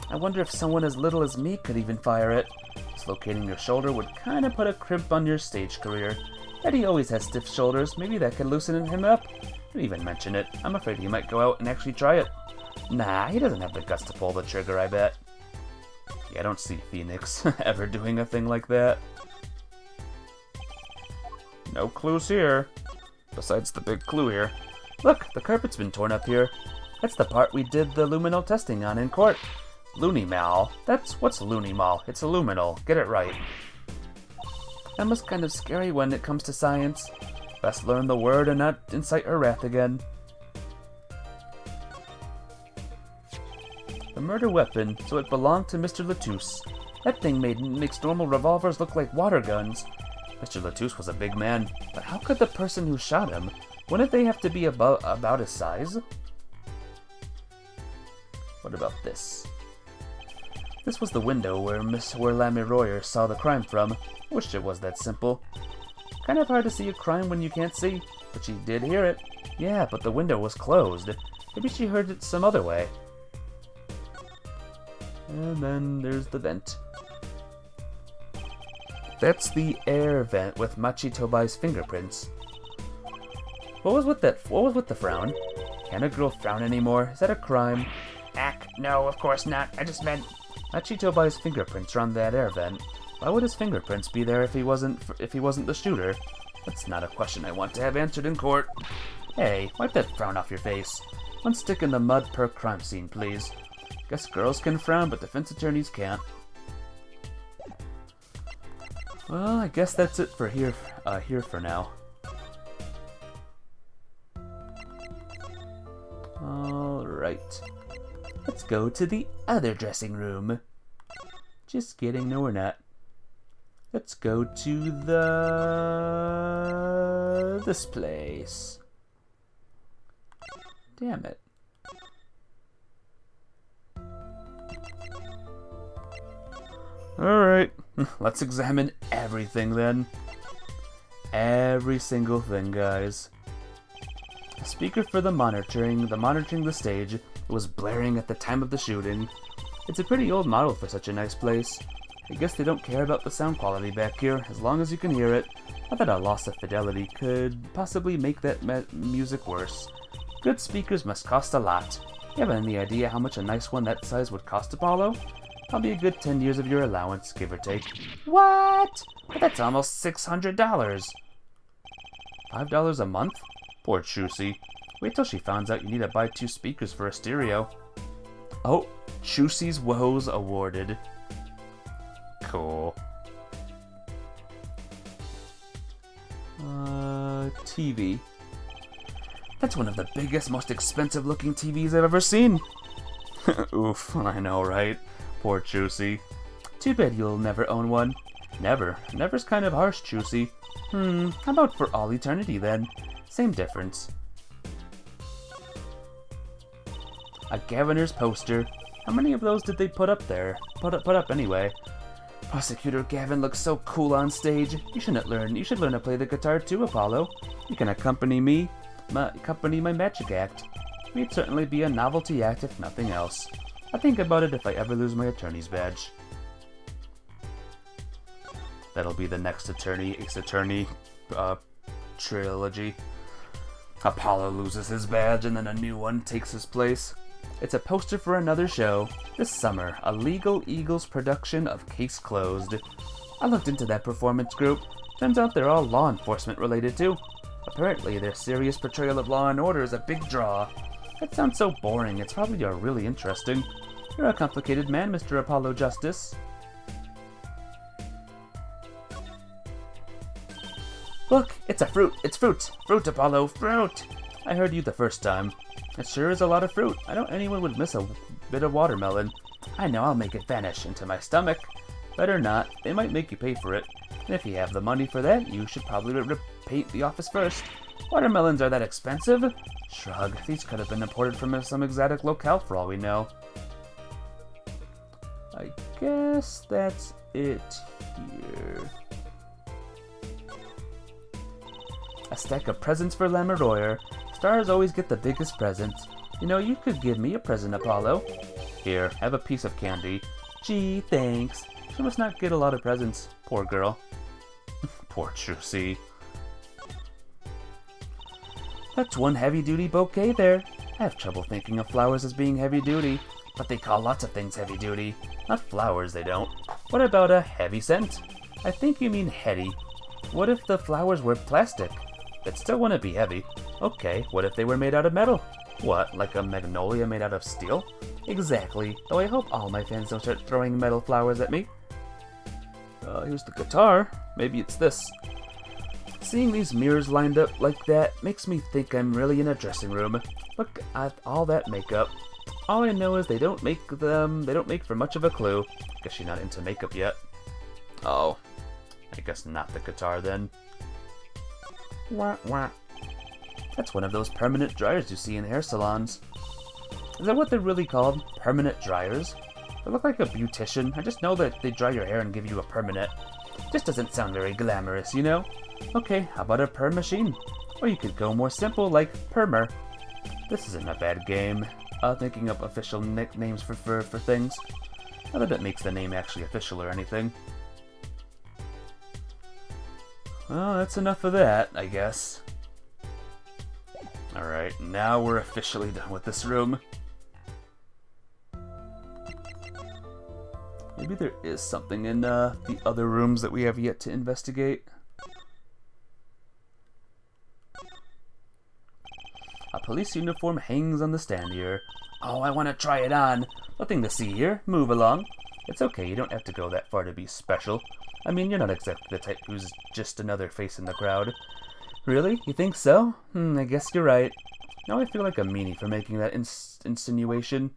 I wonder if someone as little as me could even fire it. Dislocating your shoulder would kinda put a crimp on your stage career. Eddie always has stiff shoulders, maybe that could loosen him up. Don't even mention it, I'm afraid he might go out and actually try it. Nah, he doesn't have the guts to pull the trigger, I bet. Yeah, I don't see Phoenix ever doing a thing like that. No clues here. Besides the big clue here. Look, the carpet's been torn up here. That's the part we did the luminol testing on in court. Lunimal? What's Lunimal? It's a luminol, get it right. Emma's kind of scary when it comes to science. Best learn the word and not incite her wrath again. The murder weapon, so it belonged to Mr. Latousse. That thing makes normal revolvers look like water guns. Mr. Latousse was a big man, but how could the person who shot him, wouldn't they have to be about his size? What about this? This was the window where Lamiroyer saw the crime from. I wished it was that simple. Kind of hard to see a crime when you can't see, but she did hear it. Yeah, but the window was closed. Maybe she heard it some other way. And then there's the vent. That's the air vent with Machi Tobai's fingerprints. What was with the frown? Can a girl frown anymore? Is that a crime? No, of course not. I just meant Machi Tobi's fingerprints are on that air vent. Why would his fingerprints be there if he wasn't the shooter? That's not a question I want to have answered in court. Hey, wipe that frown off your face. One stick in the mud per crime scene, please. Guess girls can frown, but defense attorneys can't. Well, I guess that's it for here for now. Alright. Let's go to the other dressing room. Just kidding, no we're not. Let's go to this place. Damn it. Alright, let's examine everything then. Every single thing, guys. A speaker for monitoring the stage was blaring at the time of the shooting. It's a pretty old model for such a nice place. I guess they don't care about the sound quality back here, as long as you can hear it. I thought a loss of fidelity could possibly make that music worse. Good speakers must cost a lot. You have any idea how much a nice one that size would cost, Apollo? Probably a good 10 years of your allowance, give or take. What? But that's almost $600. $5 a month? Poor Chusey. Wait till she finds out you need to buy 2 speakers for a stereo. Oh, Chusey's woes awarded. Cool. TV. That's one of the biggest, most expensive looking TVs I've ever seen. Oof, I know, right? Poor Chusey. Too bad you'll never own one. Never. Never's kind of harsh, Chusey. How about for all eternity then? Same difference. A Governor's poster. How many of those did they put up there? Put up anyway. Prosecutor Gavin looks so cool on stage. You should learn to play the guitar too, Apollo. You can accompany my magic act. It'd certainly be a novelty act if nothing else. I'll think about it if I ever lose my attorney's badge. That'll be the next Ace Attorney trilogy. Apollo loses his badge and then a new one takes his place. It's a poster for another show. This summer, a Legal Eagles production of Case Closed. I looked into that performance group. Turns out they're all law enforcement related too. Apparently, their serious portrayal of law and order is a big draw. That sounds so boring, it's probably really interesting. You're a complicated man, Mr. Apollo Justice. Look, it's a fruit. It's fruit. Fruit, Apollo, fruit. I heard you the first time. It sure is a lot of fruit. I know anyone would miss a bit of watermelon. I know I'll make it vanish into my stomach. Better not. They might make you pay for it. And if you have the money for that, you should probably paint the office first. Watermelons are that expensive? Shrug. These could have been imported from some exotic locale for all we know. I guess that's it here. A stack of presents for Lamoureux. Stars always get the biggest presents. You know, you could give me a present, Apollo. Here, have a piece of candy. Gee, thanks. She must not get a lot of presents. Poor girl. Poor Chusey. That's one heavy-duty bouquet there. I have trouble thinking of flowers as being heavy-duty, but they call lots of things heavy-duty. Not flowers, they don't. What about a heavy scent? I think you mean heady. What if the flowers were plastic? That still wouldn't be heavy. Okay, what if they were made out of metal? What, like a magnolia made out of steel? Exactly, though I hope all my fans don't start throwing metal flowers at me. Here's the guitar. Maybe it's this. Seeing these mirrors lined up like that makes me think I'm really in a dressing room. Look at all that makeup. All I know is they don't make for much of a clue. Guess you're not into makeup yet. Oh, I guess not the guitar then. Wah, wah. That's one of those permanent dryers you see in hair salons. Is that what they're really called? Permanent dryers? They look like a beautician. I just know that they dry your hair and give you a permanent. Just doesn't sound very glamorous, you know? Okay, how about a perm machine? Or you could go more simple, like permer. This isn't a bad game. Thinking up official nicknames for things. Not that it makes the name actually official or anything. Well, that's enough of that, I guess. Alright, now we're officially done with this room. Maybe there is something in the other rooms that we have yet to investigate. A police uniform hangs on the stand here. Oh, I want to try it on. Nothing to see here. Move along. It's okay, you don't have to go that far to be special. I mean, you're not exactly the type who's just another face in the crowd. Really? You think so? I guess you're right. Now I feel like a meanie for making that insinuation.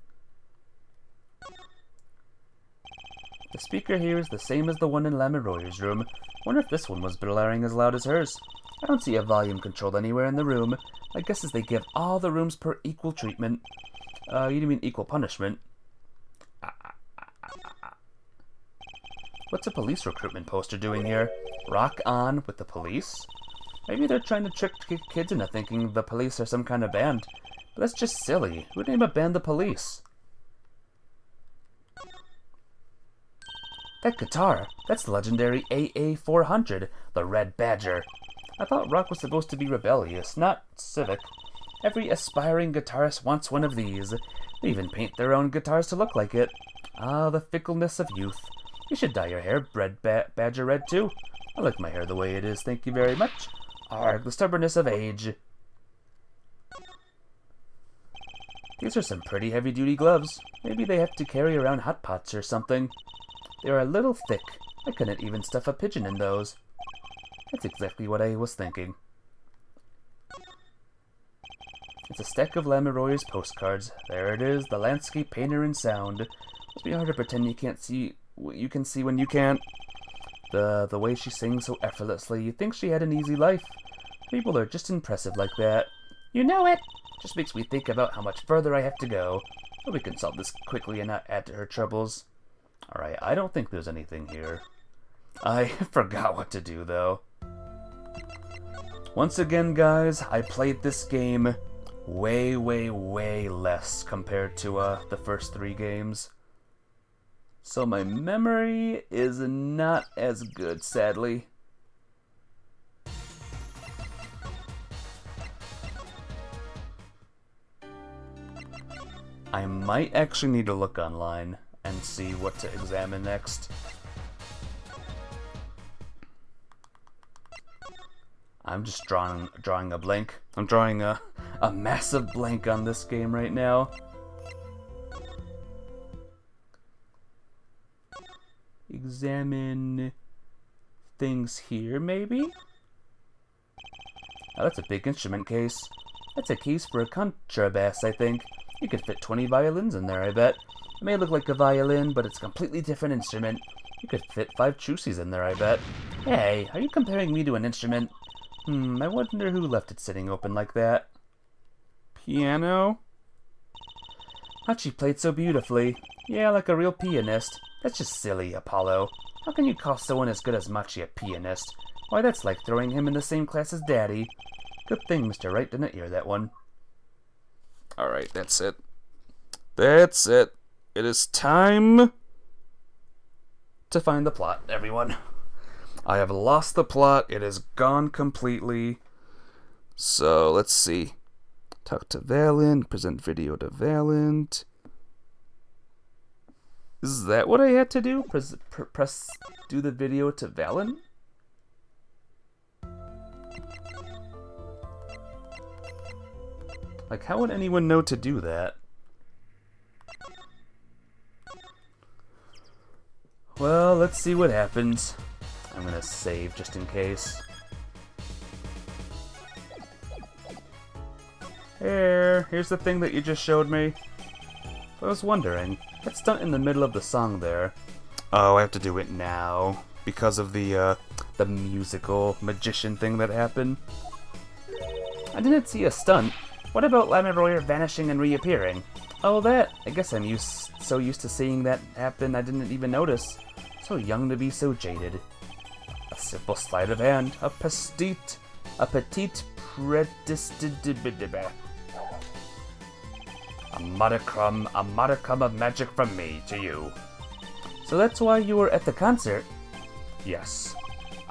The speaker here is the same as the one in Lamoureux's room. Wonder if this one was blaring as loud as hers. I don't see a volume controlled anywhere in the room. My guess is they give all the rooms per equal treatment. You mean equal punishment? What's a police recruitment poster doing here? Rock on with the police? Maybe they're trying to trick kids into thinking the police are some kind of band. But that's just silly. Who'd name a band the Police? That guitar, that's the legendary AA400, the Red Badger. I thought rock was supposed to be rebellious, not civic. Every aspiring guitarist wants one of these. They even paint their own guitars to look like it. Ah, the fickleness of youth. You should dye your hair badger red too. I like my hair the way it is, thank you very much. Arg, the stubbornness of age. These are some pretty heavy-duty gloves. Maybe they have to carry around hot pots or something. They're a little thick. I couldn't even stuff a pigeon in those. That's exactly what I was thinking. It's a stack of Lamoureux's postcards. There it is, the landscape painter in sound. Must be hard to pretend you can't see what you can see when you can't. The way she sings so effortlessly, you'd think she had an easy life. People are just impressive like that. You know it! Just makes me think about how much further I have to go. But we can solve this quickly and not add to her troubles. Alright, I don't think there's anything here. I forgot what to do, though. Once again, guys, I played this game way, way, way less compared to the first 3 games. So my memory is not as good, sadly. I might actually need to look online and see what to examine next. I'm just drawing a blank. I'm drawing a massive blank on this game right now. Examine things here, maybe? Oh, that's a big instrument case. That's a case for a contrabass, I think. You could fit 20 violins in there, I bet. It may look like a violin, but it's a completely different instrument. You could fit 5 chusis in there, I bet. Hey, are you comparing me to an instrument? I wonder who left it sitting open like that. Piano? Machi played so beautifully. Yeah, like a real pianist. That's just silly, Apollo. How can you call someone as good as Machi a pianist? Why, that's like throwing him in the same class as Daddy. Good thing Mr. Wright didn't hear that one. Alright, that's it. That's it. It is time to find the plot, everyone. I have lost the plot. It is gone completely. So, let's see. Talk to Valent. Present video to Valent. Is that what I had to do? Do the video to Valent? Like, how would anyone know to do that? Well, let's see what happens. I'm gonna save just in case. Here's the thing that you just showed me. I was wondering, that stunt in the middle of the song there. Oh, I have to do it now because of the musical magician thing that happened. I didn't see a stunt. What about Lamoureux vanishing and reappearing? Oh, that. I guess I'm so used to seeing that happen I didn't even notice. So young to be so jaded. A simple sleight of hand, a petite predestined. A modicum of magic from me to you. So that's why you were at the concert? Yes.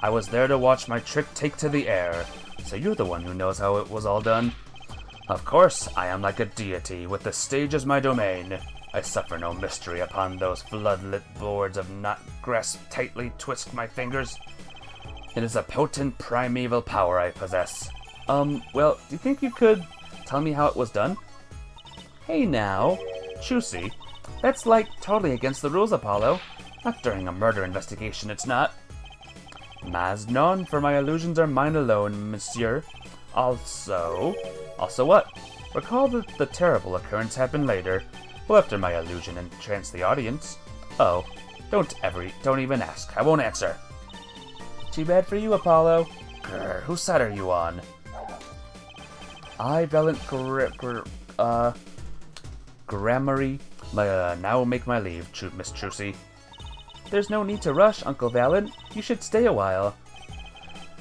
I was there to watch my trick take to the air. So you're the one who knows how it was all done. Of course, I am like a deity with the stage as my domain. I suffer no mystery upon those floodlit boards of not grasp tightly twist my fingers. It is a potent primeval power I possess. Well, do you think you could tell me how it was done? Hey now, Chusey, that's like totally against the rules, Apollo. Not during a murder investigation, it's not. Mas non, for my illusions are mine alone, monsieur. Also what? Recall that the terrible occurrence happened later, well after my illusion entranced the audience. Oh, don't even ask. I won't answer. Too bad for you, Apollo. Grr, whose side are you on? I, Valiant Grammary, now make my leave, Miss Trucy. There's no need to rush, Uncle Valiant. You should stay a while.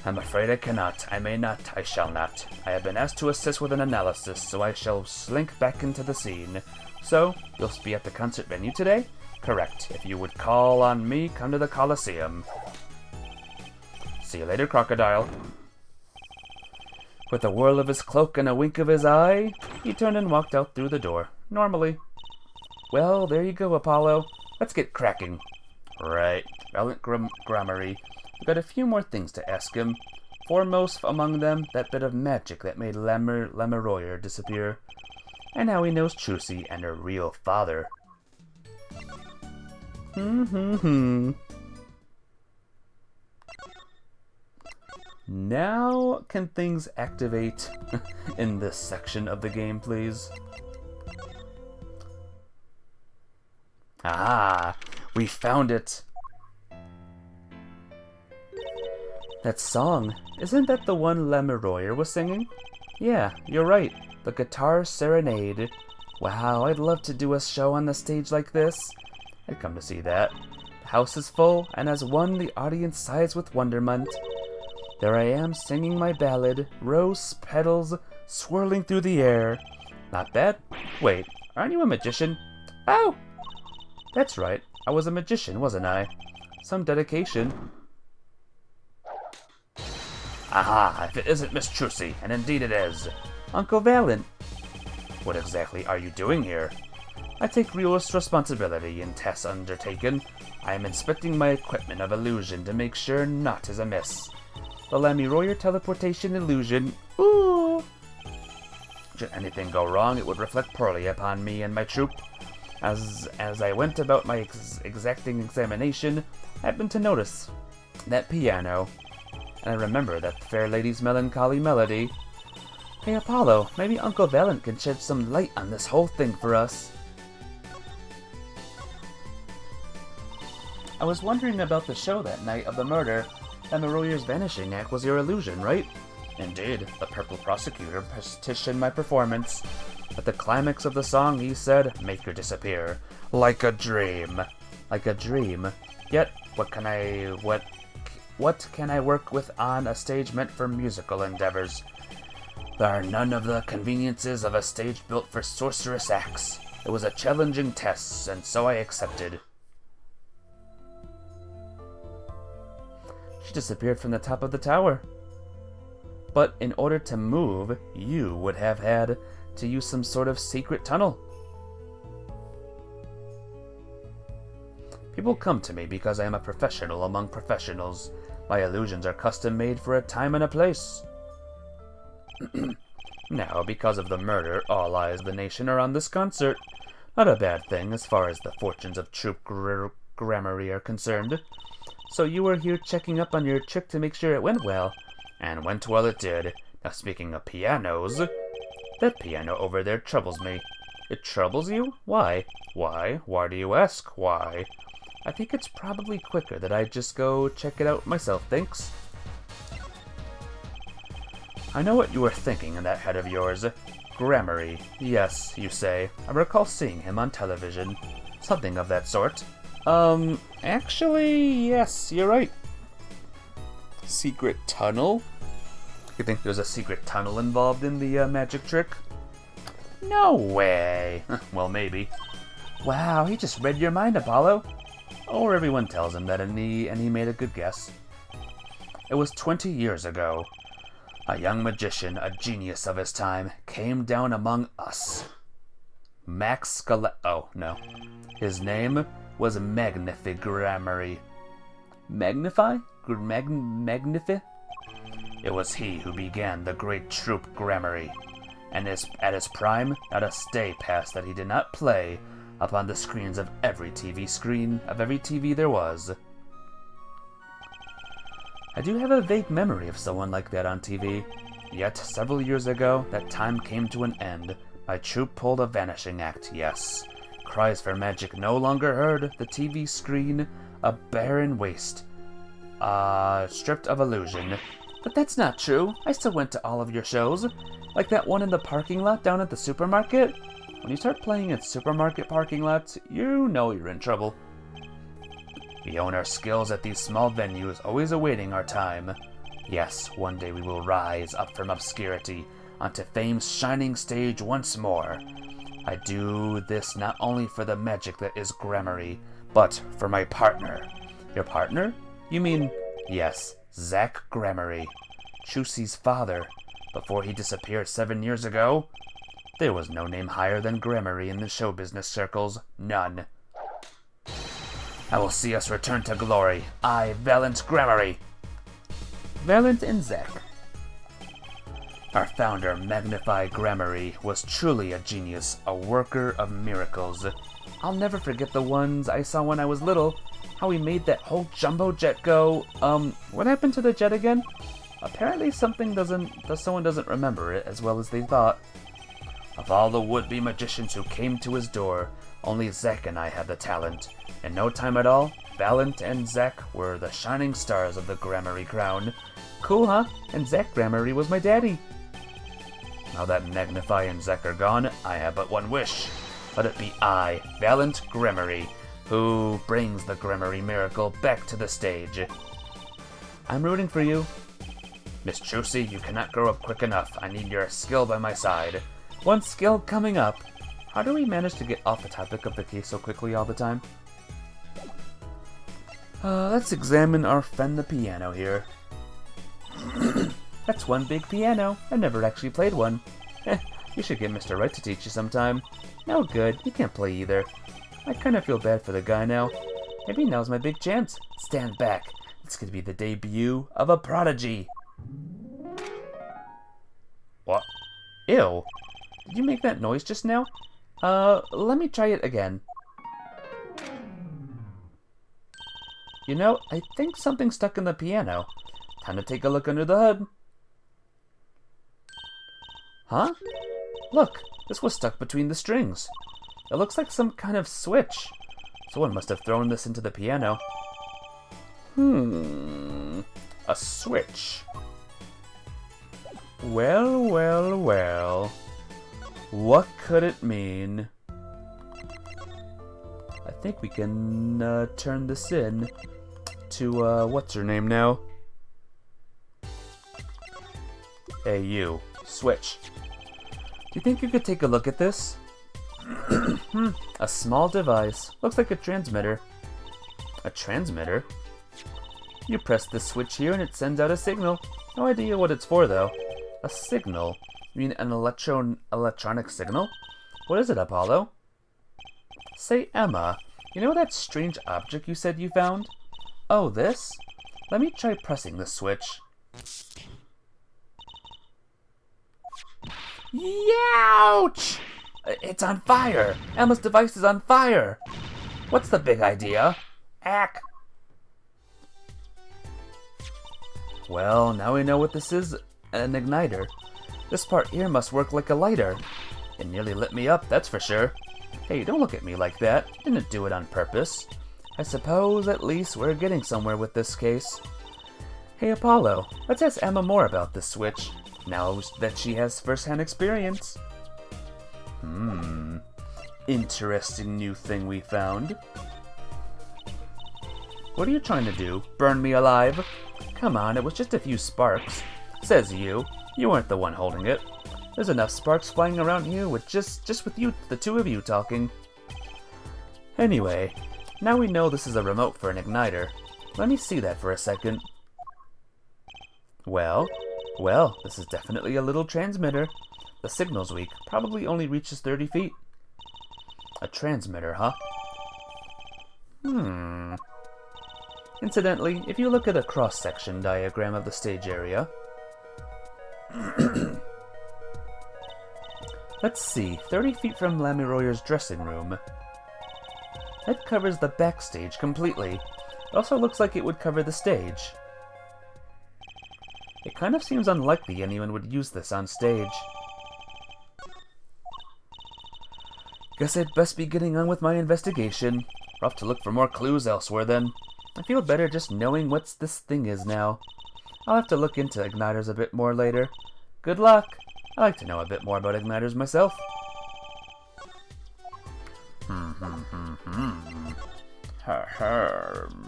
I'm afraid I cannot. I may not. I shall not. I have been asked to assist with an analysis, so I shall slink back into the scene. So, you'll be at the concert venue today? Correct. If you would call on me, come to the Coliseum. See you later, Crocodile. With a whirl of his cloak and a wink of his eye, he turned and walked out through the door, normally. Well, there you go, Apollo. Let's get cracking. Right. Valiant Grammary. We've got a few more things to ask him. Foremost among them, that bit of magic that made Lemuroyer disappear. And how he knows Chusey and her real father. Now, can things activate in this section of the game, please? Ah, we found it! That song, isn't that the one Lemuroyer was singing? Yeah, you're right, the Guitar Serenade. Wow, I'd love to do a show on the stage like this. I'd come to see that. The house is full, and as one, the audience sighs with wonderment. There I am singing my ballad, rose petals swirling through the air. Not bad. Wait, aren't you a magician? Oh! That's right, I was a magician, wasn't I? Some dedication. Aha, if it isn't Miss Trucy, and indeed it is. Uncle Valiant. What exactly are you doing here? I take real responsibility in tasks undertaken. I am inspecting my equipment of illusion to make sure naught is amiss. The Lemuroyer teleportation illusion. Ooh! Should anything go wrong, it would reflect poorly upon me and my troop. As I went about my exacting examination, I happened to notice that piano, and I remember that fair lady's melancholy melody. Hey Apollo, maybe Uncle Valiant can shed some light on this whole thing for us. I was wondering about the show that night of the murder. Lemuroyer's vanishing act was your illusion, right? Indeed, the purple prosecutor petitioned my performance. At the climax of the song, he said, "Make her disappear, like a dream." Like a dream. Yet, what can I work with on a stage meant for musical endeavors? There are none of the conveniences of a stage built for sorcerous acts. It was a challenging test, and so I accepted. She disappeared from the top of the tower. But in order to move, you would have had to use some sort of secret tunnel. People come to me because I am a professional among professionals. My illusions are custom made for a time and a place. Now, because of the murder, all eyes of the nation are on this concert. Not a bad thing as far as the fortunes of Troop Grammary are concerned. So you were here checking up on your trick to make sure it went well. And went well it did. Now speaking of pianos, that piano over there troubles me. It troubles you? Why? Why? Why do you ask? Why? I think it's probably quicker that I just go check it out myself, thanks. I know what you were thinking in that head of yours. Grammary. Yes, you say. I recall seeing him on television. Something of that sort. Actually, yes, you're right. Secret tunnel? You think there's a secret tunnel involved in the magic trick? No way. Well, maybe. Wow, he just read your mind, Apollo. Or everyone tells him that and he made a good guess. It was 20 years ago. A young magician, a genius of his time, came down among us. Oh, no. His name was Magnifigrammary. Magnify? Magnify? It was he who began the great troop Grammary, and at his prime, not a day passed that he did not play upon the screens of every TV there was. I do have a vague memory of someone like that on TV. Yet, several years ago, that time came to an end. My troop pulled a vanishing act, yes. Cries for magic no longer heard, the TV screen, a barren waste. Stripped of illusion. But that's not true. I still went to all of your shows. Like that one in the parking lot down at the supermarket. When you start playing at supermarket parking lots, you know you're in trouble. We own our skills at these small venues, always awaiting our time. Yes, one day we will rise up from obscurity onto fame's shining stage once more. I do this not only for the magic that is Grammary, but for my partner. Your partner? You mean, yes, Zach Grammary, Chusey's father. Before he disappeared 7 years ago, there was no name higher than Grammary in the show business circles. None. I will see us return to glory. I, Valent Grammary. Valent and Zach. Our founder, Magnify Grammary, was truly a genius, a worker of miracles. I'll never forget the ones I saw when I was little. How he made that whole jumbo jet go. What happened to the jet again? Apparently someone doesn't remember it as well as they thought. Of all the would-be magicians who came to his door, only Zach and I had the talent. In no time at all, Valent and Zach were the shining stars of the Grammary crown. Cool, huh? And Zach Grammary was my daddy. Now that Magnify and Zach are gone, I have but one wish. Let it be I, Valent Grammary, who brings the Grammary miracle back to the stage. I'm rooting for you. Miss Chusey, you cannot grow up quick enough. I need your skill by my side. One skill coming up. How do we manage to get off the topic of the case so quickly all the time? Let's examine our friend the piano here. That's one big piano. I've never actually played one. You should get Mr. Wright to teach you sometime. No good, he can't play either. I kind of feel bad for the guy now. Maybe now's my big chance. Stand back. It's gonna be the debut of a prodigy. What? Ew. Did you make that noise just now? Let me try it again. You know, I think something's stuck in the piano. Time to take a look under the hood. Huh? Look, this was stuck between the strings. It looks like some kind of switch. Someone must have thrown this into the piano. A switch. Well, well, well. What could it mean? I think we can turn this in to, what's her name now? Hey, you. Switch. Do you think you could take a look at this? A small device. Looks like a transmitter. A transmitter? You press the switch here and it sends out a signal. No idea what it's for, though. A signal? You mean an electronic signal? What is it, Apollo? Say, Emma, you know that strange object you said you found? Oh, this? Let me try pressing the switch. Youch! It's on fire! Emma's device is on fire! What's the big idea? Ack! Well, now we know what this is, an igniter. This part here must work like a lighter. It nearly lit me up, that's for sure. Hey, don't look at me like that. Didn't do it on purpose. I suppose at least we're getting somewhere with this case. Hey, Apollo, let's ask Emma more about this switch, now that she has first-hand experience. Interesting new thing we found. What are you trying to do? Burn me alive? Come on, it was just a few sparks. Says you. You weren't the one holding it. There's enough sparks flying around here with just with you, the two of you talking. Anyway, now we know this is a remote for an igniter. Let me see that for a second. Well, this is definitely a little transmitter. The signal's weak, probably only reaches 30 feet. A transmitter, huh? Incidentally, if you look at a cross-section diagram of the stage area... Let's see, 30 feet from Lamiroyer's dressing room. That covers the backstage completely. It also looks like it would cover the stage. It kind of seems unlikely anyone would use this on stage. Guess I'd best be getting on with my investigation. I'll have to look for more clues elsewhere then. I feel better just knowing what this thing is now. I'll have to look into igniters a bit more later. Good luck! I like to know a bit more about igniters myself.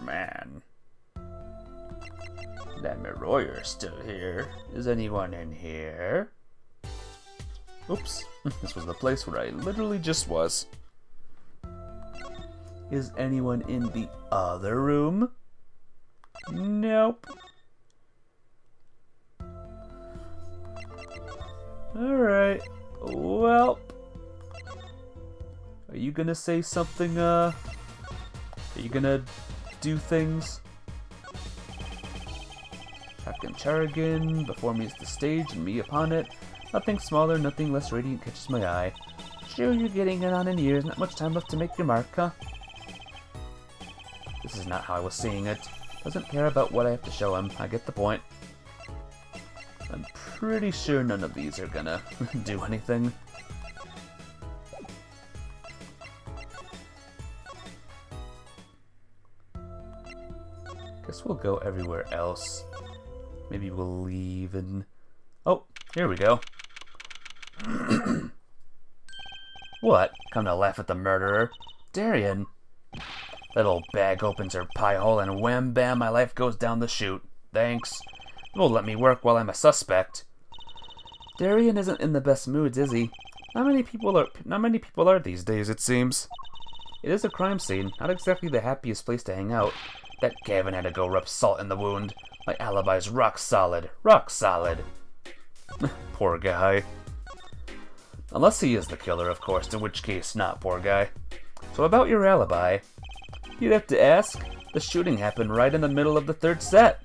Man. Lamiroyer's still here. Is anyone in here? Oops, this was the place where I literally just was. Is anyone in the other room? Nope. Alright, well... Are you gonna say something, Are you gonna do things? Captain Charagan, before me is the stage and me upon it. Nothing smaller, nothing less radiant catches my eye. Sure, you're getting it on in years, not much time left to make your mark, huh? This is not how I was seeing it. Doesn't care about what I have to show him, I get the point. I'm pretty sure none of these are gonna do anything. Guess we'll go everywhere else. Maybe we'll leave and... Oh, here we go. What? Come to laugh at the murderer? Darian! That old bag opens her pie hole and wham bam, my life goes down the chute. Thanks. You won't let me work while I'm a suspect. Darian isn't in the best moods, is he? Not many people are these days, it seems. It is a crime scene, not exactly the happiest place to hang out. That Gavin had to go rub salt in the wound. My alibi's rock solid. Rock solid. Poor guy. Unless he is the killer, of course, in which case, not poor guy. So about your alibi. You'd have to ask. The shooting happened right in the middle of the third set.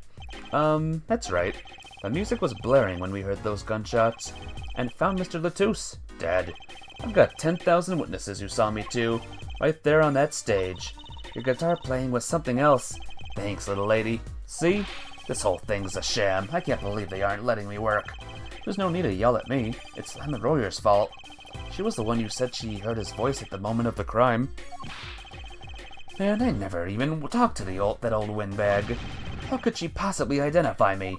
That's right. The music was blaring when we heard those gunshots. And found Mr. Latouche dead. I've got 10,000 witnesses who saw me too. Right there on that stage. Your guitar playing was something else. Thanks, little lady. See? This whole thing's a sham. I can't believe they aren't letting me work. There's no need to yell at me. It's Lamiroyer's fault. She was the one who said she heard his voice at the moment of the crime. Man, I never even talked to that old windbag. How could she possibly identify me?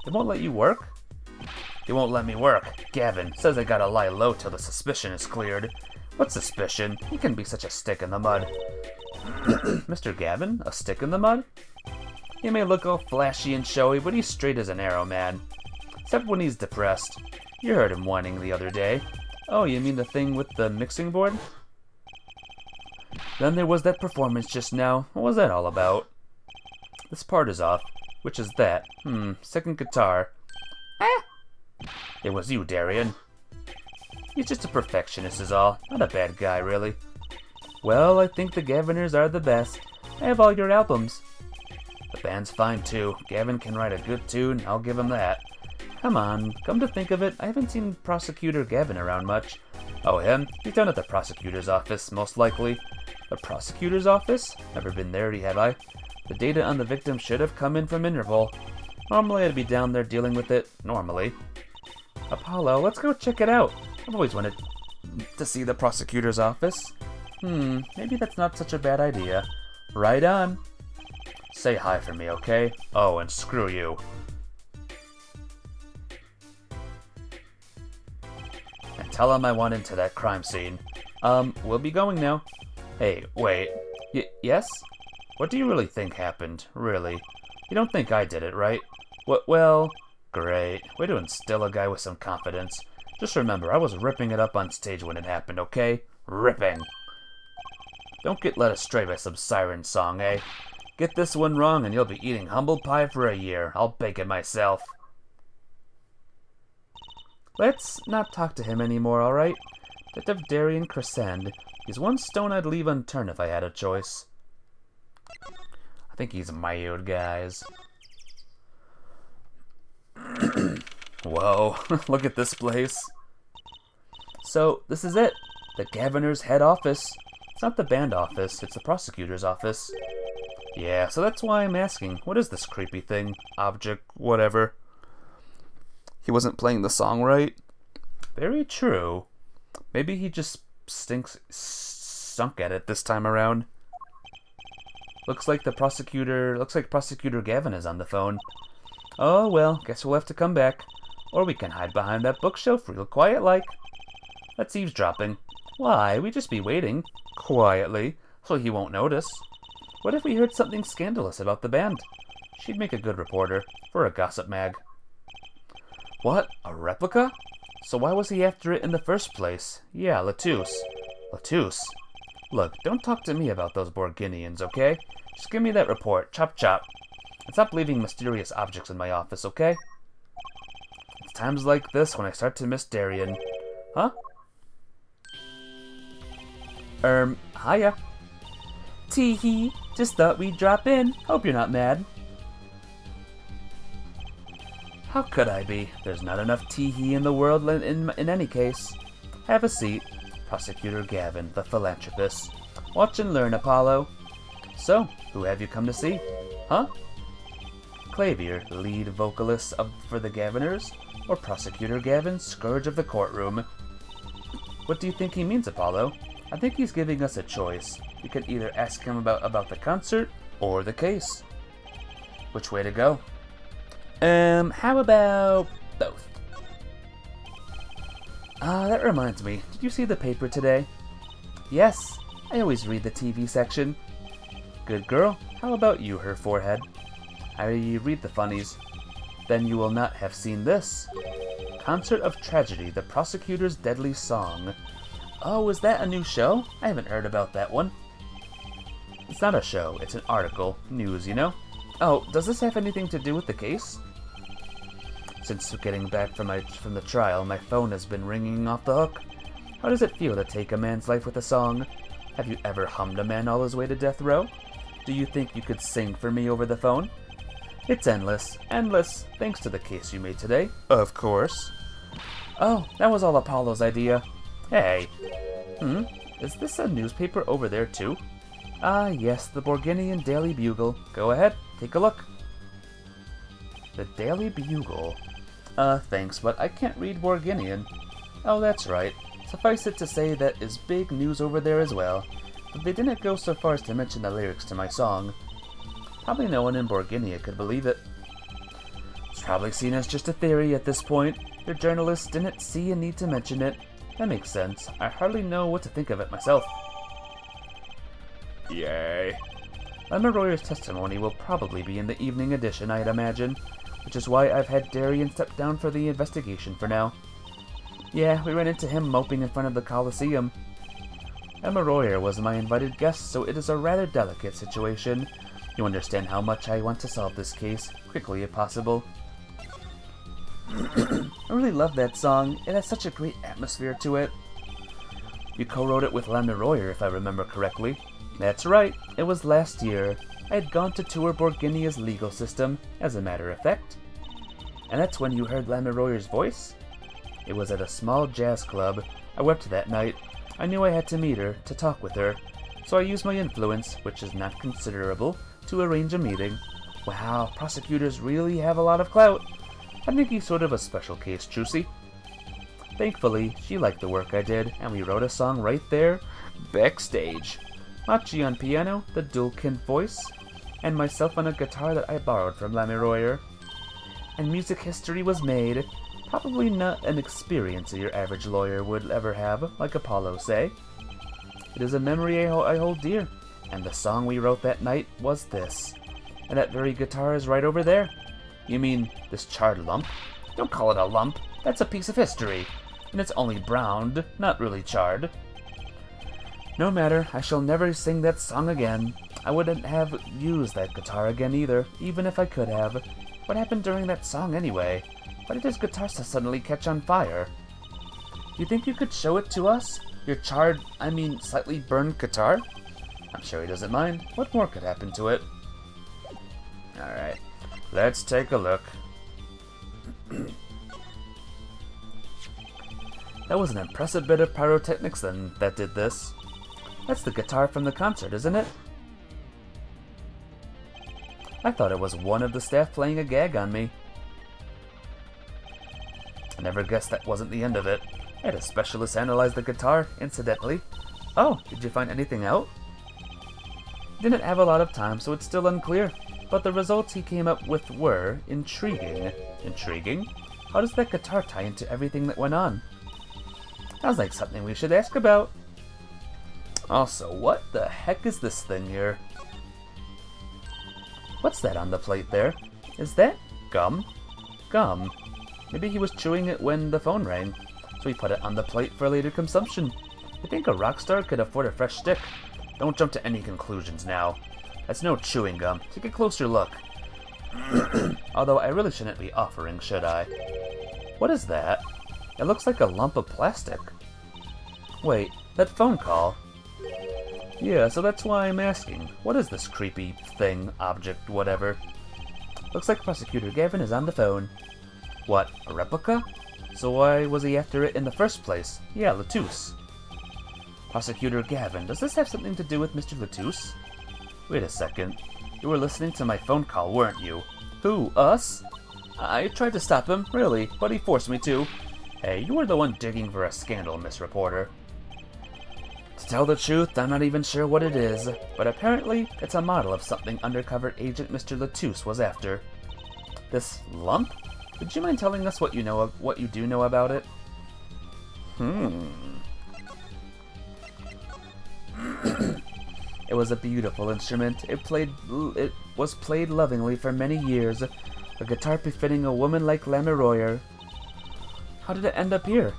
They won't let you work? They won't let me work. Gavin says I gotta lie low till the suspicion is cleared. What suspicion? He can be such a stick in the mud. Mr. Gavin? A stick in the mud? He may look all flashy and showy, but he's straight as an arrow, man. Except when he's depressed. You heard him whining the other day. Oh, you mean the thing with the mixing board? Then there was that performance just now. What was that all about? This part is off. Which is that? Second guitar. Ah! It was you, Darian. He's just a perfectionist is all. Not a bad guy, really. Well, I think the Gaviners are the best. I have all your albums. The band's fine, too. Gavin can write a good tune, I'll give him that. Come on, come to think of it, I haven't seen Prosecutor Gavin around much. Oh, him? He's down at the prosecutor's office, most likely. The prosecutor's office? Never been there, have I? The data on the victim should have come in from Interpol. Normally I'd be down there dealing with it. Normally. Apollo, let's go check it out. I've always wanted to see the prosecutor's office. Maybe that's not such a bad idea. Right on. Say hi for me, okay? Oh, and screw you. And tell him I want into that crime scene. We'll be going now. Hey, wait. Yes? What do you really think happened? Really? You don't think I did it, right? What? Well, great. Way to instill a guy with some confidence. Just remember, I was ripping it up on stage when it happened, okay? Ripping. Don't get led astray by some siren song, eh? Get this one wrong and you'll be eating humble pie for a year. I'll bake it myself. Let's not talk to him anymore, alright? Detective Darian Crescend. He's one stone I'd leave unturned if I had a choice. I think he's mired, guys. Whoa, look at this place. So, this is it. The Governor's head office. It's not the band office, it's the prosecutor's office. Yeah, so that's why I'm asking, what is this creepy thing? Object, whatever. He wasn't playing the song right? Very true. Maybe he just stunk at it this time around. Looks like Prosecutor Gavin is on the phone. Oh well, guess we'll have to come back. Or we can hide behind that bookshelf real quiet like. That's eavesdropping. Why, we'd just be waiting, quietly, so he won't notice. What if we heard something scandalous about the band? She'd make a good reporter for a gossip mag. What? A replica? So why was he after it in the first place? Yeah, Latouche. Latouche? Look, don't talk to me about those Borginians, okay? Just give me that report, chop chop. And stop leaving mysterious objects in my office, okay? It's times like this when I start to miss Darian. Huh? Hiya. Tee-hee, just thought we'd drop in. Hope you're not mad. How could I be? There's not enough tee-hee in the world in any case. Have a seat. Prosecutor Gavin, the philanthropist. Watch and learn, Apollo. So, who have you come to see? Huh? Clavier, lead vocalist for the Governors, or Prosecutor Gavin, scourge of the courtroom? What do you think he means, Apollo? I think he's giving us a choice. We could either ask him about the concert or the case. Which way to go? How about both? That reminds me. Did you see the paper today? Yes, I always read the TV section. Good girl. How about you, her forehead? I read the funnies. Then you will not have seen this. Concert of Tragedy, the Prosecutor's Deadly Song. Oh, is that a new show? I haven't heard about that one. It's not a show, it's an article. News, you know? Oh, does this have anything to do with the case? Since getting back from the trial, my phone has been ringing off the hook. How does it feel to take a man's life with a song? Have you ever hummed a man all his way to death row? Do you think you could sing for me over the phone? It's endless, thanks to the case you made today, of course. Oh, that was all Apollo's idea. Hey. Is this a newspaper over there too? Ah, yes, the Borginian Daily Bugle. Go ahead, take a look. The Daily Bugle? Thanks, but I can't read Borginian. Oh, that's right. Suffice it to say that is big news over there as well. But they didn't go so far as to mention the lyrics to my song. Probably no one in Borginia could believe it. It's probably seen as just a theory at this point. Your journalists didn't see a need to mention it. That makes sense. I hardly know what to think of it myself. Yay. Lemeroyer's testimony will probably be in the evening edition, I'd imagine, which is why I've had Darian step down for the investigation for now. Yeah, we ran into him moping in front of the Coliseum. Lemeroyer was my invited guest, so it is a rather delicate situation. You understand how much I want to solve this case, quickly if possible. I really love that song. It has such a great atmosphere to it. You co-wrote it with Lemeroyer, if I remember correctly. That's right, it was last year. I had gone to tour Borginia's legal system, as a matter of fact. And that's when you heard Lemeroyer's voice? It was at a small jazz club. I wept that night. I knew I had to meet her, to talk with her. So I used my influence, which is not considerable, to arrange a meeting. Wow, prosecutors really have a lot of clout. I think he's sort of a special case, Trucy. Thankfully, she liked the work I did, and we wrote a song right there, backstage. Machi on piano, the dual-kin voice, and myself on a guitar that I borrowed from Lemeroyer. And music history was made. Probably not an experience your average lawyer would ever have, like Apollo say. It is a memory I hold dear, and the song we wrote that night was this. And that very guitar is right over there. You mean, this charred lump? Don't call it a lump, that's a piece of history. And it's only browned, not really charred. No matter, I shall never sing that song again. I wouldn't have used that guitar again either, even if I could have. What happened during that song anyway? Why did his guitar suddenly catch on fire? You think you could show it to us? Your slightly burned guitar? I'm sure he doesn't mind. What more could happen to it? Alright, let's take a look. That was an impressive bit of pyrotechnics then that did this. That's the guitar from the concert, isn't it? I thought it was one of the staff playing a gag on me. I never guessed that wasn't the end of it. I had a specialist analyze the guitar, incidentally. Oh, did you find anything out? Didn't have a lot of time, so it's still unclear. But the results he came up with were intriguing. Intriguing? How does that guitar tie into everything that went on? Sounds like something we should ask about. Also, what the heck is this thing here? What's that on the plate there? Is that gum? Gum. Maybe he was chewing it when the phone rang, so he put it on the plate for later consumption. You think a rock star could afford a fresh stick? Don't jump to any conclusions now. That's no chewing gum. Take a closer look. Although I really shouldn't be offering, should I? What is that? It looks like a lump of plastic. Wait, that phone call? Yeah, so that's why I'm asking. What is this creepy thing, object, whatever? Looks like Prosecutor Gavin is on the phone. What, a replica? So why was he after it in the first place? Yeah, Latouche. Prosecutor Gavin, does this have something to do with Mr. Latouche? Wait a second. You were listening to my phone call, weren't you? Who, us? I tried to stop him, really, but he forced me to. Hey, you were the one digging for a scandal, Miss Reporter. To tell the truth, I'm not even sure what it is, but apparently it's a model of something undercover agent Mr. Latouche was after. This lump? Would you mind telling us what you do know about it? It was a beautiful instrument. It was played lovingly for many years. A guitar befitting a woman like Lamoureux. How did it end up here?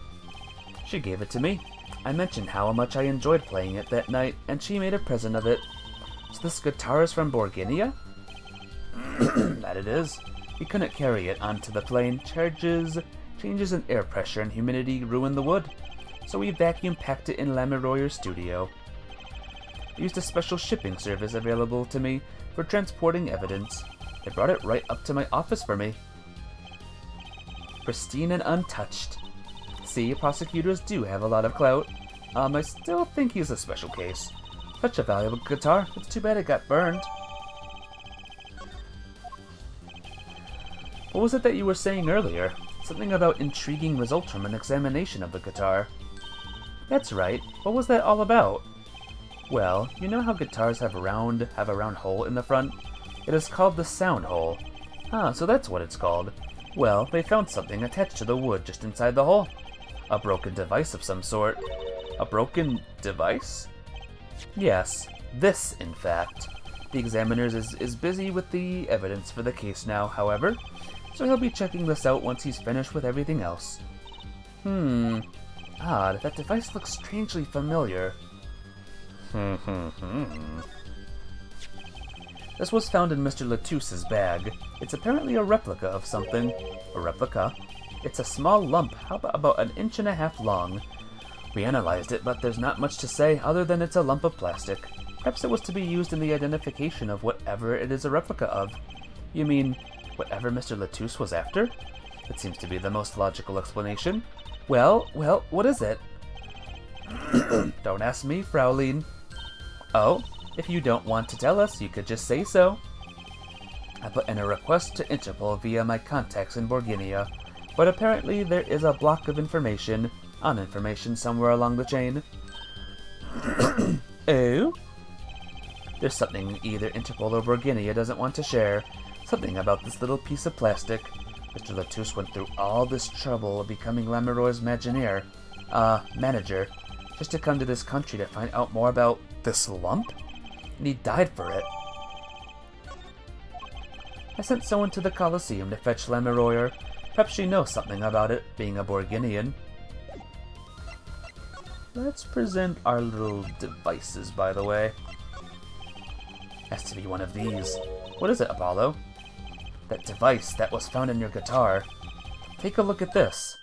She gave it to me. I mentioned how much I enjoyed playing it that night, and she made a present of it. So this guitar is from Borginia? That it is. We couldn't carry it onto the plane. Changes in air pressure and humidity ruined the wood. So we vacuum packed it in Lamoureux's studio. I used a special shipping service available to me for transporting evidence. They brought it right up to my office for me. Pristine and untouched. See, prosecutors do have a lot of clout. I still think he's a special case. Such a valuable guitar. It's too bad it got burned. What was it that you were saying earlier? Something about intriguing results from an examination of the guitar. That's right. What was that all about? Well, you know how guitars have a round hole in the front? It is called the sound hole. Ah, so that's what it's called. Well, they found something attached to the wood just inside the hole. A broken device of some sort. A broken device? Yes, this, in fact. The examiner is busy with the evidence for the case now, however, so he'll be checking this out once he's finished with everything else. Odd, that device looks strangely familiar. This was found in Mr. Latouche's bag. It's apparently a replica of something. A replica? It's a small lump, about 1.5 inches long. We analyzed it, but there's not much to say other than it's a lump of plastic. Perhaps it was to be used in the identification of whatever it is a replica of. You mean, whatever Mr. Latouche was after? It seems to be the most logical explanation. Well, what is it? Don't ask me, Fraulein. Oh, if you don't want to tell us, you could just say so. I put in a request to Interpol via my contacts in Borginia, but apparently there is a block of information somewhere along the chain. Oh? There's something either Interpol or Borginia doesn't want to share. Something about this little piece of plastic. Mr. Latouche went through all this trouble of becoming Lamoureux's manager, just to come to this country to find out more about this lump? And he died for it. I sent someone to the Colosseum to fetch Lamoureux. Perhaps she knows something about it, being a Borginian. Let's present our little devices, by the way. Has to be one of these. What is it, Apollo? That device that was found in your guitar. Take a look at this.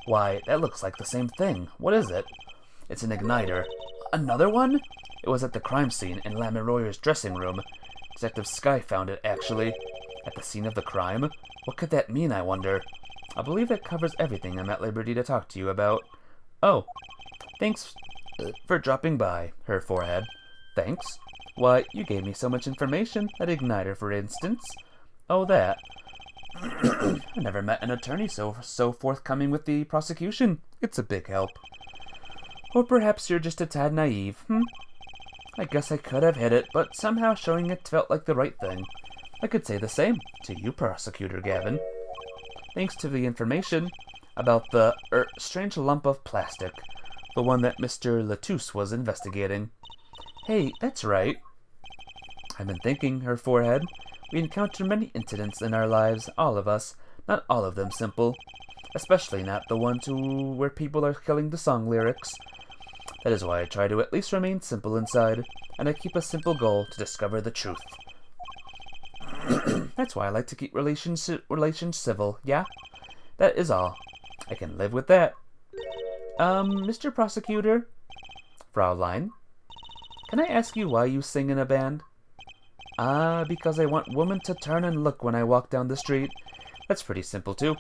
Why, that looks like the same thing. What is it? It's an igniter. Another one? It was at the crime scene in Lamiroyer's dressing room. Detective Sky found it, actually. At the scene of the crime? What could that mean, I wonder? I believe that covers everything I'm at liberty to talk to you about. Oh, thanks for dropping by, her forehead. Thanks? Why, you gave me so much information. That igniter, for instance. Oh, that. I never met an attorney so forthcoming with the prosecution. It's a big help. Or perhaps you're just a tad naive, I guess I could have hid it, but somehow showing it felt like the right thing. I could say the same to you, Prosecutor Gavin. Thanks to the information about the strange lump of plastic, the one that Mr. Latouche was investigating. Hey, that's right. I've been thinking, her forehead. We encounter many incidents in our lives, all of us, not all of them simple. Especially not the ones where people are killing the song lyrics. That is why I try to at least remain simple inside, and I keep a simple goal to discover the truth. That's why I like to keep relations civil, yeah? That is all. I can live with that. Mr. Prosecutor? Fraulein? Can I ask you why you sing in a band? Because I want women to turn and look when I walk down the street. That's pretty simple, too.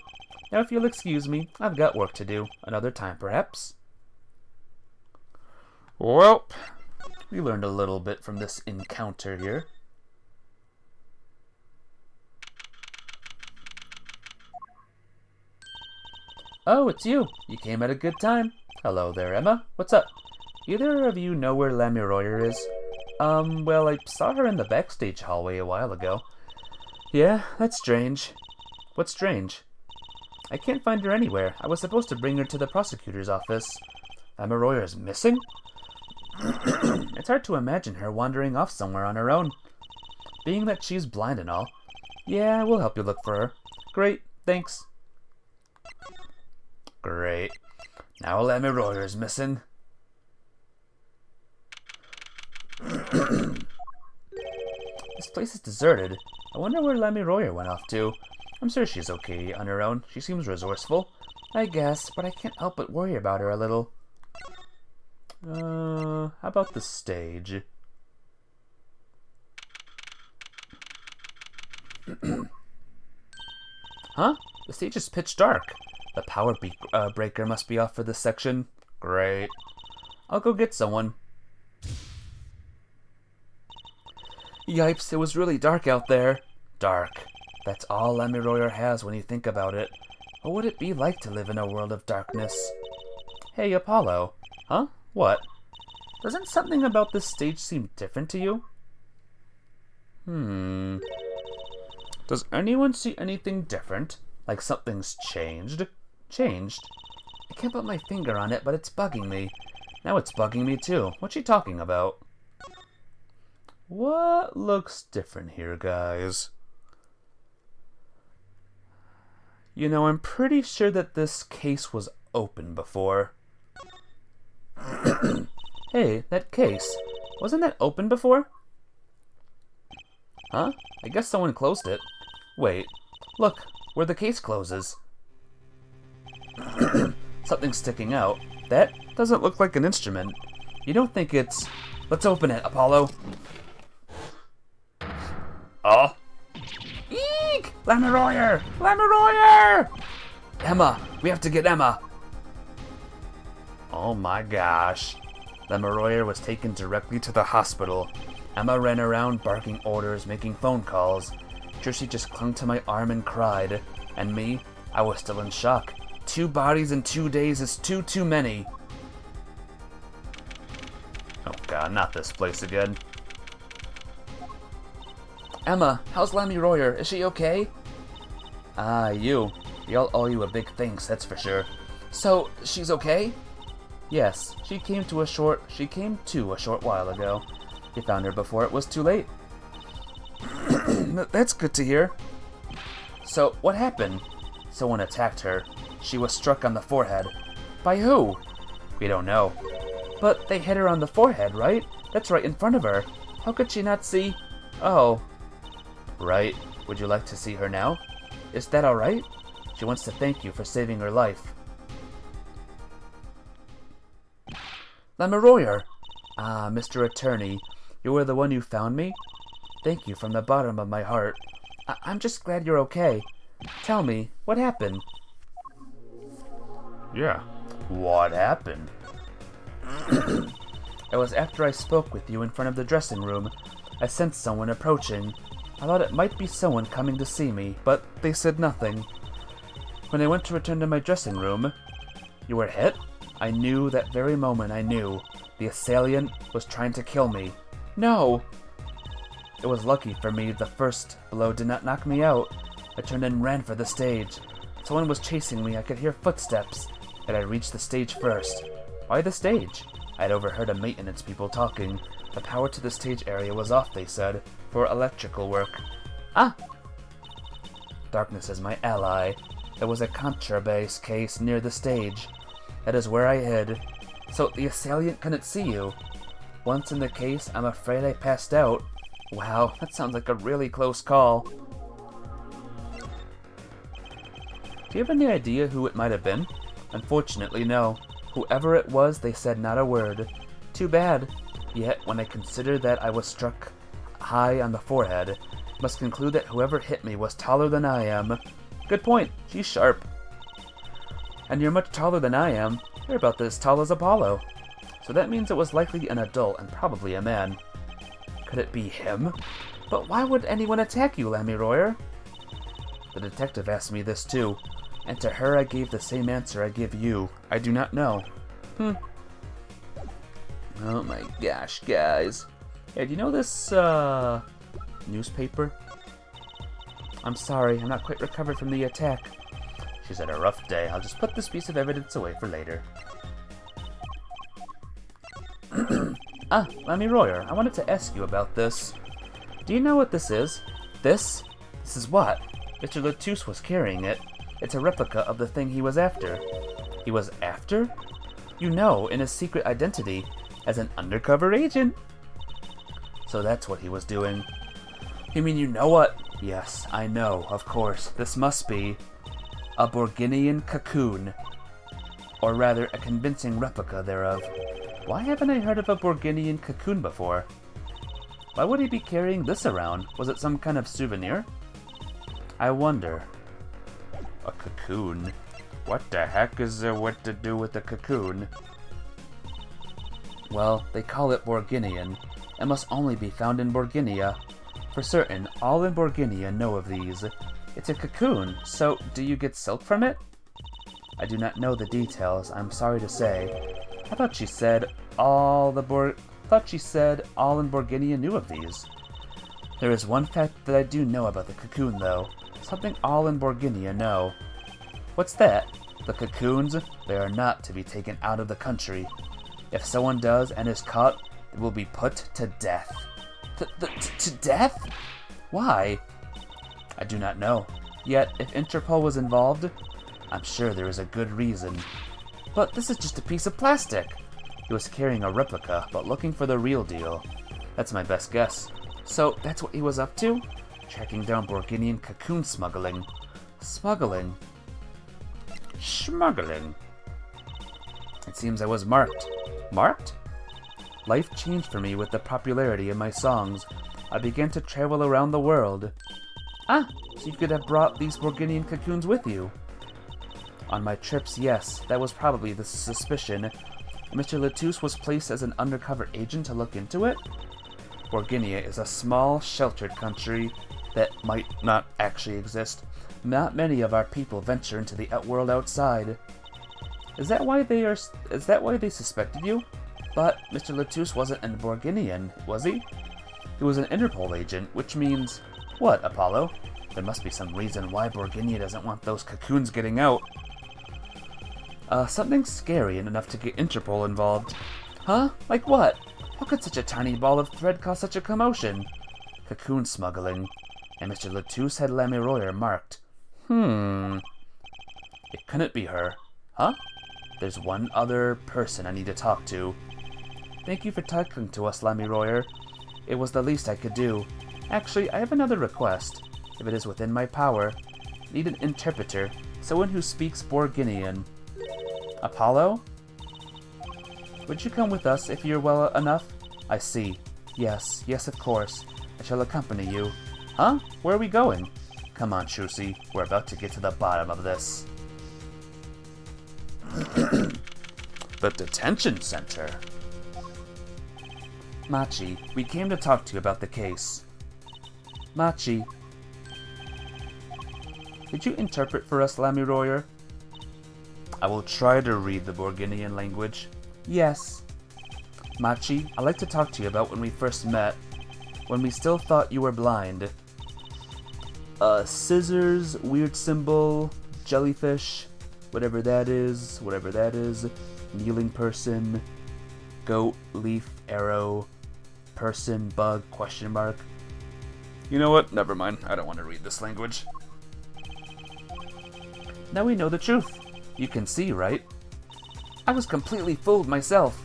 Now, if you'll excuse me, I've got work to do. Another time, perhaps? Well, we learned a little bit from this encounter here. Oh, it's you. You came at a good time. Hello there, Emma. What's up? Either of you know where Lamiroyer is? Well, I saw her in the backstage hallway a while ago. Yeah, that's strange. What's strange? I can't find her anywhere. I was supposed to bring her to the prosecutor's office. Lamiroyer's missing? It's hard to imagine her wandering off somewhere on her own. Being that she's blind and all. Yeah, we'll help you look for her. Great, thanks. Great. Now Lamiroyer's missing. This place is deserted. I wonder where Lamiroyer went off to. I'm sure she's okay on her own. She seems resourceful. I guess, but I can't help but worry about her a little. How about the stage? Huh? The stage is pitch dark. The power breaker must be off for this section. Great. I'll go get someone. Yipes, it was really dark out there. Dark. That's all Lamiroyer has when you think about it. What would it be like to live in a world of darkness? Hey, Apollo. Huh? What? Doesn't something about this stage seem different to you? Does anyone see anything different? Like something's changed? Changed? I can't put my finger on it, but it's bugging me. Now it's bugging me too. What's she talking about? What looks different here, guys? You know, I'm pretty sure that this case was open before. Hey, that case. Wasn't that open before? Huh? I guess someone closed it. Wait. Look, where the case closes. Something's sticking out. That doesn't look like an instrument. You don't think it's... Let's open it, Apollo. Oh. Eek! Lamiroyer! Lamiroyer! Emma! We have to get Emma! Oh my gosh. Lamiroyer was taken directly to the hospital. Emma ran around barking orders, making phone calls. Trissy just clung to my arm and cried. And me? I was still in shock. 2 bodies in 2 days is too many. Oh god, not this place again. Emma, how's Lamiroyer? Is she okay? Ah, you. We all owe you a big thanks, that's for sure. So, she's okay? Yes, she came to a short while ago. You found her before it was too late. That's good to hear. So, what happened? Someone attacked her. She was struck on the forehead. By who? We don't know. But they hit her on the forehead, right? That's right in front of her. How could she not see? Oh. Right. Would you like to see her now? Is that alright? She wants to thank you for saving her life. Lemuroyer! Ah, Mr. Attorney, you were the one who found me? Thank you from the bottom of my heart. I'm just glad you're okay. Tell me, what happened? Yeah. What happened? It was after I spoke with you in front of the dressing room. I sensed someone approaching. I thought it might be someone coming to see me, but they said nothing. When I went to return to my dressing room... You were hit? I knew that very moment I knew. The assailant was trying to kill me. No! It was lucky for me the first blow did not knock me out. I turned and ran for the stage. Someone was chasing me. I could hear footsteps. And I reached the stage first. Why the stage? I had overheard a maintenance people talking. The power to the stage area was off, they said, for electrical work. Ah! Darkness is my ally. There was a contraband case near the stage. That is where I hid. So the assailant couldn't see you. Once in the case, I'm afraid I passed out. Wow, that sounds like a really close call. Do you have any idea who it might have been? Unfortunately, no. Whoever it was, they said not a word. Too bad. Yet, when I consider that I was struck high on the forehead, must conclude that whoever hit me was taller than I am. Good point. She's sharp. And you're much taller than I am. You're about as tall as Apollo. So that means it was likely an adult and probably a man. Could it be him? But why would anyone attack you, Lemuroyer? The detective asked me this too, and to her I gave the same answer I give you. I do not know. Oh my gosh, guys. Hey, do you know this, newspaper? I'm sorry, I'm not quite recovered from the attack. She's had a rough day. I'll just put this piece of evidence away for later. Ah, Lemuroyer, I wanted to ask you about this. Do you know what this is? This? This is what? Mr. Latouche was carrying it. It's a replica of the thing he was after. He was after? You know, in his secret identity, as an undercover agent. So that's what he was doing. You mean you know what? Yes, I know, of course. This must be a Borginian cocoon. Or rather, a convincing replica thereof. Why haven't I heard of a Borginian cocoon before? Why would he be carrying this around? Was it some kind of souvenir? I wonder. A cocoon? What the heck is there what to do with a cocoon? Well, they call it Borginian. It must only be found in Borginia. For certain, all in Borginia know of these. It's a cocoon, so do you get silk from it? I do not know the details, I'm sorry to say. I thought she said all in Borginia knew of these. There is one fact that I do know about the cocoon, though. Something all in Borginia know. What's that? The cocoons, they are not to be taken out of the country. If someone does and is caught, they will be put to death. To death? Why? I do not know. Yet, if Interpol was involved, I'm sure there is a good reason. But this is just a piece of plastic. He was carrying a replica, but looking for the real deal. That's my best guess. So, that's what he was up to? Tracking down Borginian cocoon smuggling. Smuggling? Smuggling. It seems I was marked. Marked? Life changed for me with the popularity of my songs. I began to travel around the world. Ah, so you could have brought these Borginian cocoons with you. On my trips, yes, that was probably the suspicion. Mr. Latouche was placed as an undercover agent to look into it? Borginia is a small, sheltered country that might not actually exist. Not many of our people venture into the outworld outside. Is that why they suspected you? But Mr. Latouche wasn't a Borginian, was he? He was an Interpol agent, which means... What, Apollo? There must be some reason why Borginia doesn't want those cocoons getting out. Something scary enough to get Interpol involved. Huh? Like what? How could such a tiny ball of thread cause such a commotion? Cocoon smuggling. And Mr. Latouche had Lemuroyer marked. It couldn't be her. Huh? There's one other person I need to talk to. Thank you for talking to us, Lemuroyer. It was the least I could do. Actually, I have another request, if it is within my power. Need an interpreter, someone who speaks Borginian. Apollo? would you come with us if you're well enough? I see. Yes, yes, of course. I shall accompany you. Huh? Where are we going? Come on, Chusi. We're about to get to the bottom of this. The detention center. Machi, we came to talk to you about the case. Machi. Could you interpret for us, Lamiroyer? I will try to read the Borginian language. Yes. Machi, I'd like to talk to you about when we first met. When we still thought you were blind. Scissors, weird symbol, jellyfish, whatever that is, kneeling person, goat, leaf, arrow, person, bug, question mark. You know what? Never mind. I don't want to read this language. Now we know the truth. You can see, right? I was completely fooled myself.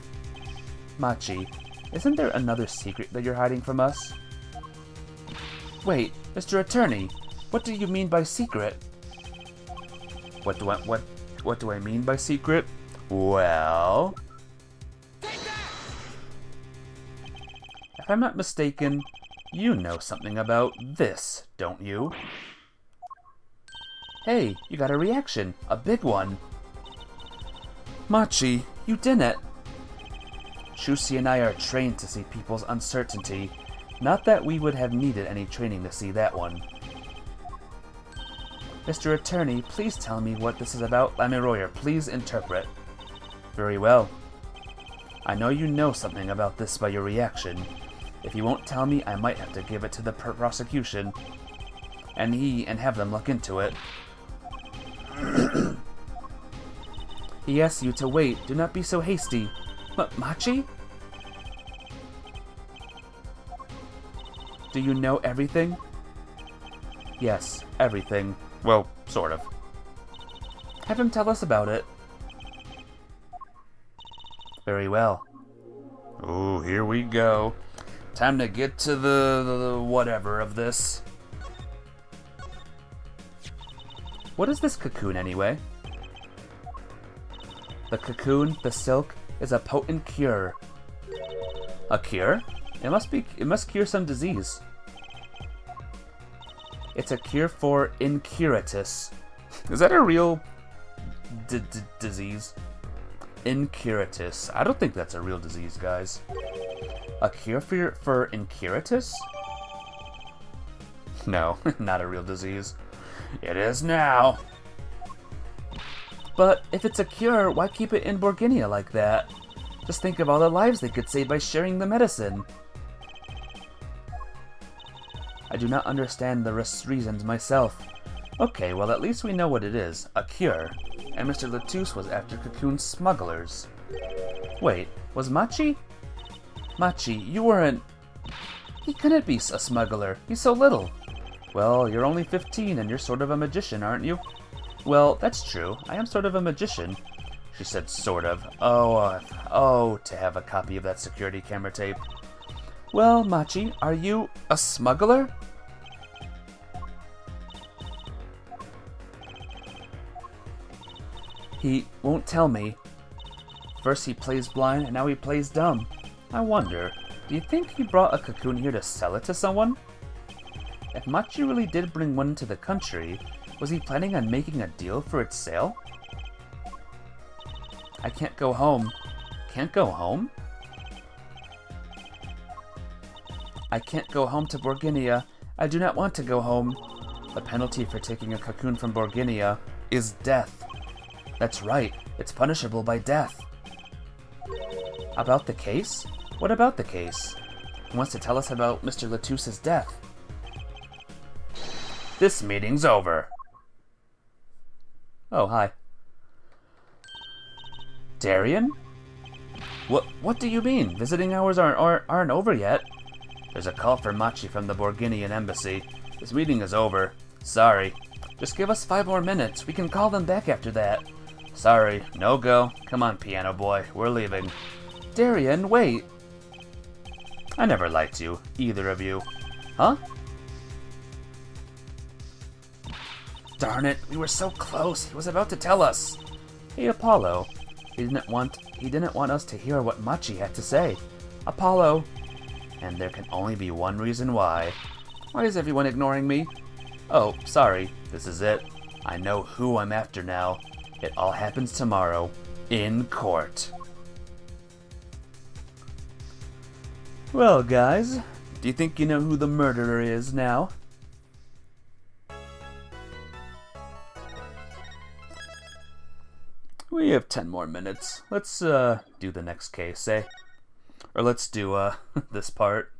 Machi, isn't there another secret that you're hiding from us? Wait, Mr. Attorney, what do you mean by secret? What do I mean by secret? Well, if I'm not mistaken, you know something about this, don't you? Hey, you got a reaction, a big one. Machi, You didn't. Chusi and I are trained to see people's uncertainty. Not that we would have needed any training to see that one. Mr. Attorney, please tell me what this is about. Lamiroyer, please interpret. Very well. I know you know something about this by your reaction. If you won't tell me, I might have to give it to the prosecution and have them look into it. He asks you to wait. Do not be so hasty. But Machi? Do you know everything? Yes, everything. Well, sort of. Have him tell us about it. Very well. Oh, here we go. Time to get to the whatever of this. What is this cocoon anyway? The cocoon, the silk, is a potent cure. A cure? It must cure some disease. It's a cure for incuratus. Is that a real Disease? Incuratus. I don't think that's a real disease, guys. A cure for incuratus? No, not a real disease. It is now. But if it's a cure, why keep it in Borginia like that? Just think of all the lives they could save by sharing the medicine. I do not understand the reasons myself. Okay, well at least we know what it is. A cure. And Mr. Latouche was after cocoon smugglers. Wait, was Machi? Machi, you weren't... He couldn't be a smuggler. He's so little. Well, you're only 15 and you're sort of a magician, aren't you? Well, that's true. I am sort of a magician. She said sort of. Oh, to have a copy of that security camera tape. Well, Machi, are you a smuggler? He won't tell me. First he plays blind, and now he plays dumb. I wonder, do you think he brought a cocoon here to sell it to someone? If Machi really did bring one into the country, was he planning on making a deal for its sale? I can't go home. Can't go home? I can't go home to Borginia. I do not want to go home. The penalty for taking a cocoon from Borginia is death. That's right, it's punishable by death. About the case? What about the case? He wants to tell us about Mr. Latouche's death. This meeting's over. Oh, hi. Darian? What do you mean? Visiting hours aren't over yet. There's a call for Machi from the Borginian embassy. This meeting is over. Sorry. Just give us 5 more minutes. We can call them back after that. Sorry, no go. Come on, piano boy. We're leaving. Darian, wait. I never liked you, either of you. Huh? Darn it, we were so close. He was about to tell us. Hey, Apollo. He didn't want he didn't want us to hear what Machi had to say. Apollo. And there can only be one reason why. Why is everyone ignoring me? Oh, sorry. This is it. I know who I'm after now. It all happens tomorrow. In court. Well, guys, do you think you know who the murderer is now? We have 10 more minutes. Let's do the next case, eh? Or let's do this part.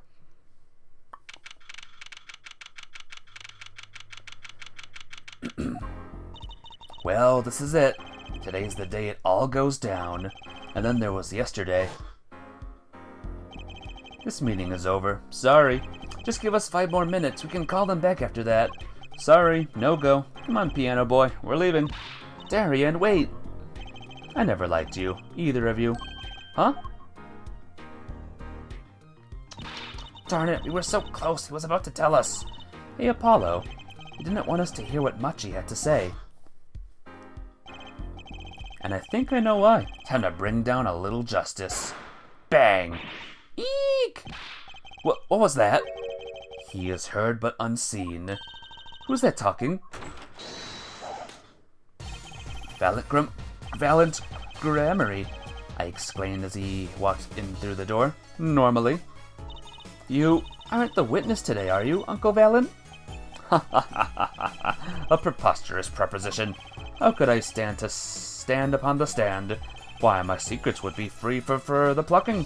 Well, this is it. Today's the day it all goes down. And then there was yesterday. This meeting is over. Sorry. Just give us 5 more minutes. We can call them back after that. Sorry, no go. Come on, piano boy. We're leaving. Darian, wait. I never liked you. Either of you. Huh? Darn it, we were so close. He was about to tell us. Hey, Apollo. He didn't want us to hear what Machi had to say. And I think I know why. Time to bring down a little justice. Bang! Eek! What was that? He is heard but unseen. Who's that talking? Valiant Grammary, I exclaimed as he walked in through the door. Normally. You aren't the witness today, are you, Uncle Valen? Ha ha ha ha ha! A preposterous proposition. How could I stand upon the stand? Why, my secrets would be free for the plucking.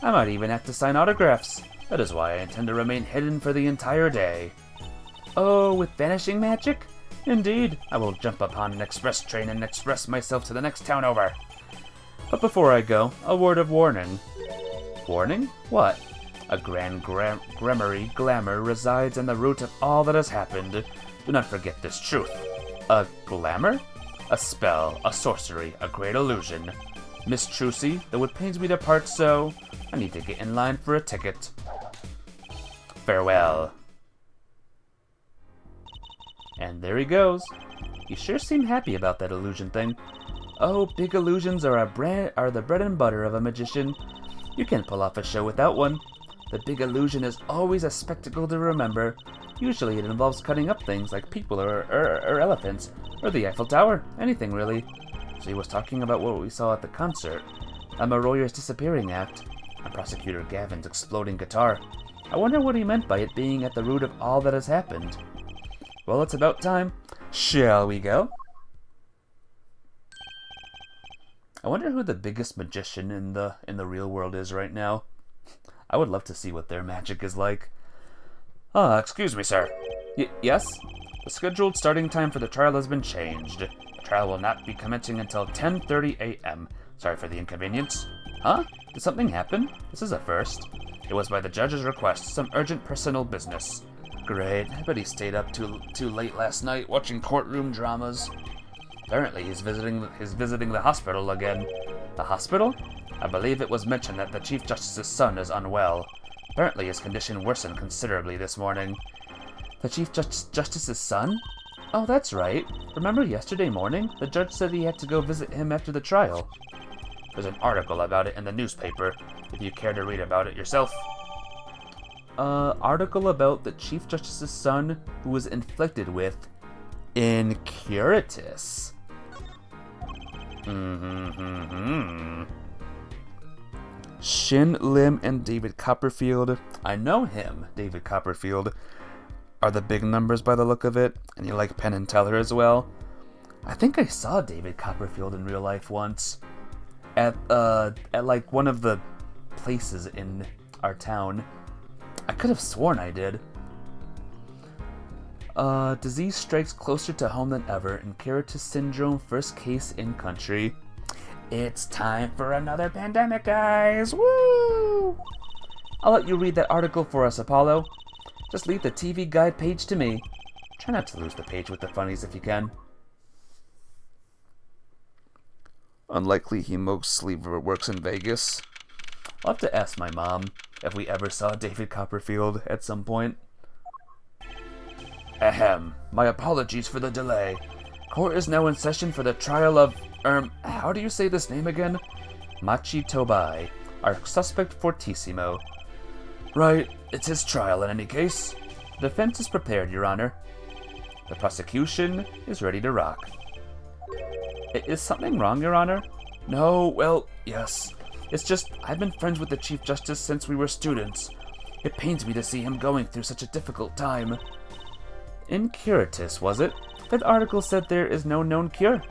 I might even have to sign autographs. That is why I intend to remain hidden for the entire day. Oh, with vanishing magic? Indeed, I will jump upon an express train and express myself to the next town over. But before I go, a word of warning. Warning? What? A grand grammary glamour resides in the root of all that has happened. Do not forget this truth. A glamour? A spell, a sorcery, a great illusion. Miss Trucy, though it pains me to part so, I need to get in line for a ticket. Farewell. And there he goes. He sure seemed happy about that illusion thing. Oh, big illusions are the bread and butter of a magician. You can't pull off a show without one. The big illusion is always a spectacle to remember. Usually it involves cutting up things like people or elephants, or the Eiffel Tower, anything really. So he was talking about what we saw at the concert. Emma Royer's disappearing act, and Prosecutor Gavin's exploding guitar. I wonder what he meant by it being at the root of all that has happened. Well, it's about time. Shall we go? I wonder who the biggest magician in the real world is right now. I would love to see what their magic is like. Excuse me, sir. Yes? The scheduled starting time for the trial has been changed. The trial will not be commencing until 10:30 a.m. Sorry for the inconvenience. Huh? Did something happen? This is a first. It was by the judge's request, some urgent personal business. Great, I bet he stayed up too late last night watching courtroom dramas. Apparently he's visiting the hospital again. The hospital? I believe it was mentioned that the Chief Justice's son is unwell. Apparently his condition worsened considerably this morning. The Chief Justice's son? Oh, that's right. Remember yesterday morning? The judge said he had to go visit him after the trial. There's an article about it in the newspaper, if you care to read about it yourself. Article about the Chief Justice's son who was inflicted with incuratus. Shin Lim and David Copperfield. I know him, David Copperfield. Are the big numbers by the look of it, and you like Penn and Teller as well. I think I saw David Copperfield in real life once. At like one of the places in our town. I could have sworn I did. Disease strikes closer to home than ever. Incuratus syndrome, first case in country. It's time for another pandemic, guys! Woo! I'll let you read that article for us, Apollo. Just leave the TV guide page to me. Try not to lose the page with the funnies if you can. Unlikely he mostly works in Vegas. I'll have to ask my mom if we ever saw David Copperfield at some point. Ahem. My apologies for the delay. Court is now in session for the trial of, how do you say this name again? Machi Tobai, our suspect fortissimo. Right, it's his trial in any case. The defense is prepared, Your Honor. The prosecution is ready to rock. Is something wrong, Your Honor? No, well, yes. It's just, I've been friends with the Chief Justice since we were students. It pains me to see him going through such a difficult time. Incuratus, was it? That article said there is no known cure.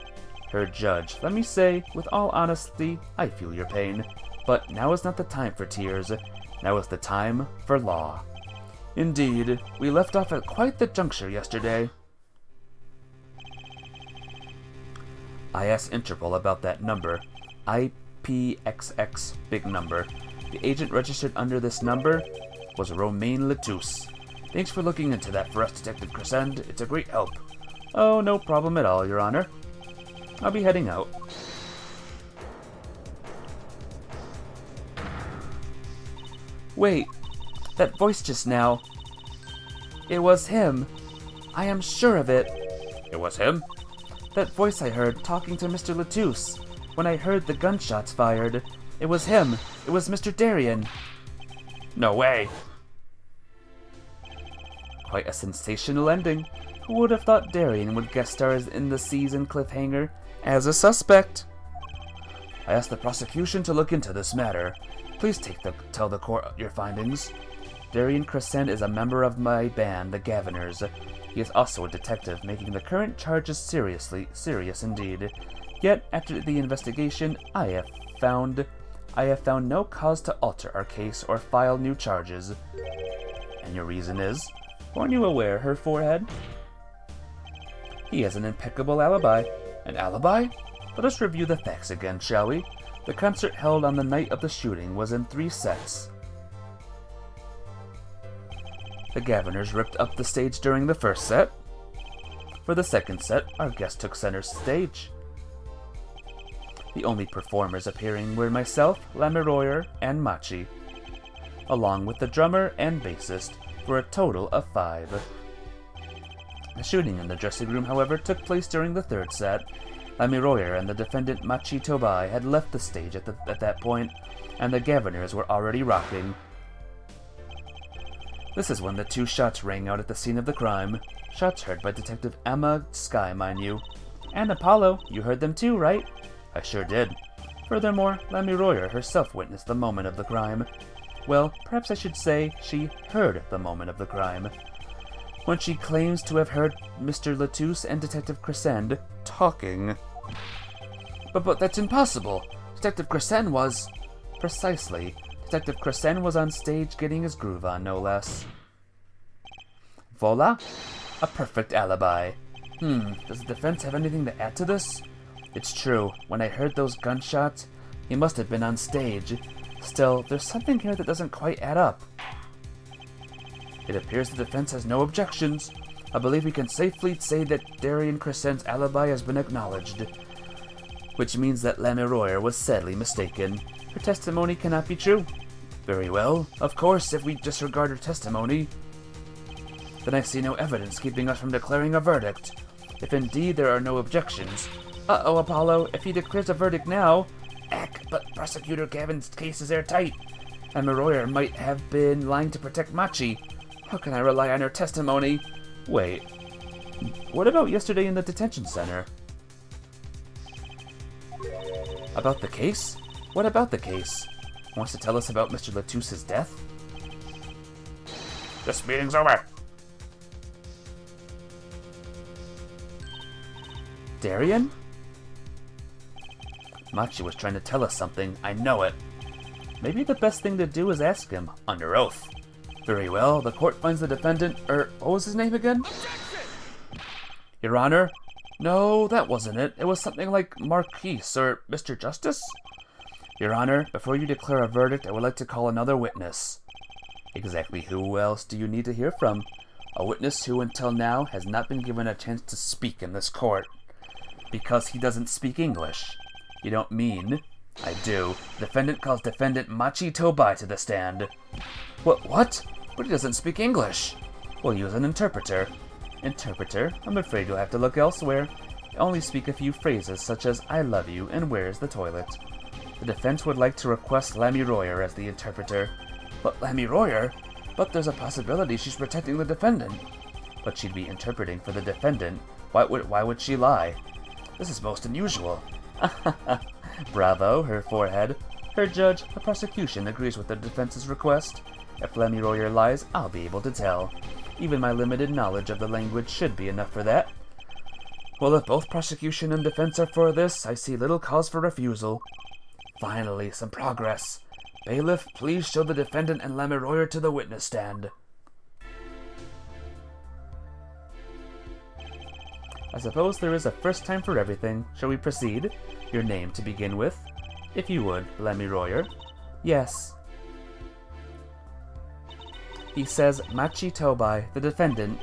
Her judge, let me say, with all honesty, I feel your pain. But now is not the time for tears. Now is the time for law. Indeed, we left off at quite the juncture yesterday. I asked Interpol about that number. IPXX, big number. The agent registered under this number was Romain Latouche. Thanks for looking into that for us, Detective Crescend. It's a great help. Oh, no problem at all, Your Honor. I'll be heading out. Wait, that voice just now. It was him. I am sure of it. It was him? That voice I heard talking to Mr. Latouche. When I heard the gunshots fired, it was him. It was Mr. Darien. No way. Quite a sensational ending. Who would have thought Darien would guest star in the season cliffhanger as a suspect? I asked the prosecution to look into this matter. Please tell the court your findings. Darien Crescent is a member of my band, the Gaviners. He is also a detective, making the current charges serious indeed. Yet, after the investigation, I have found no cause to alter our case or file new charges. And your reason is? Weren't you aware, her forehead? He has an impeccable alibi. An alibi? Let us review the facts again, shall we? The concert held on the night of the shooting was in 3 sets. The Gaviners ripped up the stage during the first set. For the second set, our guest took center stage. The only performers appearing were myself, Lamiroyer, and Machi, along with the drummer and bassist, for a total of 5. The shooting in the dressing room, however, took place during the third set. Lamiroyer and the defendant Machi Tobai had left the stage at that point, and the Gaviners were already rocking. This is when the 2 shots rang out at the scene of the crime. Shots heard by Detective Emma Skye, mind you. And Apollo, you heard them too, right? I sure did. Furthermore, Lamiroyer herself witnessed the moment of the crime. Well, perhaps I should say she heard the moment of the crime. When she claims to have heard Mr. Latouche and Detective Crescend talking. But that's impossible. Detective Crescend was... Precisely. Detective Crescend was on stage getting his groove on, no less. Voila! A perfect alibi. Does the defense have anything to add to this? It's true, when I heard those gunshots, he must have been on stage. Still, there's something here that doesn't quite add up. It appears the defense has no objections. I believe we can safely say that Darien Crescent's alibi has been acknowledged. Which means that Lamiroyer was sadly mistaken. Her testimony cannot be true. Very well. Of course, if we disregard her testimony, then I see no evidence keeping us from declaring a verdict. If indeed there are no objections. Uh-oh, Apollo, if he declares a verdict now... But Prosecutor Gavin's case is airtight. Lamiroyer might have been lying to protect Machi. How can I rely on her testimony? Wait. What about yesterday in the detention center? About the case? What about the case? Wants to tell us about Mr. Latouche's death? This meeting's over. Darien? Machi was trying to tell us something, I know it. Maybe the best thing to do is ask him, under oath. Very well, the court finds the defendant, what was his name again? Your Honor? No, that wasn't it. It was something like Marquise, or Mr. Justice? Your Honor, before you declare a verdict, I would like to call another witness. Exactly who else do you need to hear from? A witness who, until now, has not been given a chance to speak in this court. Because he doesn't speak English. You don't mean? I do. The defendant calls defendant Machi Tobai to the stand. What? But he doesn't speak English. We'll use an interpreter. Interpreter? I'm afraid you'll have to look elsewhere. I only speak a few phrases such as I love you and where's the toilet. The defense would like to request Lammy Royer as the interpreter. But Lammy Royer? But there's a possibility she's protecting the defendant. But she'd be interpreting for the defendant. Why would she lie? This is most unusual. Bravo, her forehead. Her judge, the prosecution, agrees with the defense's request. If Lammy Royer lies, I'll be able to tell. Even my limited knowledge of the language should be enough for that. Well, if both prosecution and defense are for this, I see little cause for refusal. Finally, some progress. Bailiff, please show the defendant and Lammy Royer to the witness stand. I suppose there is a first time for everything. Shall we proceed? Your name to begin with. If you would, Lammy Royer. Yes. He says Machi Tobai, the defendant.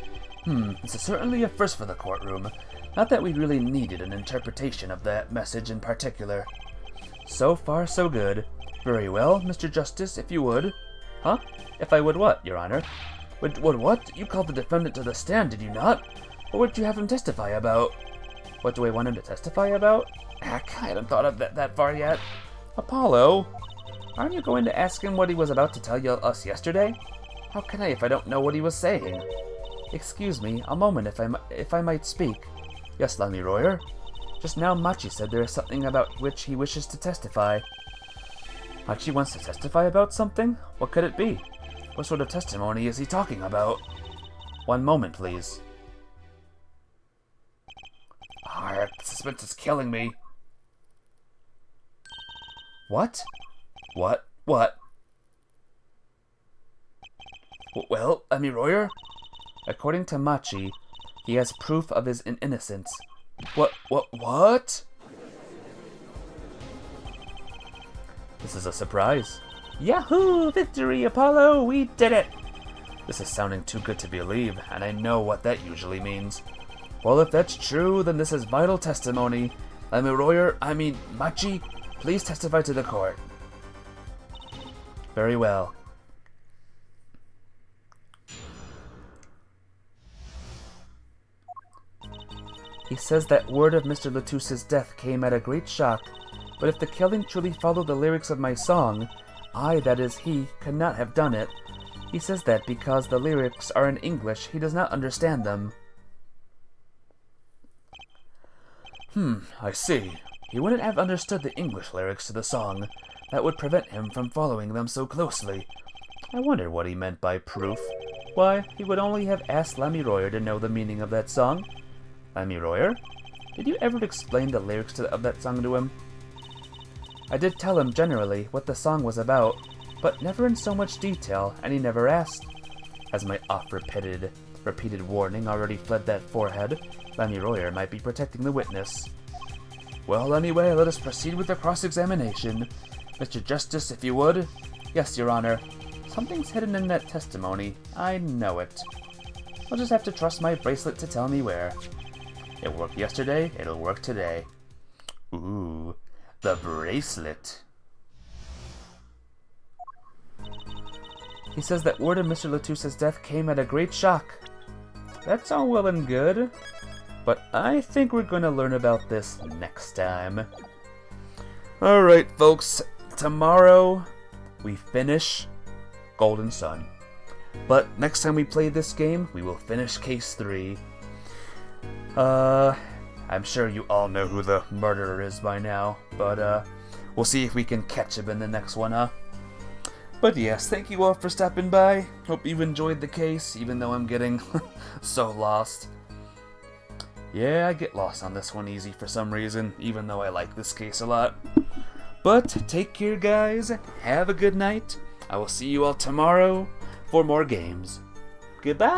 This is certainly a first for the courtroom. Not that we really needed an interpretation of that message in particular. So far, so good. Very well, Mr. Justice, if you would. Huh? If I would what, Your Honor? Would what? You called the defendant to the stand, did you not? What would you have him testify about? What do I want him to testify about? Heck, I hadn't thought of that far yet. Apollo, aren't you going to ask him what he was about to tell us yesterday? How can I if I don't know what he was saying? Excuse me, a moment if I might speak. Yes, Lammy Royer. Just now Machi said there is something about which he wishes to testify. Machi wants to testify about something? What could it be? What sort of testimony is he talking about? One moment, please. The suspense is killing me. What? What? Well, Lammy Royer? According to Machi, he has proof of his innocence. What? This is a surprise. Yahoo! Victory, Apollo! We did it! This is sounding too good to believe, and I know what that usually means. Well, if that's true, then this is vital testimony. Machi, please testify to the court. Very well. He says that word of Mr. Latusse's death came at a great shock, but if the killing truly followed the lyrics of my song, I, that is he, could not have done it. He says that because the lyrics are in English, he does not understand them. I see. He wouldn't have understood the English lyrics to the song. That would prevent him from following them so closely. I wonder what he meant by proof. Why, he would only have asked Lammy Royer to know the meaning of that song. Lammy Royer? Did you ever explain the lyrics of that song to him? I did tell him generally what the song was about, but never in so much detail, and he never asked. As my oft-repeated warning already fled that forehead, Lammy Royer might be protecting the witness. Well, anyway, let us proceed with the cross-examination. Mr. Justice, if you would. Yes, Your Honor. Something's hidden in that testimony. I know it. I'll just have to trust my bracelet to tell me where. It worked yesterday, it'll work today. Ooh, the bracelet. He says that word of Mr. Latusse's death came at a great shock. That's all well and good, but I think we're going to learn about this next time. Alright, folks, tomorrow we finish Golden Sun. But next time we play this game, we will finish Case 3. I'm sure you all know who the murderer is by now, but we'll see if we can catch him in the next one, huh? But yes, thank you all for stopping by. Hope you've enjoyed the case, even though I'm getting so lost. Yeah, I get lost on this one easy for some reason, even though I like this case a lot. But take care, guys. Have a good night. I will see you all tomorrow for more games. Goodbye!